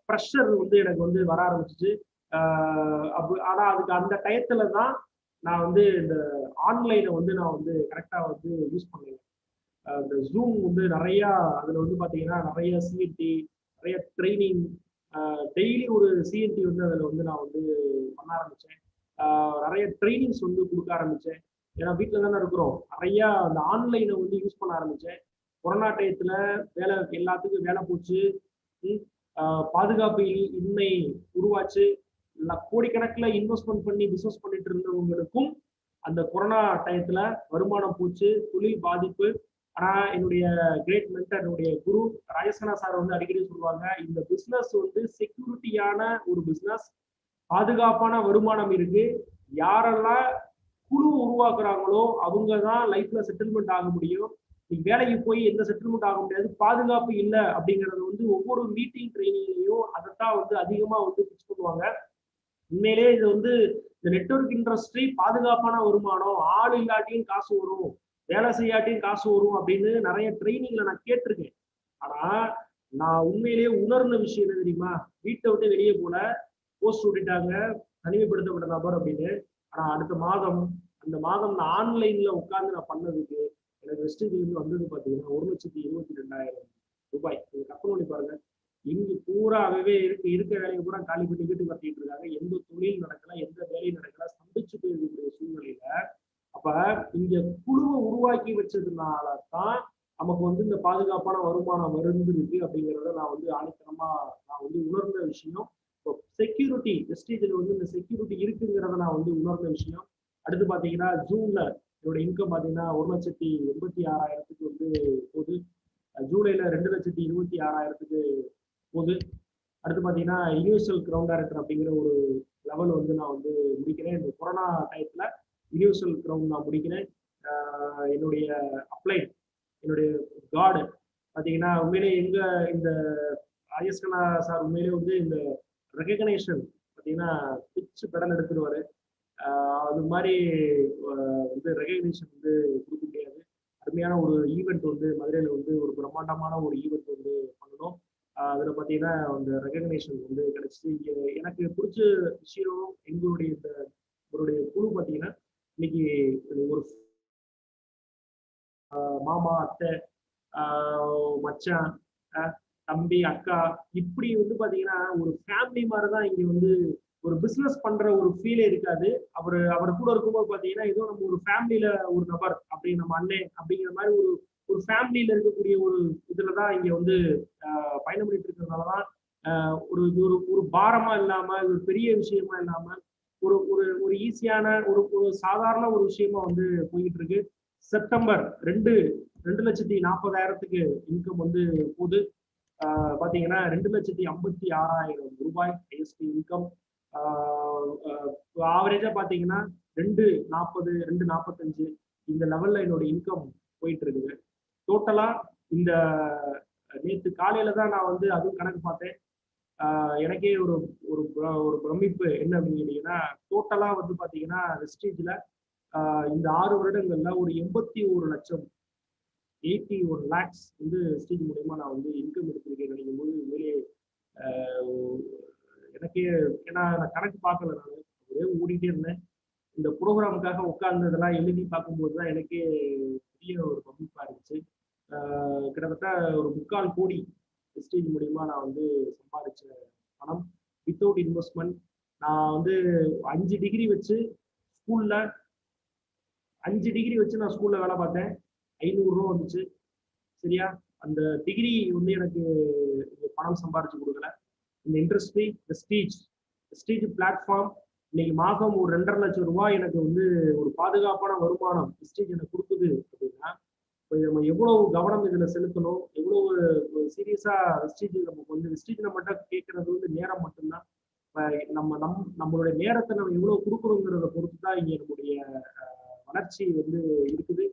[SPEAKER 2] ப்ரெஷர் வந்து எனக்கு வந்து வர ஆரம்பிச்சிச்சு. ஆனா அதுக்கு அந்த டயத்துல தான் நான் வந்து இந்த ஆன்லைனை வந்து நான் வந்து கரெக்டா வந்து யூஸ் பண்ணேன். இந்த ஜூம் வந்து நிறைய அதுல வந்து பாத்தீங்கன்னா நிறைய சிஎன்டி, நிறைய ட்ரைனிங், டெய்லி ஒரு சிஎன்டி வந்து அதுல வந்து நான் வந்து பண்ண ஆரம்பிச்சேன். நிறைய ட்ரைனிங்ஸ் வந்து கொடுக்க ஆரம்பிச்சேன். ஏன்னா வீட்டில் தானே இருக்கிறோம், நிறைய அந்த ஆன்லைனை வந்து யூஸ் பண்ண ஆரம்பிச்சேன். கொரோனா டயத்துல வேலை எல்லாத்துக்கும் வேலை போச்சு, பாதுகாப்பு இன்மை உருவாச்சு. கோடிக்கணக்கில் இன்வெஸ்ட்மெண்ட் பண்ணி பிசினஸ் பண்ணிட்டு இருந்தவங்களுக்கும் அந்த கொரோனா டயத்துல வருமானம் போச்சு, தொழில் பாதிப்பு. ஆனா என்னுடைய கிரேட் மென்டர், என்னுடைய குரு ராஜஸ்கனா சார் வந்து அடிக்கடி சொல்லுவாங்க, இந்த பிசினஸ் வந்து செக்யூரிட்டியான ஒரு பிசினஸ், பாதுகாப்பான வருமானம் இருக்கு. யாரெல்லாம் குழு உருவாக்குறாங்களோ அவங்க தான் லைஃப்ல செட்டில்மெண்ட் ஆக முடியும். நீங்க வேலைக்கு போய் எந்த செட்டில்மெண்ட் ஆக முடியாது. பாதுகாப்பு இல்லை அப்படிங்கறது வந்து ஒவ்வொரு மீட்டிங் ட்ரைனிங்லையும் அதைத்தான் வந்து அதிகமா வந்து பிக்ஸ் பண்ணுவாங்க. உண்மையிலேயே இது வந்து இந்த நெட்வொர்க் இண்டஸ்ட்ரி பாதுகாப்பான வருமானம், ஆள் இல்லாட்டியும் காசு வரும், வேலை செய்யாட்டியும் காசு வரும் அப்படின்னு நிறைய ட்ரைனிங்ல நான் கேட்டிருக்கேன். ஆனா நான் உண்மையிலேயே உணர்ந்த விஷயம் என்ன தெரியுமா? வீட்டை விட்டு வெளியே போல, போஸ்ட் விட்டுட்டாங்க தனிமைப்படுத்தப்பட்ட நபர் அப்படின்னு. ஆனா அடுத்த மாதம், அந்த மாதம் நான் ஆன்லைன்ல உட்கார்ந்து நான் பண்ணதுக்கு எனக்கு வெஸ்டேஜ்ல இருந்து வந்தது பாத்தீங்கன்னா 1,22,000 ரூபாய். நீங்க கற்பனை பண்ணி பாருங்க. இங்கு பூராவே இருக்க வேலையை பூரா காலி பண்ணி வீட்டுக்கு கட்டிட்டு இருக்காங்க. எந்த தொழில் நடக்கல, எந்த வேலையும் நடக்கல, ஸ்தம்பிச்சு போயிருக்கக்கூடிய சூழ்நிலையில அப்ப இங்க குழுவை உருவாக்கி வச்சதுனாலதான் நமக்கு வந்து இந்த பாதுகாப்பான வருமானம் வருந்திருக்கு அப்படிங்கிறத நான் வந்து ஆணித்தனமா நான் வந்து உணர்ந்த விஷயம். செக்யூரிட்டி வெஸ்டேஜ்ல வந்து இந்த செக்யூரிட்டி இருக்குங்கிறத நான் வந்து உணர்ந்த விஷயம். அடுத்து பாத்தீங்கன்னா ஜூன்ல என்னோட இன்கம் பாத்தீங்கன்னா 1,86,000 வந்து போகுது. ஜூலைல 2,26,000 போகுது. அடுத்து பாத்தீங்கன்னா யூனிவர்சல் கிரவுண்ட் டைரக்டர் அப்படிங்கிற ஒரு லெவல் வந்து நான் வந்து முடிக்கிறேன். இந்த கொரோனா டயத்துல யூனிவர்சல் கிரவுண்ட் நான் முடிக்கிறேன். என்னுடைய அப்ளை, என்னுடைய கார்டு பாத்தீங்கன்னா உண்மையிலே எங்க இந்த ராஜஸ்கனா சார் உண்மையிலே வந்து இந்த ரெகக்னேஷன் பாத்தீங்கன்னா பிச்சு பெடல் எடுத்துருவாரு. அது மாதிரி வந்து ரெகக்னேஷன் வந்து கொடுக்க முடியாது. அருமையான ஒரு ஈவெண்ட் வந்து மதுரையில வந்து ஒரு பிரம்மாண்டமான ஒரு ஈவெண்ட் வந்து பண்ணணும். அதுல பாத்தீங்கன்னா அந்த ரெகக்னேஷன் வந்து கிடைச்சிச்சு. எனக்கு பிடிச்ச விஷயம் எங்களுடைய இந்த இவருடைய குழு பாத்தீங்கன்னா இன்னைக்கு ஒரு மாமா, அத்தை, மச்சான், தம்பி, அக்கா, இப்படி வந்து பாத்தீங்கன்னா ஒரு ஃபேமிலி மாதிரிதான் இங்க வந்து ஒரு பிசினஸ் பண்ற ஒரு ஃபீலே இருக்காது. அவர் கூட இருக்கும்போது பாத்தீங்கன்னா ஏதோ நம்ம ஒரு ஃபேமிலியில ஒரு நபர் அப்படி, நம்ம அண்ணன் அப்படிங்கிற மாதிரி ஒரு ஃபேமிலியில இருக்கக்கூடிய ஒரு இதுலதான் இங்க வந்து பயணம் பண்ணிட்டு இருக்கிறதுனாலதான் ஒரு ஒரு பாரமா இல்லாம, ஒரு பெரிய விஷயமா இல்லாம ஒரு ஒரு ஒரு ஈஸியான ஒரு சாதாரண ஒரு விஷயமா வந்து போயிட்டு இருக்கு. செப்டம்பர் 2,40,000 இன்கம் வந்து போகுது. பாத்தீங்கன்னா 2,56,000 ரூபாய் ஐஎஸ்டி இன்கம். ஆவரேஜா பாத்தீங்கன்னா 2,40, 2,45 இந்த லெவல்ல என்னோட இன்கம் போயிட்டு இருக்குது. டோட்டலா இந்த நேற்று காலையில தான் நான் வந்து அதுவும் கணக்கு பார்த்தேன். எனக்கே ஒரு ஒரு பிரமிப்பு என்ன அப்படின்னு கேட்டீங்கன்னா, டோட்டலா வந்து பாத்தீங்கன்னா வெஸ்டேஜ்ல இந்த 6 வருடங்கள்ல ஒரு 81 லட்சம் 81 lakhs வந்து வெஸ்டேஜ் மூலயமா நான் வந்து இன்கம் எடுத்திருக்கேன் நினைக்கும் போது உண்மையிலே எனக்கே, ஏன்னா நான் கணக்கு பார்க்கல, நான் ஒரே ஓடிட்டே இருந்தேன். இந்த ப்ரோக்ராமுக்காக உட்கார்ந்து இதெல்லாம் எழுதி பார்க்கும்போது தான் எனக்கே பெரிய ஒரு பிரமிப்பா இருந்துச்சு. கிட்டத்தட்ட ஒரு 3/4 கோடி வெஸ்டேஜ் மூலியமா நான் வந்து சம்பாதிச்ச பணம் வித்தவுட் இன்வெஸ்ட்மெண்ட். நான் வந்து 5 டிகிரி வச்சு ஸ்கூல்ல 5 டிகிரி வச்சு நான் ஸ்கூல்ல வேலை பார்த்தேன். 500 ரூபா வந்துச்சு. சரியா? அந்த டிகிரி வந்து எனக்கு பணம் சம்பாதிச்சு கொடுக்கல. இந்த இண்டஸ்ட்ரி வெஸ்டேஜ் பிளாட்ஃபார்ம் இன்னைக்கு மாதம் ஒரு 2.5 லட்சம் ரூபாய் எனக்கு வந்து ஒரு பாதுகாப்பான வருமானம் வெஸ்டேஜ் எனக்கு கொடுக்குது அப்படின்னா நம்ம எவ்வளவு கவனம் இதுல செலுத்தணும், எவ்வளவு சீரியஸா வெஸ்டேஜ் நமக்கு வந்து வெஸ்டேஜ் நம்மகிட்ட கேட்கறது வந்து நேரம் மட்டும்தான். நம்மளுடைய நேரத்தை நம்ம எவ்வளவு கொடுக்குறோங்கிறத பொறுத்து தான் இங்க நம்முடைய வளர்ச்சி வந்து இருக்குது.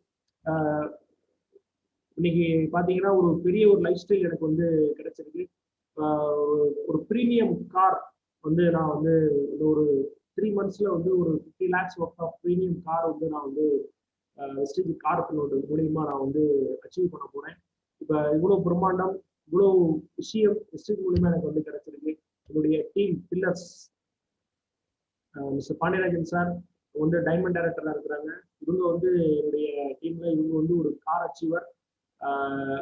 [SPEAKER 2] இன்னைக்கு பாத்தீங்கன்னா ஒரு பெரிய ஒரு லைஃப் ஸ்டைல் எனக்கு வந்து கிடைச்சிருக்கு. ஒரு ப்ரீமியம் கார் வந்து நான் வந்து ஒரு 3 monthsல வந்து ஒரு 50 lakhs worth of premium car வந்து நான் வந்து வெஸ்டேஜ் கார்பனோட மூலியமா நான் வந்து அச்சீவ் பண்ண போறேன். இப்போ இவ்வளவு பிரம்மாண்டம், இவ்வளவு விஷயம் வெஸ்டேஜ் மூலியமா எனக்கு வந்து கிடைச்சிருக்கு. என்னுடைய team pillars mister Pandiarajan sir வந்து டைமண்ட் டைரக்டரா இருக்கிறாங்க. இவங்க வந்து என்னுடைய டீம்ல இவங்க வந்து ஒரு கார் அச்சீவர்.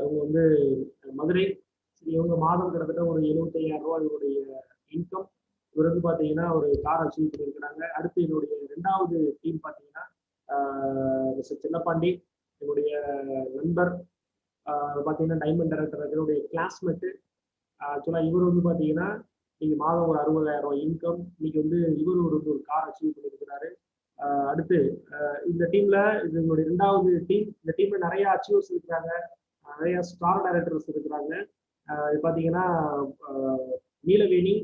[SPEAKER 2] இவங்க வந்து மதுரை. இவங்க மாதம் கிட்டத்தட்ட ஒரு 75,000 ரூபாய் இவருடைய இன்கம். இவர் வந்து பார்த்தீங்கன்னா ஒரு கார் அச்சீவ் பண்ணியிருக்கிறாங்க. அடுத்து என்னுடைய 2வது டீம் பார்த்தீங்கன்னா மிஸ்டர் செல்லப்பாண்டி, என்னுடைய நண்பர். பார்த்தீங்கன்னா டைமண்ட் டைரக்டர், என்னுடைய கிளாஸ்மேட்டு. ஆக்சுவலாக இவர் வந்து பார்த்தீங்கன்னா இன்னைக்கு மாதம் ஒரு 60,000 ரூபாய் இன்கம். இன்னைக்கு வந்து இவர் ஒரு கார் அச்சீவ் பண்ணியிருக்கிறாரு. அடுத்து இந்த டீம்ல இது என்னுடைய 2வது டீம். இந்த டீம்ல நிறைய அச்சீவர்ஸ் இருக்கிறாங்க, நிறைய ஸ்டார் டைரக்டர்ஸ் இருக்கிறாங்க. இது பார்த்தீங்கன்னா நீலவேணி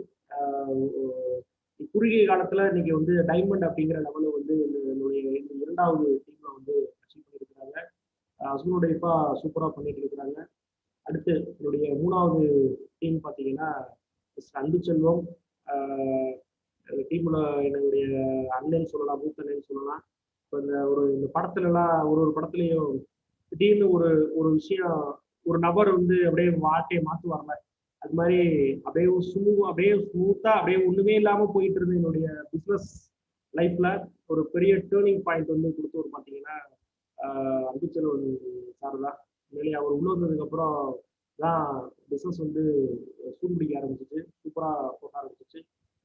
[SPEAKER 2] குறுகிய காலத்துல இன்னைக்கு வந்து டைமண்ட் அப்படிங்கிற லெவலில் வந்து என்னுடைய 2வது டீம்ல வந்து அச்சீவ் பண்ணியிருக்கிறாங்க. ஹஸ்பண்ட் ஒய்ஃபா சூப்பரா பண்ணிட்டு இருக்கிறாங்க. அடுத்து என்னுடைய 3வது டீம் பார்த்தீங்கன்னா அன்பு செல்வம். டீம்ல என்னுடைய அண்ணன் சொல்லலாம், மூத்த அண்ணன் சொல்லலாம். இப்போ இந்த படத்துல எல்லாம் ஒரு படத்துலயும் திடீர்னு ஒரு விஷயம், ஒரு நபர் வந்து அப்படியே வாழ்க்கையை மாற்றுவார்ல, அது மாதிரி அப்படியே ஸ்மூத்தா அப்படியே ஒண்ணுமே இல்லாம போயிட்டு இருந்த என்னுடைய பிசினஸ் லைஃப்ல ஒரு பெரிய டேர்னிங் பாயிண்ட் வந்து கொடுத்தவர் பார்த்தீங்கன்னா அன்புச்செல்வன் சார் தான். உண்மையிலேயே அவர் உள்ள வந்ததுக்கு அப்புறம் தான் பிசினஸ் வந்து சூடுபிடிக்க ஆரம்பிச்சிச்சு, சூப்பரா போக ஆரம்பிச்சிச்சு.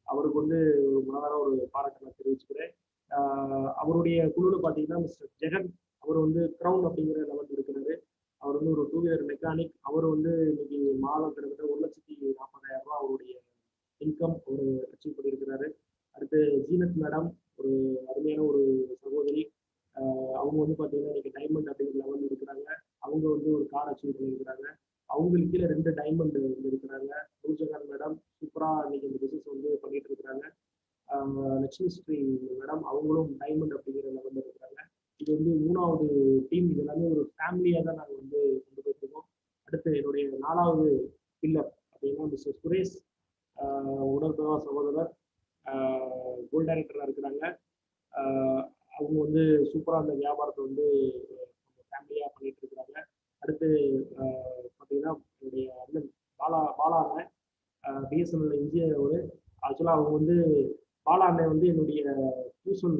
[SPEAKER 2] அவருக்கு வந்து ஒரு மனதார ஒரு பாராட்டு நான் தெரிவிச்சுக்கிறேன். அவருடைய குழுல பார்த்தீங்கன்னா மிஸ்டர் ஜெகன், அவர் வந்து கிரவுன் அப்படிங்கிற லெவல் இருக்கிறாரு. அவர் வந்து ஒரு 2 வீலர் மெக்கானிக். அவர் வந்து இன்னைக்கு மாதம் கிட்டத்தட்ட 1,40,000 ரூபாய் அவருடைய இன்கம் ஒரு அச்சீவ் பண்ணியிருக்கிறாரு. அடுத்து ஜீனத் மேடம், ஒரு அருமையான ஒரு சகோதரி. அவங்க வந்து பார்த்தீங்கன்னா இன்னைக்கு டைமண்ட் அப்படிங்கிற லெவலில் இருக்கிறாங்க. அவங்க வந்து ஒரு கார் அச்சீவ் பண்ணியிருக்கிறாங்க. அவங்களுக்கு கீழே 2 டைமண்ட் வந்து இருக்கிறாங்க. நூர்ஜஹான் மேடம் சூப்பரா இன்னைக்கு இந்த பிசினஸ் வந்து பண்ணிட்டு இருக்கிறாங்க. லட்சுமி ஸ்ரீ மேடம், அவங்களும் டைமண்ட் அப்படிங்கிற லெவலில் இருக்கிறாங்க. இது வந்து 3வது டீம். இது எல்லாமே ஒரு ஃபேமிலியாக தான் நாங்கள் வந்து கொண்டு போயிட்டு இருக்கோம். அடுத்து என்னுடைய 4வது பில்லர் அப்படின்னா மிஸ்டர் சுரேஷ், உடற்பிரவா சகோதரர், கோல்ட் டைரக்டராக இருக்கிறாங்க. அவங்க வந்து சூப்பராக அந்த வியாபாரத்தை வந்து ஃபேமிலியாக பண்ணிட்டு இருக்கிறாங்க. அடுத்து பார்த்தீங்கன்னா என்னுடைய அண்ணன் பாலா அண்ணன், பிஎஸ்என்எல் இன்ஜினியர். அவர் ஆக்சுவலாக அவங்க வந்து பாலா அண்ணன் வந்து என்னுடைய டியூஷன்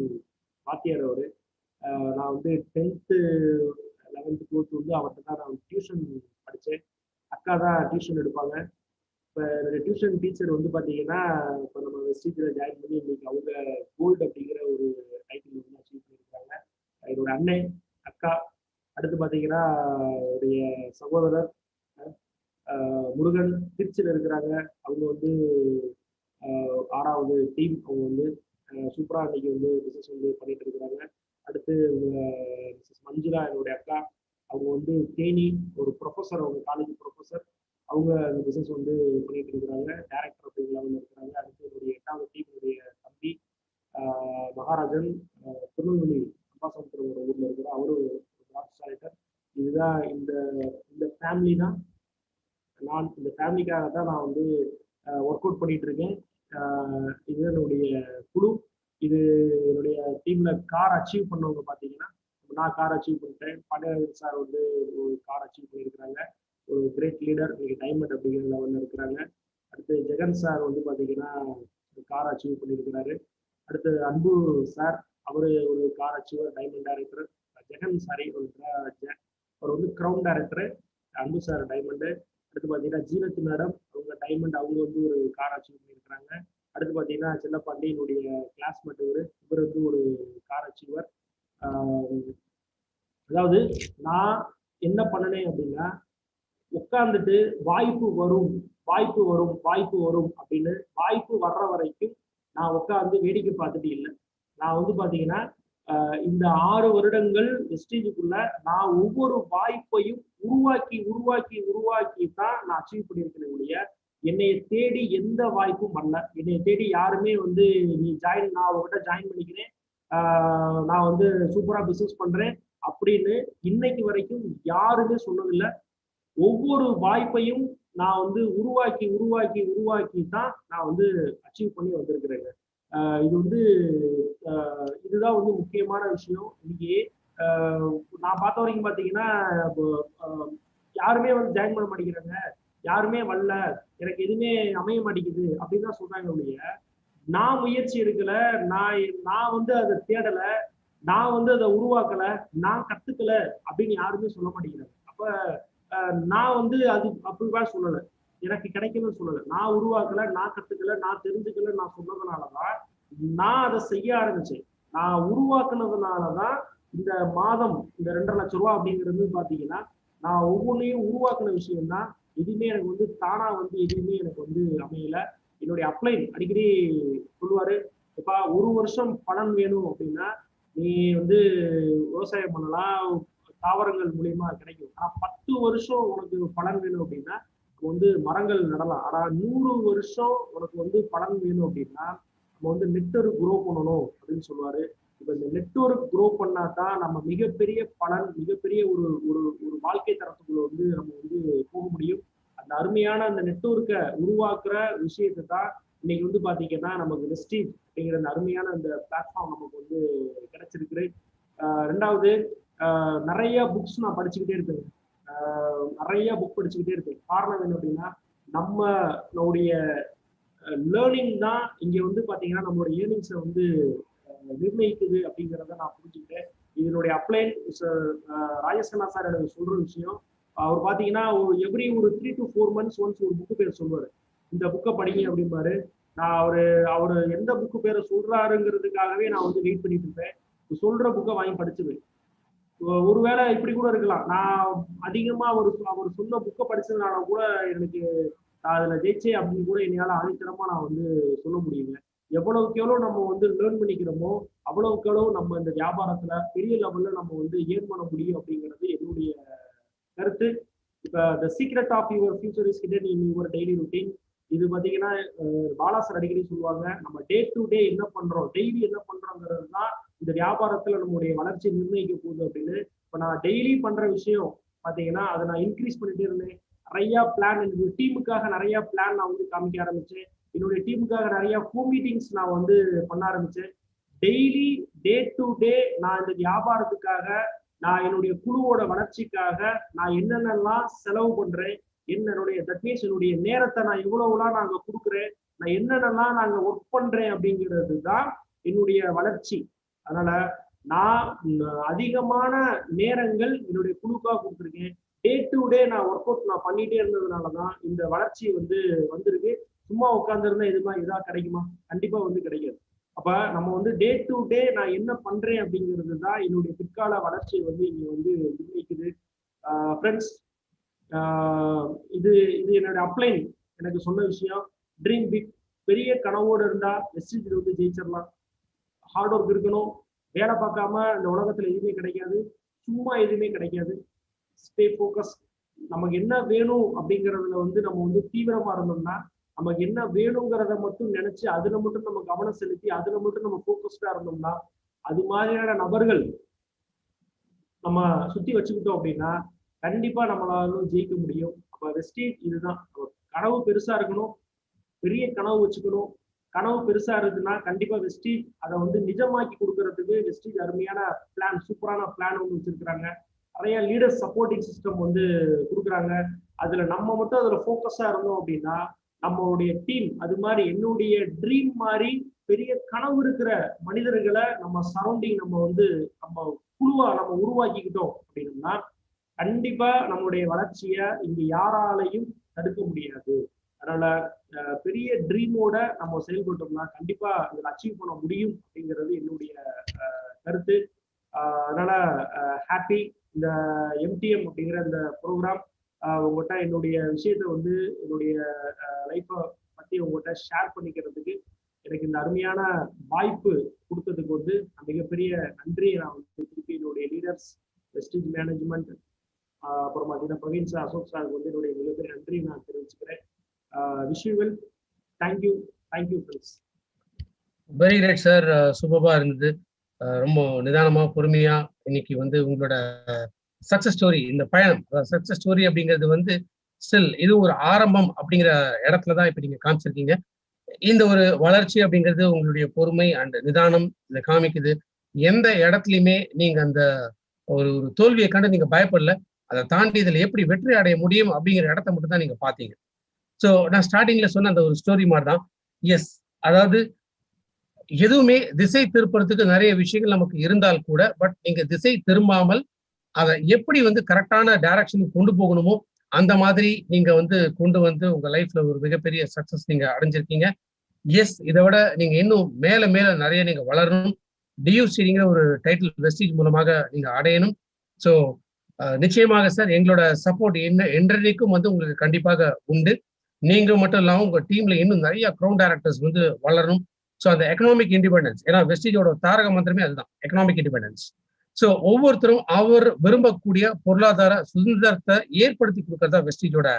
[SPEAKER 2] வாத்தியார். அவர் நான் வந்து 10th 11th 12th வந்து அவர்கிட்ட தான் நான் டியூஷன் படித்தேன். அக்கா தான் டியூஷன் எடுப்பாங்க. இப்போ என்னுடைய டியூஷன் டீச்சர் வந்து பார்த்தீங்கன்னா இப்போ நம்ம வெஸ்டீஜில் ஜாயின் பண்ணி இன்னைக்கு அவங்க கோல்டு அப்படிங்கிற ஒரு டைட்டில் வந்து அச்சீவ் பண்ணியிருக்காங்க. என்னோட அண்ணன், அக்கா. அடுத்து பார்த்தீங்கன்னா என்னுடைய சகோதரர் முருகன் திருச்சியில் இருக்கிறாங்க. அவங்க வந்து 6வது டீம். அவங்க வந்து சூப்பராக இன்னைக்கு வந்து பிசினஸ் வந்து பண்ணிட்டு இருக்கிறாங்க. அடுத்து மிஸ்ஸஸ் மஞ்சுளா, என்னுடைய அக்கா. அவங்க வந்து தேனி ஒரு ப்ரொஃபஸர், அவங்க காலேஜ் ப்ரொஃபஸர். அவங்க அந்த பிசினஸ் வந்து பண்ணிட்டு இருக்கிறாங்க, டைரக்டர் அப்படிங்கிற லெவலில் இருக்கிறாங்க. அடுத்து என்னுடைய 8வது டீம் என்னுடைய தம்பி மகாராஜன், திருநெல்வேலி அம்பாசமுத்திரம் ஒரு ஊர்ல இருக்கிற அவரு பிரான்ச் டைரக்டர். இதுதான் இந்த ஃபேமிலி தான். நான் இந்த ஃபேமிலிக்காக தான் நான் வந்து ஒர்க் அவுட் பண்ணிட்டு இருக்கேன். இது என்னுடைய குழு. இது என்னுடைய டீம்ல கார் அச்சீவ் பண்ணவங்க பார்த்தீங்கன்னா, நான் கார் அச்சீவ் பண்ணிட்டேன். பாண்டியராஜன் சார் வந்து ஒரு கார் அச்சீவ் பண்ணியிருக்கிறாங்க, ஒரு கிரேட் லீடர், இன்னைக்கு டைமண்ட் அப்படிங்கிற லெவலில் இருக்கிறாங்க. அடுத்து ஜெகன் சார் வந்து பார்த்தீங்கன்னா கார் அச்சீவ் பண்ணியிருக்கிறாரு. அடுத்து அன்பு சார், அவரு ஒரு car achiever, diamond director. Jegan sorry அவர் வந்து crown director. Anbu sir diamond. அடுத்து பார்த்தீங்கன்னா ஜீனத் மேடம், அவங்க டைமண்ட், அவங்க வந்து ஒரு கார் அச்சீவ் பண்ணியிருக்கிறாங்க. அடுத்து பார்த்தீங்கன்னா செல்லப்பாண்டியனுடைய கிளாஸ்மேட் இவர் வந்து ஒரு கார் அச்சீவர். அதாவது நான் என்ன பண்ணனேன் அப்படின்னா, உட்கார்ந்துட்டு வாய்ப்பு வரும் வாய்ப்பு வரும் வாய்ப்பு வரும் அப்படின்னு வாய்ப்பு வர்ற வரைக்கும் நான் உட்கார்ந்து வேடிக்கை பார்த்துட்டு இல்லை. நான் வந்து பார்த்தீங்கன்னா இந்த 6 வருடங்கள் வெஸ்டீஜுக்குள்ள நான் ஒவ்வொரு வாய்ப்பையும் உருவாக்கி உருவாக்கி உருவாக்கி தான் நான் அச்சீவ் பண்ணியிருக்கிறேன் ஒழிய என்னைய தேடி எந்த வாய்ப்பும் வரல. என்னைய தேடி யாருமே வந்து நீ நான் உங்ககிட்ட ஜாயின் பண்ணிக்கிறேன், நான் வந்து சூப்பரா பிசினஸ் பண்றேன் அப்படின்னு இன்னைக்கு வரைக்கும் யாருமே சொன்னதில்லை. ஒவ்வொரு வாய்ப்பையும் நான் வந்து உருவாக்கி உருவாக்கி உருவாக்கி தான் நான் வந்து அச்சீவ் பண்ணி வந்திருக்கிறேங்க. இது வந்து இதுதான் வந்து முக்கியமான விஷயம். இன்னைக்கு நான் பார்த்த வரைக்கும் பார்த்தீங்கன்னா யாருமே வந்து ஜாயின் பண்ண மாட்டேங்கிறாங்க, யாருமே வரல, எனக்கு எதுவுமே அமைய மாட்டேங்குது அப்படின்னு தான் சொல்றாங்க ஒழிய நான் முயற்சி எடுக்கல, நான் வந்து அதை தேடலை, நான் வந்து அதை உருவாக்கல, நான் கத்துக்கல அப்படின்னு யாருமே சொல்ல மாட்டேங்கிறாங்க. அப்ப நான் வந்து அது அப்படிதான் சொல்லலை, எனக்கு கிடைக்கலன்னு சொல்லலை, நான் உருவாக்கல, நான் கத்துக்கல, நான் தெரிஞ்சுக்கல, நான் சொன்னதுனாலதான் நான் அதை செய்ய ஆரம்பிச்சேன். நான் உருவாக்குனதுனாலதான் இந்த மாதம் இந்த 2.5 லட்சம் ரூபாய் அப்படிங்கிறது பாத்தீங்கன்னா நான் ஒவ்வொன்றையும் உருவாக்குன விஷயம்தான். எதுவுமே எனக்கு வந்து தானா வந்து எதுவுமே எனக்கு வந்து அமையல. என்னுடைய அப்ளைன் அடிக்கடி சொல்லுவாரு, இப்ப 1 வருஷம் பலன் வேணும் அப்படின்னா நீ வந்து விவசாயம் பண்ணலாம், தாவரங்கள் மூலியமா கிடைக்கும். ஆனா 10 வருஷம் உனக்கு பலன் வேணும் அப்படின்னா வந்து மரங்கள் நடலாம். ஆனா 100 வருஷம் உனக்கு வந்து பலன் வேணும் அப்படின்னா நம்ம வந்து நெட்வொர்க் குரோ பண்ணணும் அப்படின்னு சொல்லுவாரு. இப்ப இந்த நெட்வொர்க் குரோ பண்ணாதான் நம்ம மிகப்பெரிய பலன், மிகப்பெரிய ஒரு ஒரு ஒரு வாழ்க்கை தரத்துக்குள்ள வந்து நம்ம வந்து போக முடியும். அந்த அருமையான அந்த நெட்வொர்க்கை உருவாக்குற விஷயத்தை தான் இன்னைக்கு வந்து பாத்தீங்கன்னா நமக்கு வெஸ்டீஜ் அப்படிங்கிற அந்த அருமையான அந்த பிளாட்ஃபார்ம் நமக்கு வந்து கிடைச்சிருக்கு. ரெண்டாவது நிறைய புக்ஸ் நான் படிச்சுக்கிட்டே இருக்கேன். நிறைய புக் படிச்சுக்கிட்டே இருக்கேன். காரணம் என்ன அப்படின்னா நம்மளுடைய லேர்னிங் தான் இங்க வந்து பாத்தீங்கன்னா நம்மளோட ஏர்னிங்ஸை வந்து நிர்ணயிக்குது அப்படிங்கிறத நான் புரிஞ்சுக்கிட்டேன். இதனுடைய அப்ளைன் ராஜேஷ்கண்ணா சார் எனக்கு சொல்ற விஷயம், அவர் பாத்தீங்கன்னா எவ்ரி ஒரு 3 to 4 months ஒன்ஸ் ஒரு புக்கு பேர் சொல்லுவாரு, இந்த புக்கை படிங்க அப்படிம்பாரு. நான் அவரு எந்த புக்கு பேரை சொல்றாருங்கிறதுக்காகவே நான் வந்து வெயிட் பண்ணிட்டு இருப்பேன். சொல்ற புக்கை வாங்கி படிச்சுவேன். ஒருவேளை இப்படி கூட இருக்கலாம், நான் அதிகமா அவர் சொன்ன புக்கை படிச்சதுனால கூட எனக்கு அதுல ஜெயிச்சே அப்படின்னு கூட என்னால ஆணித்தரமா நான் வந்து சொல்ல முடியுங்க. எவ்வளவுக்கு எவ்வளவு நம்ம வந்து லேர்ன் பண்ணிக்கிறோமோ அவ்வளவுக்கு எவ்வளவு நம்ம இந்த வியாபாரத்துல பெரிய லெவல்ல நம்ம வந்து ஏர்ன் பண்ண முடியும் அப்படிங்கிறது என்னுடைய கருத்து. இப்ப the secret of your future is hidden in your daily routine. இது பாத்தீங்கன்னா பாலா சார் அடிக்கடி சொல்லுவாங்க, நம்ம டே டு டே என்ன பண்றோம், டெய்லி என்ன பண்றோங்கிறது தான் இந்த வியாபாரத்துல நம்மளுடைய வளர்ச்சி நிர்ணயிக்க போகுது அப்படின்னு. இப்ப நான் டெய்லி பண்ற விஷயம் பாத்தீங்கன்னா அதை நான் இன்க்ரீஸ் பண்ணிட்டே இருந்தேன். நிறைய பிளான், என்னுடைய டீமுக்காக நிறைய பிளான் நான் வந்து காமிக்க ஆரம்பிச்சேன். என்னுடைய டீமுக்காக நிறைய ஹோம் மீட்டிங்ஸ் நான் வந்து பண்ண ஆரம்பிச்சேன். டெய்லி டே டு டே நான் இந்த வியாபாரத்துக்காக, நான் என்னுடைய குழுவோட வளர்ச்சிக்காக நான் என்னென்னலாம் செலவு பண்றேன், என்னுடைய தட் மீன்ஸ் என்னுடைய நேரத்தை நான் எவ்வளவுலாம் நாங்க கொடுக்குறேன், நான் என்னென்னலாம் நாங்க ஒர்க் பண்றேன் அப்படிங்கிறது தான் என்னுடைய வளர்ச்சி. அதனால நான் அதிகமான நேரங்கள் என்னுடைய குழுக்காக கொடுத்துருக்கேன். டே டு டே நான் ஒர்க் அவுட் நான் பண்ணிட்டே இருந்ததுனாலதான் இந்த வளர்ச்சி வந்து வந்திருக்கு. சும்மா உட்காந்துருந்தா இதா கிடைக்குமா? கண்டிப்பா வந்து கிடைக்காது. அப்ப நம்ம வந்து டே டு டே நான் என்ன பண்றேன் அப்படிங்கிறது தான் என்னுடைய பிற்கால வளர்ச்சியை வந்து இங்க வந்து நிர்ணயிக்குது. ஃப்ரெண்ட்ஸ், இது என்னோட அப்ளைன் எனக்கு சொன்ன விஷயம். ட்ரீம் பிக், பெரிய கனவோடு இருந்தா வெஸ்டீஜில் வந்து ஜெயிச்சிடலாம். ஹார்ட் ஒர்க் இருக்கணும். வேலை பார்க்காம இந்த உலகத்துல எதுவுமே கிடைக்காது, சும்மா எதுவுமே கிடைக்காது. Stay focus. நமக்கு என்ன வேணும் அப்படிங்கிறதுல வந்து நம்ம வந்து தீவிரமா இருந்தோம்னா, நமக்கு என்ன வேணுங்கிறத மட்டும் நினைச்சு அதுல மட்டும் நம்ம கவனம் செலுத்தி அதுல மட்டும் நம்ம ஃபோக்கஸ்டா இருந்தோம்னா, அது மாதிரியான நபர்கள் நம்ம சுத்தி வச்சுக்கிட்டோம் அப்படின்னா கண்டிப்பா நம்மளால ஜெயிக்க முடியும். அப்ப வெஸ்டீஜ் இதுதான். கனவு பெருசா இருக்கணும், பெரிய கனவு வச்சுக்கணும். கனவு பெருசா இருக்குன்னா கண்டிப்பா வெஸ்டீஜ் அதை வந்து நிஜமாக்கி கொடுக்கறதுக்கு வெஸ்டீஜ் அருமையான பிளான், சூப்பரான பிளான் ஒன்று வச்சிருக்கிறாங்க. நிறைய லீடர் சப்போர்ட்டிங் சிஸ்டம் வந்து கொடுக்குறாங்க. அதுல நம்ம மட்டும் அதுல ஃபோக்கஸா இருந்தோம் அப்படின்னா நம்மளுடைய டீம், அது மாதிரி என்னுடைய ட்ரீம் மாதிரி பெரிய கனவு இருக்கிற மனிதர்களை நம்ம சரௌண்டிங் நம்ம வந்து நம்ம குழுவா நம்ம உருவாக்கிக்கிட்டோம் அப்படின்னா கண்டிப்பா நம்மளுடைய வளர்ச்சியை இங்க யாராலையும் தடுக்க முடியாது. அதனால பெரிய ட்ரீமோட நம்ம செயல்பட்டோம்னா கண்டிப்பா இதில் அச்சீவ் பண்ண முடியும் அப்படிங்கிறது என்னுடைய கருத்து. அதனால ஹாப்பி. இந்த எம்டிஎம் அப்படிங்கிற இந்த ப்ரோக்ராம் உங்கள்கிட்ட என்னுடைய விஷயத்த வந்து என்னுடைய லைஃப்பை பற்றி உங்கள்கிட்ட ஷேர் பண்ணிக்கிறதுக்கு எனக்கு இந்த அருமையான வாய்ப்பு கொடுத்ததுக்கு வந்து மிகப்பெரிய நன்றியை நான் வந்து திருப்பி என்னுடைய லீடர்ஸ், வெஸ்டீஜ் மேனேஜ்மெண்ட், அப்புறம் பார்த்தீங்கன்னா பிரவீன் சார், அசோக் சாருக்கு வந்து என்னுடைய மிகப்பெரிய நன்றியை நான் தெரிவிச்சுக்கிறேன். Wish you well. Thank you friends.
[SPEAKER 1] Very great sir. சூப்பராக இருந்தது. ரொம்ப நிதானமா பொறுமையா இன்னைக்கு வந்து உங்களோட சக்சஸ் ஸ்டோரி, இந்த பயணம் சக்சஸ் ஸ்டோரி அப்படிங்கிறது வந்து ஸ்டில் இது ஒரு ஆரம்பம் அப்படிங்கிற இடத்துலதான் இப்ப நீங்க காமிச்சிருக்கீங்க. இந்த ஒரு வளர்ச்சி அப்படிங்கிறது உங்களுடைய பொறுமை அண்ட் நிதானம் இதை காமிக்குது. எந்த இடத்துலையுமே நீங்க அந்த ஒரு தோல்வியை கண்டு நீங்க பயப்படல, அதை தாண்டி இதுல எப்படி வெற்றி அடைய முடியும் அப்படிங்கிற இடத்த மட்டும் தான் நீங்க பாத்தீங்க. ஸோ நான் ஸ்டார்டிங்ல சொன்ன அந்த ஒரு ஸ்டோரி மாதிரி தான். எஸ், அதாவது எதுவுமே திசை திருப்புறதுக்கு நிறைய விஷயங்கள் நமக்கு இருந்தால் கூட, பட் நீங்க திசை திரும்பாமல் அதை எப்படி வந்து கரெக்டான டைரக்ஷனுக்கு கொண்டு போகணுமோ அந்த மாதிரி நீங்க வந்து கொண்டு வந்து உங்க லைஃப்ல ஒரு மிகப்பெரிய சக்சஸ் நீங்க அடைஞ்சிருக்கீங்க. எஸ், இதை விட நீங்க இன்னும் மேல மேல நிறைய நீங்க வளரணும். டியூசிங்கிற ஒரு டைட்டில் வெஸ்டீஜ் மூலமாக நீங்க அடையணும். ஸோ நிச்சயமாக சார் எங்களோட சப்போர்ட் என்றைக்கும் வந்து உங்களுக்கு கண்டிப்பாக உண்டு. நீங்க மட்டும் இல்லாம உங்க டீம்ல இன்னும் நிறைய க்ரௌண்ட் டைரக்டர்ஸ் வந்து வளரணும். ஸோ அந்த எக்கனாமிக் இண்டிபெண்டன்ஸ், ஏன்னா வெஸ்டீஜோட தாரக மந்திரமே அதுதான், எக்கனாமிக் இண்டிபெண்டன்ஸ். ஸோ ஒவ்வொருத்தரும் அவர் விரும்பக்கூடிய பொருளாதார சுதந்திரத்தை ஏற்படுத்தி கொடுக்கறதா வெஸ்டீஜோட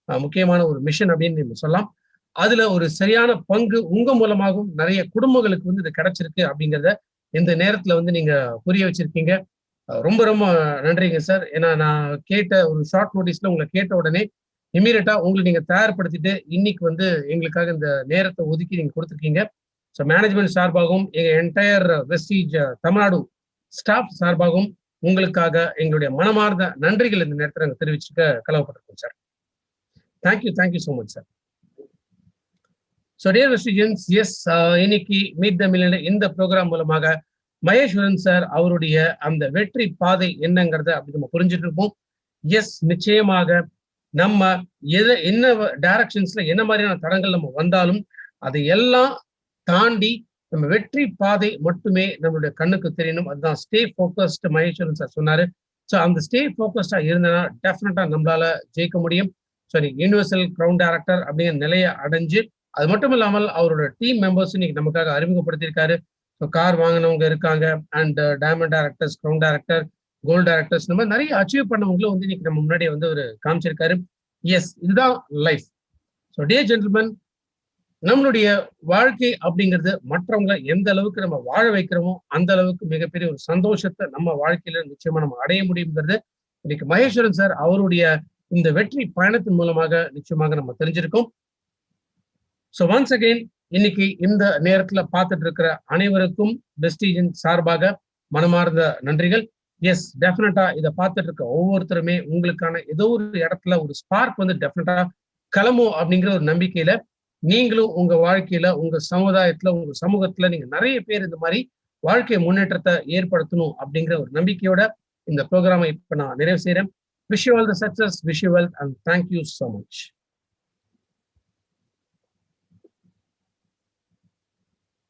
[SPEAKER 1] முக்கியமான ஒரு மிஷன் அப்படின்னு நீங்க சொல்லலாம். அதுல ஒரு சரியான பங்கு உங்க மூலமாகவும் நிறைய குடும்பங்களுக்கு வந்து இது கிடைச்சிருக்கு அப்படிங்கிறத இந்த நேரத்துல வந்து நீங்க புரிய வச்சிருக்கீங்க. ரொம்ப ரொம்ப நன்றிங்க சார். ஏன்னா நான் கேட்ட ஒரு ஷார்ட் நோட்டீஸ்ல உங்களை கேட்ட உடனே இமீடியட்டா உங்களை நீங்க தயார்படுத்திட்டு இன்னைக்கு வந்து எங்களுக்காக இந்த நேரத்தை ஒதுக்கி நீங்க கொடுத்துருக்கீங்க. ஸோ மேனேஜ்மெண்ட் சார்பாகவும் எங்க என்டையர் வெஸ்டீஜ் தமிழ்நாடு ஸ்டாஃப் சார்பாகவும் உங்களுக்காக எங்களுடைய மனமார்ந்த நன்றிகள் இந்த நேரத்தில் நாங்கள் தெரிவிச்சுக்க கலவப்பட்டிருக்கோம் sir. Thank you so much sir. So dear வெஸ்டீஜியன்ஸ், எஸ், இன்னைக்கு மீட் த மில்லியனர் இந்த ப்ரோக்ராம் மூலமாக மகேஸ்வரன் சார் அவருடைய அந்த வெற்றி பாதை என்னங்கிறத அப்படி நம்ம புரிஞ்சுட்டு இருப்போம். எஸ், நிச்சயமாக நம்ம என்ன டைரக்ஷன்ஸ்ல என்ன மாதிரியான தடங்கள் நம்ம வந்தாலும் அதை எல்லாம் தாண்டி நம்ம வெற்றி பாதை மட்டுமே நம்மளுடைய கண்ணுக்கு தெரியணும். அதுதான் ஸ்டே ஃபோக்கஸ்ட். மகேஸ்வரன் சார் சொன்னாரு. ஸோ அந்த ஸ்டே ஃபோக்கஸ்டா இருந்தனா டெஃபினட்டா நம்மளால ஜெயிக்க முடியும். ஸோ யூனிவர்சல் கிரவுண்ட் டைரக்டர் அப்படிங்கிற நிலையை அடைஞ்சு, அது மட்டும் இல்லாமல் அவரோட டீம் மெம்பர்ஸ் இன்னைக்கு நமக்காக அறிமுகப்படுத்தியிருக்காரு. ஸோ கார் வாங்கினவங்க இருக்காங்க, and diamond directors, crown director, gold directors, இந்த மாதிரி நிறைய அச்சீவ் பண்ணவங்களும் வந்து இன்னைக்கு நம்ம முன்னாடி வந்து ஒரு காமிச்சிருக்காரு. எஸ், இதுதான் லைஃப். ஸோ டியர் ஜென்டில்மேன், நம்மளுடைய வாழ்க்கை அப்படிங்கிறது மற்றவங்களை எந்த அளவுக்கு நம்ம வாழ வைக்கிறோமோ அந்த அளவுக்கு மிகப்பெரிய ஒரு சந்தோஷத்தை நம்ம வாழ்க்கையில நிச்சயமா நம்ம அடைய முடியுங்கிறது இன்னைக்கு மகேஸ்வரன் சார் அவருடைய இந்த வெற்றி பயணத்தின் மூலமாக நிச்சயமாக நம்ம தெரிஞ்சிருக்கோம். ஸோ ஒன்ஸ் அகெயின் இன்னைக்கு இந்த நேரத்துல பார்த்துட்டு இருக்கிற அனைவருக்கும் வெஸ்டீஜின் சார்பாக மனமார்ந்த நன்றிகள். எஸ், டெஃபினட்டா இதை பார்த்துட்டு இருக்க ஒவ்வொருத்தருமே உங்களுக்கான ஏதோ ஒரு இடத்துல ஒரு ஸ்பார்க் வந்து டெஃபினட்டா கிளம்பும் அப்படிங்கிற ஒரு நம்பிக்கையில நீங்களும் உங்க வாழ்க்கையில, உங்க சமுதாயத்துல, உங்க சமூகத்துல நீங்க நிறைய பேர் இந்த மாதிரி வாழ்க்கை முன்னேற்றத்தை ஏற்படுத்தணும் அப்படிங்கிற ஒரு நம்பிக்கையோட இந்த ப்ரோக்ராமை இப்ப நான் நிறைவு செய்யறேன். Wish you all the success, wish you wealth, and thank you so much.